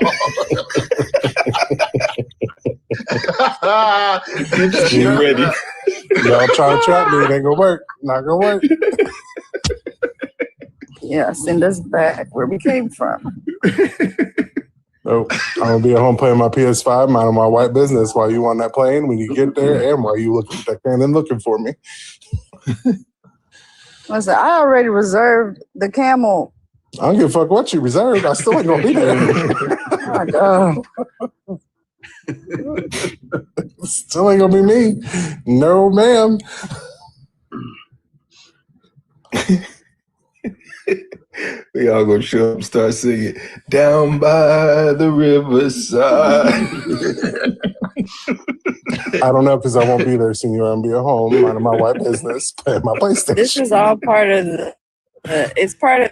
Get ready. Y'all trying to trap me? It ain't gonna work. Not gonna work. Yeah, send us back where we came from. Nope. I'm gonna be at home playing my PS5, minding my white business while you on that plane when you get there, and while you looking at that cannon looking for me. Listen, I already reserved the camel. I don't give a fuck what you reserved. I still ain't gonna be there. My God. Still ain't gonna be me. No, ma'am. We all gonna show up and start singing down by the riverside. I don't know because I won't be there, senor. I'm gonna be at home, minding my white business, playing my PlayStation. This is all part of the it's part of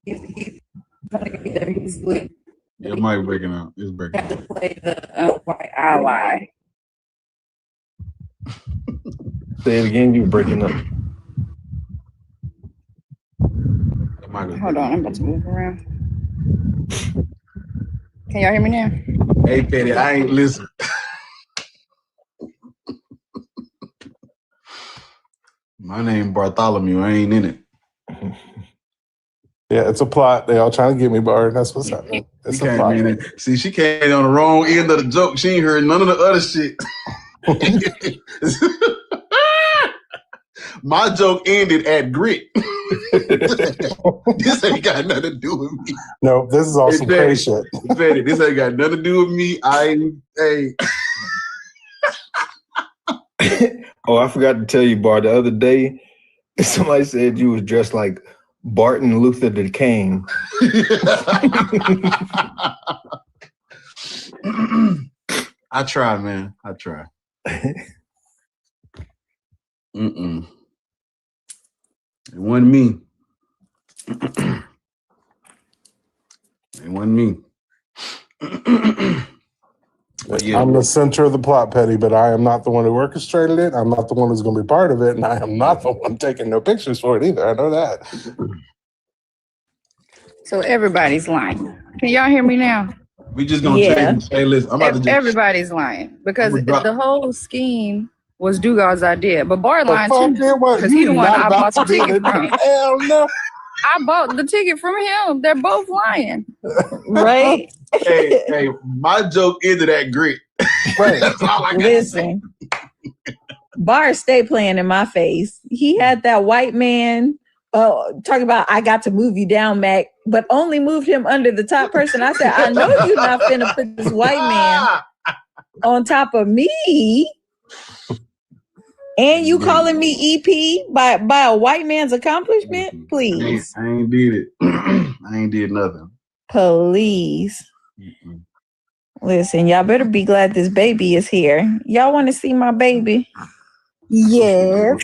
he's with Your mic breaking out. It's breaking out. to play the white ally. Say it again, you breaking up. Hold on, I'm about to move around. Can y'all hear me now? Hey, Petty, I ain't listen. My name Bartholomew. I ain't in it. Yeah, it's a plot. They all trying to get me, Bard. That's what's happening. It's a plot. See, she came on the wrong end of the joke. She ain't heard none of the other shit. My joke ended at grit. This ain't got nothing to do with me. No, this is all some crazy shit. Petty, this ain't got nothing to do with me. Oh, I forgot to tell you, Bart, the other day, somebody said you was dressed like Barton Luther the King. I try, man. I try. It wasn't me. It wasn't me. I'm the center of the plot, Petty, but I am not the one who orchestrated it. I'm not the one who's going to be part of it, and I am not the one taking no pictures for it either. I know that. So everybody's lying. Can y'all hear me now? We just gonna say, listen, I'm about to everybody's lying because the whole scheme was Dugal's idea, but Bart lying too because he's the one I bought the ticket from. Hell no. I bought the ticket from him. They're both lying. Right? hey, my joke ended at grit. Right. That's all I got. Listen, Bart stay playing in my face. He had that white man talking about, I got to move you down, Mac, but only moved him under the top person. I said, I know you're not finna put this white man on top of me. And you calling me EP by a white man's accomplishment? Please. I ain't did it. I ain't did nothing. Please. Listen, y'all better be glad this baby is here. Y'all want to see my baby? Yes.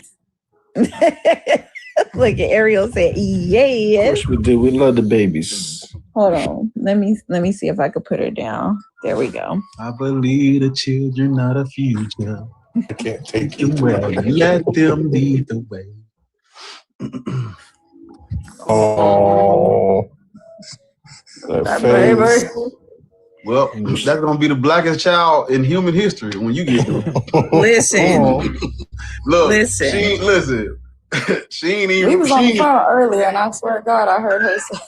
Look at Ariel said, yes. Of course we do. We love the babies. Hold on. Let me see if I could put her down. There we go. I believe the children are the future. I can't take the way. Let them lead the way. Oh. That face. Well, that's gonna be the blackest child in human history when you get to it. Listen. Look, listen. She ain't even. We was on the phone earlier, and I swear to God, I heard her say,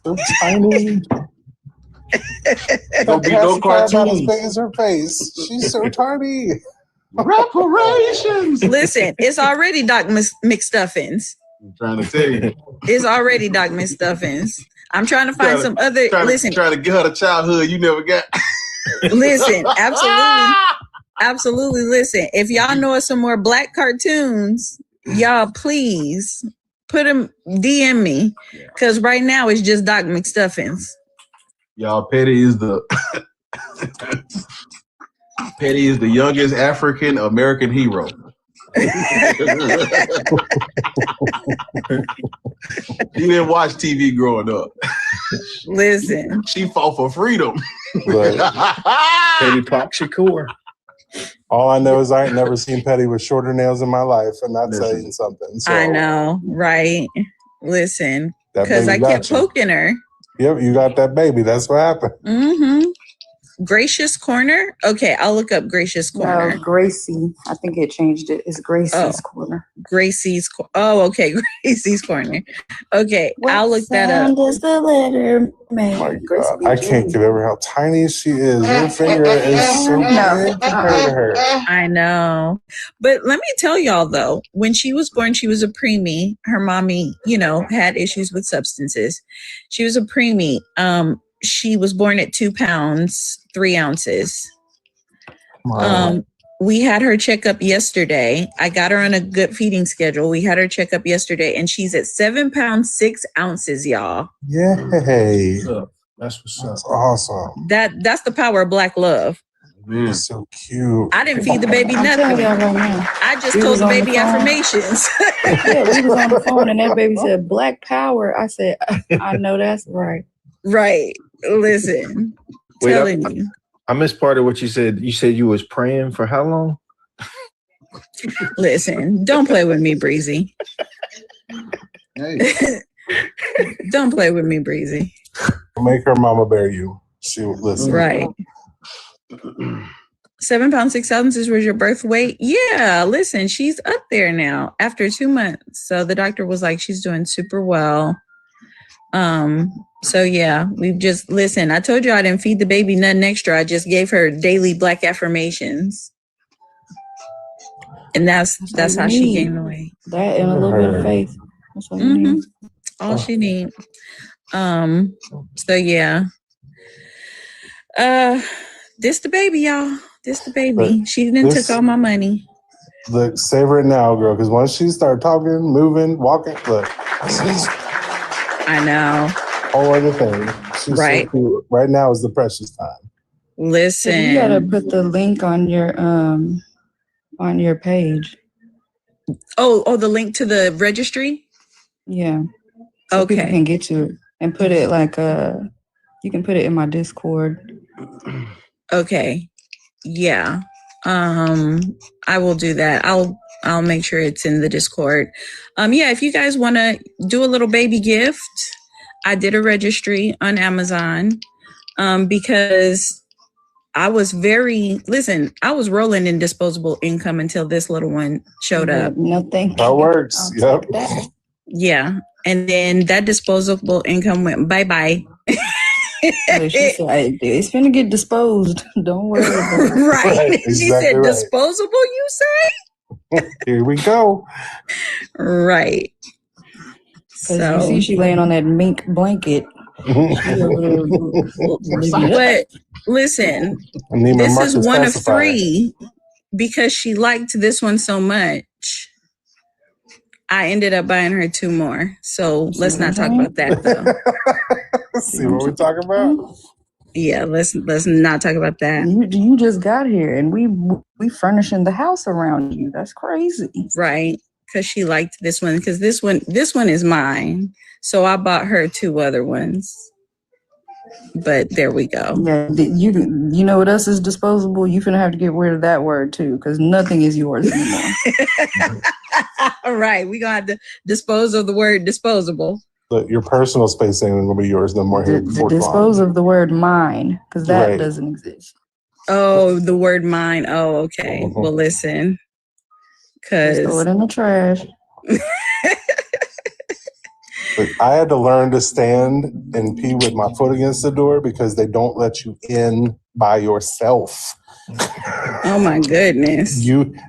"So tiny." Don't be no cartoon. As big as her face. She's so tiny. Reparations. Listen, it's already Doc McStuffins. I'm trying to tell you. It's already Doc McStuffins. I'm trying to find some other. Listen, trying to get her the childhood you never got. Listen, absolutely. Listen, if y'all know some more black cartoons, y'all please put them, DM me, because right now it's just Doc McStuffins. Y'all, Petty is the Petty is the youngest African American hero. He didn't watch TV growing up. Listen, she fought for freedom. Petty Pop Shakur. All I know is I ain't never seen Petty with shorter nails in my life, and that's saying something. So, I know, right? Listen, That because I baby kept got you. poking her. Yep, you got that baby. That's what happened. Mm-hmm. Gracious Corner. Okay, I'll look up Gracious Corner. No, Gracie. I think it changed it. It's Gracie's Corner. Gracie's. Okay, Gracie's Corner. Okay, I'll look that up. Does the letter make? My God, I can't get over how tiny she is. Your finger is so big compared to her. I know. But let me tell y'all though, when she was born, she was a preemie. Her mommy, had issues with substances. She was a preemie. She was born at 2 pounds, 3 ounces. Wow. We had her check up yesterday. I got her on a good feeding schedule. We had her check up yesterday and she's at 7 pounds, 6 ounces, y'all. Yay. That's what's up. That's awesome. That's the power of Black love. Man, so cute. I didn't feed the baby I'm nothing. telling y'all right now. I just We told was the on the baby phone. affirmations. Yeah, we was on the phone and that baby said Black Power. I said, I know that's right. Right. Listen. Wait, telling you. I missed part of what you said. You said you was praying for how long? Listen, don't play with me, Breezy. Don't play with me, Breezy. Make her mama bear you. She would listen. Right. 7 pounds, 6 ounces was your birth weight? Yeah, listen, she's up there now after 2 months. So the doctor was like, she's doing super well. So yeah, we've just listen. I told you I didn't feed the baby nothing extra. I just gave her daily Black affirmations. And that's how she gained the weight. That and a little bit of faith. That's all you need. All she needs. So yeah. This the baby, y'all. This the baby. She didn't took all my money. Look, savor it now, girl, because once she start talking, moving, walking, look, she's I know. whole other thing. She's Right. so cool. Right now is the precious time. Listen. You gotta put the link on your page. Oh, the link to the registry? Yeah. So people Okay. can get to it and put it like you can put it in my Discord. Okay. Yeah. I will do that. I'll make sure it's in the Discord. Yeah, if you guys want to do a little baby gift, I did a registry on Amazon because I was I was rolling in disposable income until this little one showed up. No, thank you. That works. Yep. Yeah. And then that disposable income went bye-bye. She said, it's gonna get disposed. Don't worry about it. Right. She exactly said, right. disposable, you say? Here we go. Right. Because you see she laying on that mink blanket. But listen, Neiman this Marcus is one of pacifier. 3 because she liked this one so much. I ended up buying her 2 more. So let's not talk about that though. See what we're talking about? Yeah, let's not talk about that. You just got here and we furnishing the house around you. That's crazy. Right. Because she liked this one. Because this one is mine. So I bought her 2 other ones. But there we go. Yeah, you know what else is disposable? You finna have to get rid of that word too, because nothing is yours anymore. All right, we gonna have to dispose of the word disposable. Look, your personal space ain't gonna be yours no more here. Dispose of the word mine, because that Right. doesn't exist. Oh, the word mine. Oh, okay. Well, listen, Just throw it in the trash. But I had to learn to stand and pee with my foot against the door because they don't let you in by yourself. Oh my goodness.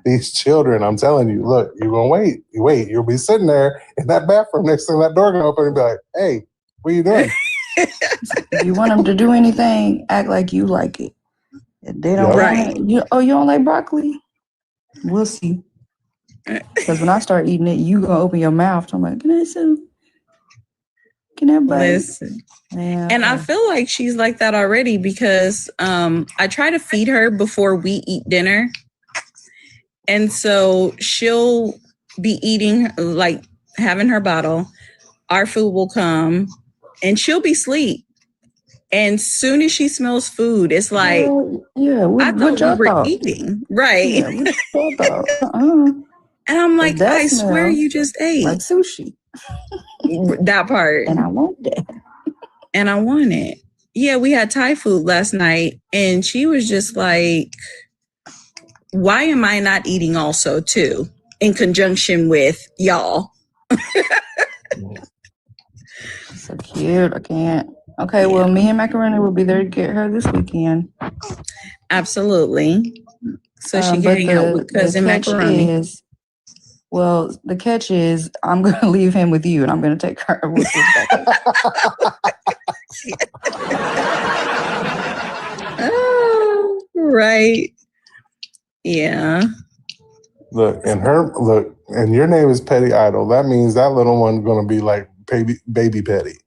These children, I'm telling you, look, you're gonna wait. You'll be sitting there in that bathroom next to that door gonna open and be like, hey, what are you doing? If you want them to do anything, act like you like it. If they don't Right. want it, you don't like broccoli? We'll see. Because when I start eating it, you gonna open your mouth. I'm like, can I have some? Can everybody? Listen. Yeah. And I feel like she's like that already because I try to feed her before we eat dinner. And so she'll be eating, like having her bottle. Our food will come and she'll be asleep. And soon as she smells food, it's like, I thought we were eating. Right. Yeah, what y'all thought? And I'm like, that I swear smells you just ate. like sushi. That part. And I want that. And I want it. Yeah, we had Thai food last night. And she was just like, why am I not eating also too? In conjunction with y'all. So cute. I can't. Okay, well, me and Macaroni will be there to get her this weekend. Absolutely. So she can But hang out with cousin Macaroni. The catch is I'm going to leave him with you and I'm going to take her with us back. Oh, right. Yeah. Look, and your name is Petty Idol. That means that little one's gonna be like baby Petty.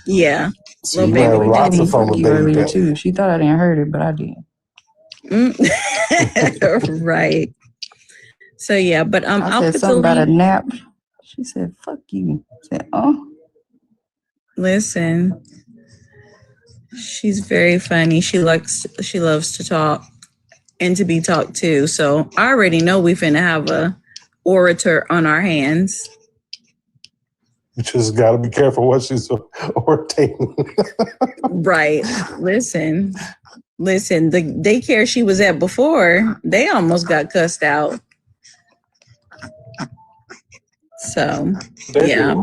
Yeah. So you have lots of fun with baby Petty too. She thought I didn't heard it, but I did. Right. So yeah, but I I'll said put something the about a link. nap. She said, "Fuck you." I said, "Oh." Listen, she's very funny. She loves to talk and to be talked to. So I already know we finna have a orator on our hands. You just got to be careful what she's ordained. Right. Listen. The daycare she was at before, they almost got cussed out. So, yeah.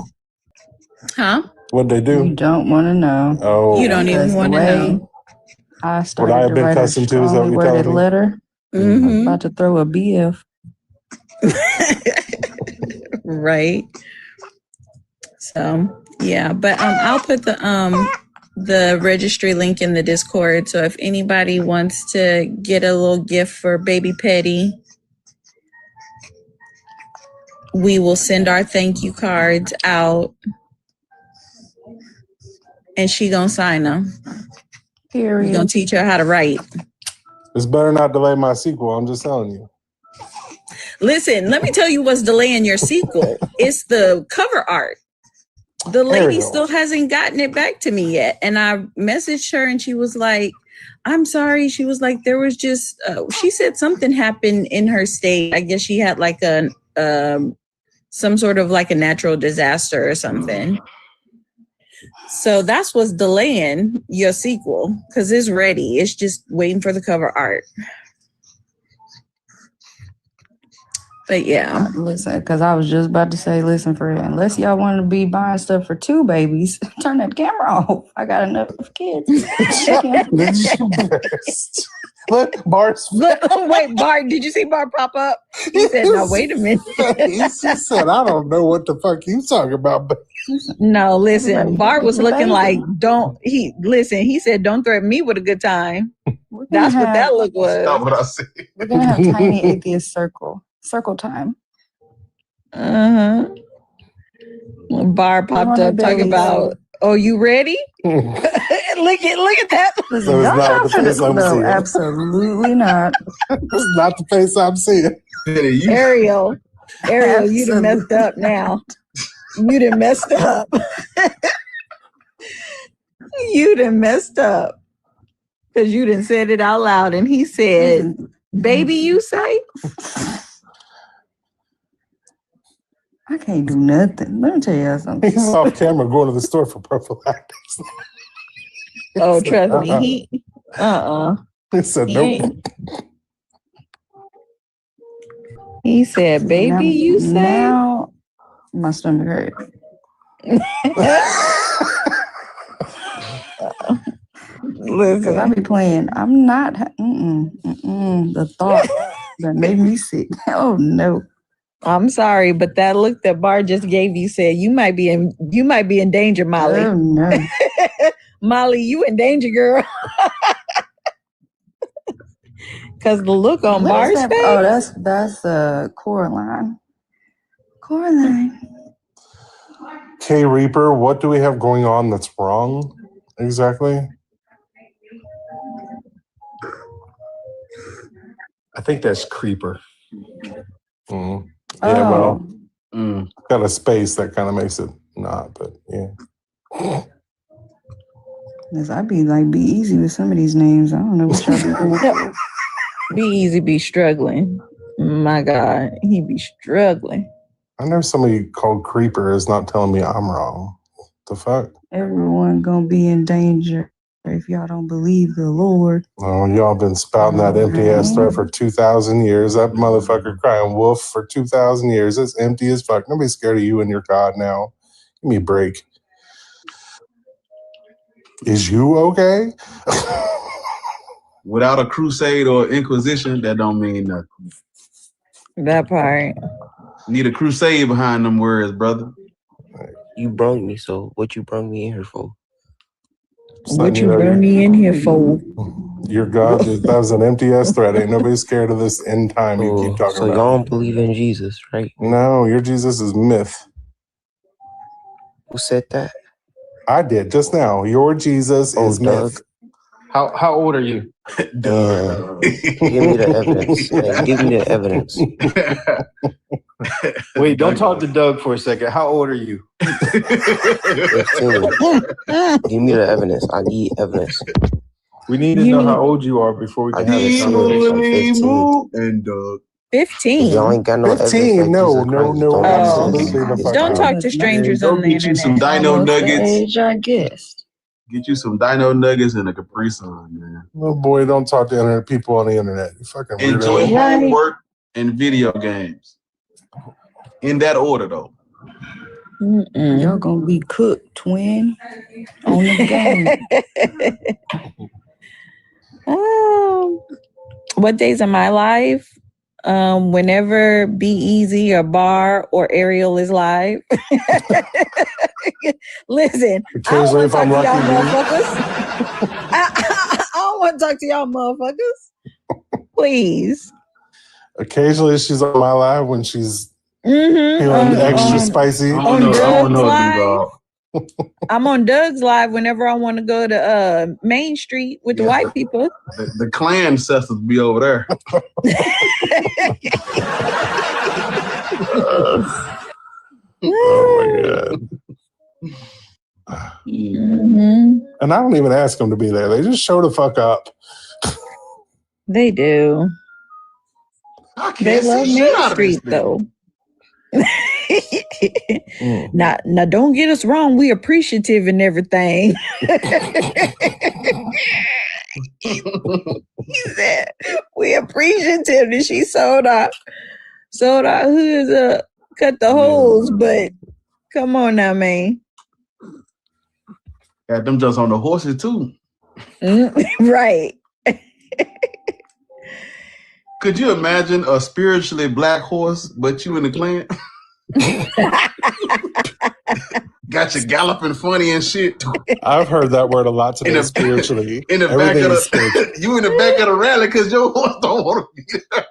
Huh? What'd they do? You don't want to know. Oh, you don't even want to know. I started What I have to been write cussing a to is that strongly what you're worded telling me? letter. Mm-hmm. I'm about to throw a BF. Right. So yeah, but I'll put the registry link in the Discord. So if anybody wants to get a little gift for baby Petty, we will send our thank you cards out, and she gonna sign them. Period. We gonna teach her how to write. It's better not delay my sequel. I'm just telling you. Listen, let me tell you what's delaying your sequel. It's the cover art. The lady still hasn't gotten it back to me yet. And I messaged her and she was like, I'm sorry. She was like, there was just, she said something happened in her state. I guess she had like some sort of like a natural disaster or something. So that's what's delaying your sequel because it's ready. It's just waiting for the cover art. But yeah. Listen, because I was just about to say, listen, for unless y'all want to be buying stuff for 2 babies, turn that camera off. I got enough kids. Look, Bart's. Wait, Bart, did you see Bart pop up? He said, no, wait a minute. He just said, I don't know what the fuck you talking about. But no, listen, Bart was looking like, he said, don't threaten me with a good time. That's what that look was. That's not what I said. We're going to have Tiny Atheist Circle time. Uh-huh. Bar popped up talking about, oh, you ready? look at that. So it's not the face I'm seeing. Absolutely not. It's not the face I'm seeing. Ariel, you done messed up now. You done messed up. You done messed up. Because you done said it out loud. And he said, baby, you say? I can't do nothing. Let me tell you something. He's off camera going to the store for prophylactics. Oh, trust me. He said, nope. He said, baby, you say? Now my stomach hurt. Because I be playing. I'm not. The thought that made me sick. Oh, no. I'm sorry, but that look that Bar just gave you said you might be in danger, Molly. Oh no. Molly, you in danger, girl. Cause the look on Bar's face. Oh, that's Coraline. Coraline. K Reaper, what do we have going on that's wrong exactly? I think that's Creeper. Yeah, well, got a space that kind of makes it not, but yeah. Cause I be easy with some of these names. I don't know what y'all be doing. Be easy, be struggling. My God, he be struggling. I know somebody called Creeper is not telling me I'm wrong. The fuck? Everyone gonna be in danger if y'all don't believe the Lord. Oh, y'all been spouting that empty ass threat for 2,000 years. That motherfucker crying wolf for 2,000 years. It's empty as fuck. Nobody's scared of you and your God now. Give me a break. Is you okay? Without a crusade or inquisition, that don't mean nothing. That part. Need a crusade behind them words, brother. You brung me, so what you brung me in here for? What you bring me in here for? Your God, that was an empty ass threat. Ain't nobody scared of this end time you keep talking so about. y'all don't believe in Jesus, right? No, your Jesus is myth. Who said that? I did just now. Your Jesus is myth. How old are you? Give me the evidence. Man, give me the evidence. Wait, don't talk to Doug for a second. How old are you? 15. Give me the evidence. I need evidence. We need to know how old you are before we can have a conversation. 15. And Doug. 15. Y'all ain't got no 15. evidence. No, absolutely the fuck Don't not. talk to strangers Go on the get you some internet. Dino Nuggets. Age, I guess. Get you some Dino Nuggets and a Capri Sun, man. Little boy, don't talk to internet people on the internet. You fucking Enjoy weirdo. homework and video games. In that order, though. Y'all gonna be cooked, twin, on the game. What days of my life? Whenever Be Easy or Bar or Ariel is live. Listen, Occasionally, if I'm lucky, I don't want to talk to y'all motherfuckers. Please. occasionally she's on my live when she's feeling extra spicy. On Doug's live. I'm on Doug's live whenever I want to go to Main Street with the white people. The clan ancestors be over there. Oh my God. And I don't even ask them to be there. They just show the fuck up. They do. They love Main Street though. Now, don't get us wrong. We appreciative and everything. He said we appreciative that she sold our hoods up, cut the holes, but come on now, man. Got them just on the horses too. Right. Could you imagine a spiritually black horse, but you in the clan? Got you galloping funny and shit. I've heard that word a lot today. Spiritually, in the back of the, you in the back of the rally because your horse don't want to be there.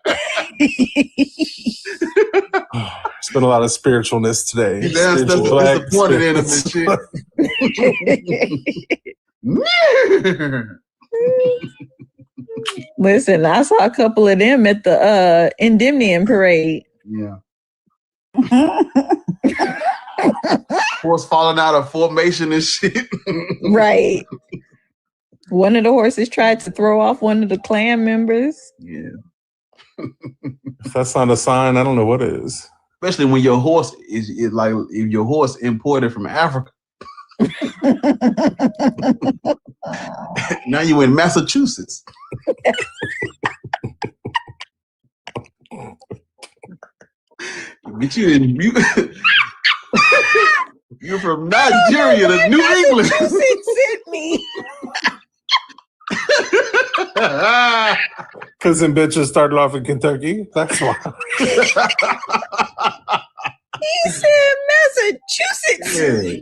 It's been a lot of spiritualness today. He's disappointed in him and shit. Listen, I saw a couple of them at the Endymion parade. Yeah. Horse falling out of formation and shit. Right. One of the horses tried to throw off one of the clan members. Yeah. If that's not a sign, I don't know what is. Especially when your horse is like if your horse imported from Africa. Now you in Massachusetts. But you're from Nigeria to New England. Sydney. Because them bitches started off in Kentucky. That's why. He said Massachusetts. Yeah.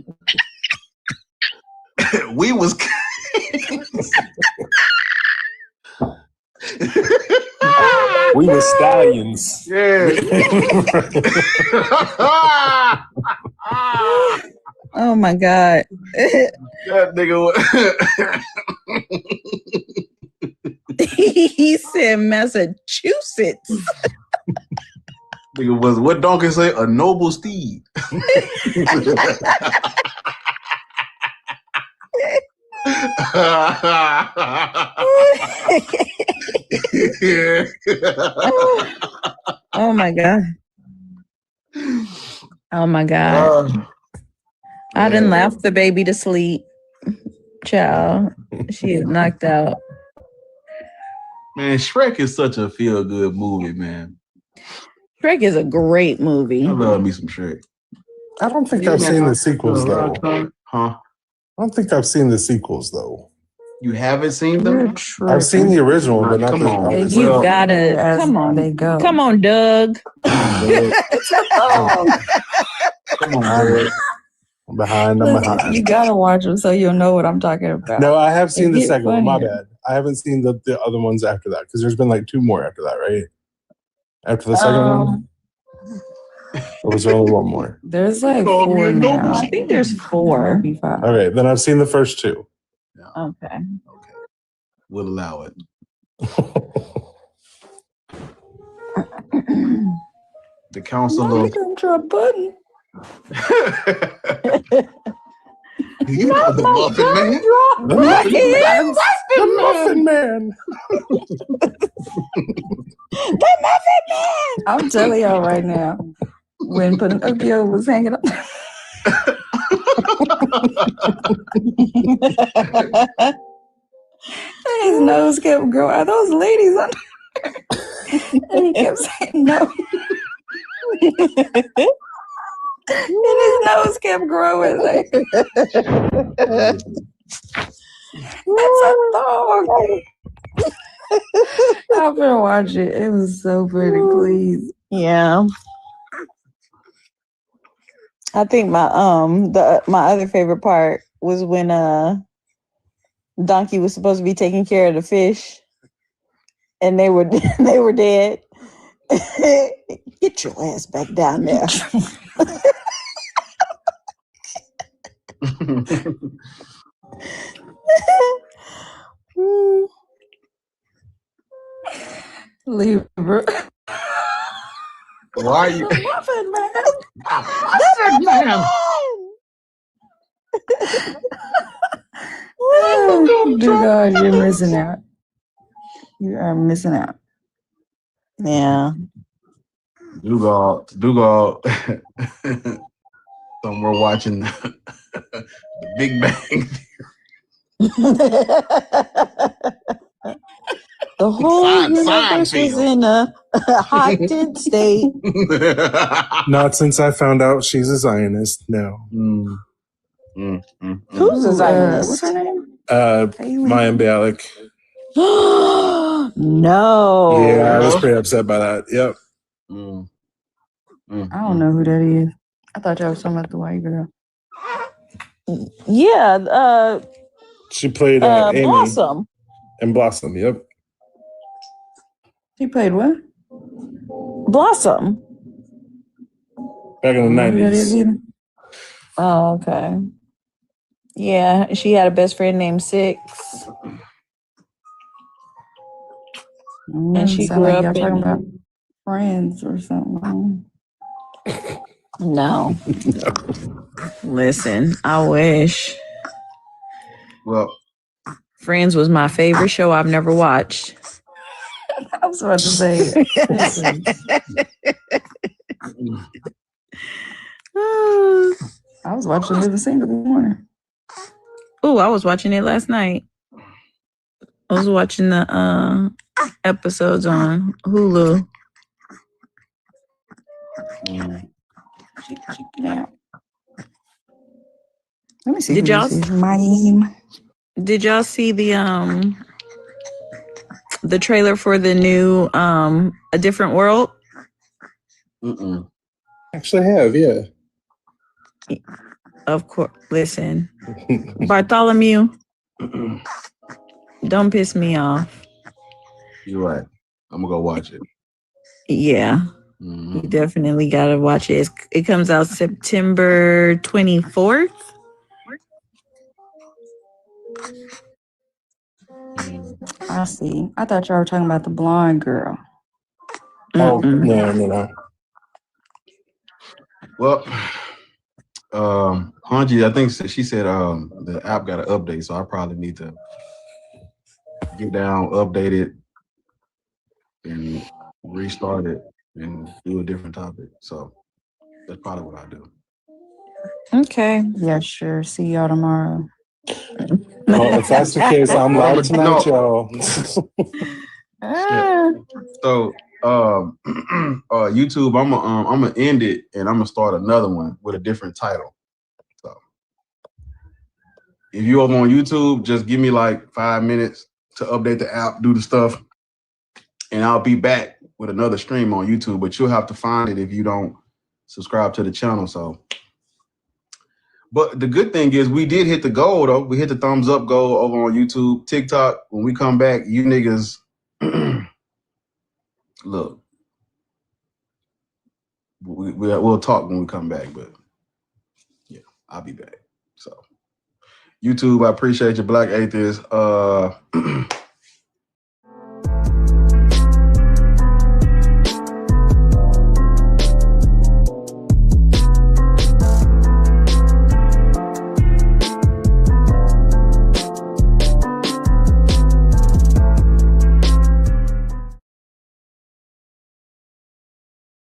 We was. We were stallions. Yeah. Oh my God. That nigga. He said Massachusetts. Nigga was what donkey say? A noble steed. Oh my God. Oh my God. I didn't laugh the baby to sleep. Child. She is knocked out. Man, Shrek is such a feel-good movie, man. Shrek is a great movie. I love me some Shrek. I don't think I've seen the sequels though. Huh? I don't think I've seen the sequels though. You haven't seen them? I've seen the original, but not the on. You gotta come on. They go. Come on, Doug. Come on, Doug. I'm behind. I'm behind. You gotta watch them so you'll know what I'm talking about. No, I have seen It the get second one. My funnier. bad. I haven't seen the other ones after that because there's been like 2 more after that, right? After the second one, or was there only 1 more? There's like 4 now. I think there's 4. Okay, then I've seen the first 2. Okay. We'll allow it. The council of Drop button. you know the muffin man. The Muffin Man. The Muffin Man. I'm telling y'all right now, when Pinocchio was hanging up. His nose kept growing. Are those ladies on and he kept saying no. And his nose kept growing. Like, that's a dog. I've been watching. It was so pretty, please. Yeah. I think my my other favorite part was when Donkey was supposed to be taking care of the fish and they were dead. Get your ass back down there. Libra. Why are you Muffin Man. Muffin Man? Oh, dear God, you're missing out. You are missing out. Yeah. Dougal. Somewhere watching the Big Bang. The whole universe was Seinfeld. in a heightened state. Not since I found out she's a Zionist. No. Who's a Zionist? What's her name? Maya Bialik. No. Yeah, I was pretty upset by that. Yep. I don't know who that is. I thought y'all was talking about the white girl. Yeah. She played Amy Blossom. and Blossom. Yep. She played what? Blossom. Back in the I don't know who that is 90s. either. Oh, okay. Yeah, she had a best friend named Six. And she Sound grew like up y'all talking in about Friends or something. No. Listen, I wish. Well, Friends was my favorite show I've never watched. I was about to say it. I was watching Living Single this morning. Oh, I was watching it last night. I was watching the episodes on Hulu. Let me see. Did who y'all this is. Mime. Did y'all see the trailer for the new A Different World? Actually, I have, yeah. Of course. Listen, Bartholomew, don't piss me off. you're right. I'm gonna go watch it. Yeah. You definitely gotta watch it. It comes out September 24th. I see. I thought y'all were talking about the blonde girl. Oh, no. Well, Hanji, I think she said the app got an update, so I probably need to get down, update it, and restart it and do a different topic. So that's probably what I do. Okay. Yeah, sure. See y'all tomorrow. Well, if that's the case, I'm live tonight, y'all. So YouTube, I'm gonna end it and I'm gonna start another one with a different title. So if you over on YouTube, just give me like 5 minutes to update the app, do the stuff, and I'll be back with another stream on YouTube. But you'll have to find it if you don't subscribe to the channel. So, but the good thing is we did hit the goal though. We hit the thumbs up goal over on YouTube, TikTok. When we come back, you niggas. Look, we'll talk when we come back, but yeah, I'll be back. So YouTube, I appreciate you, Black Atheist.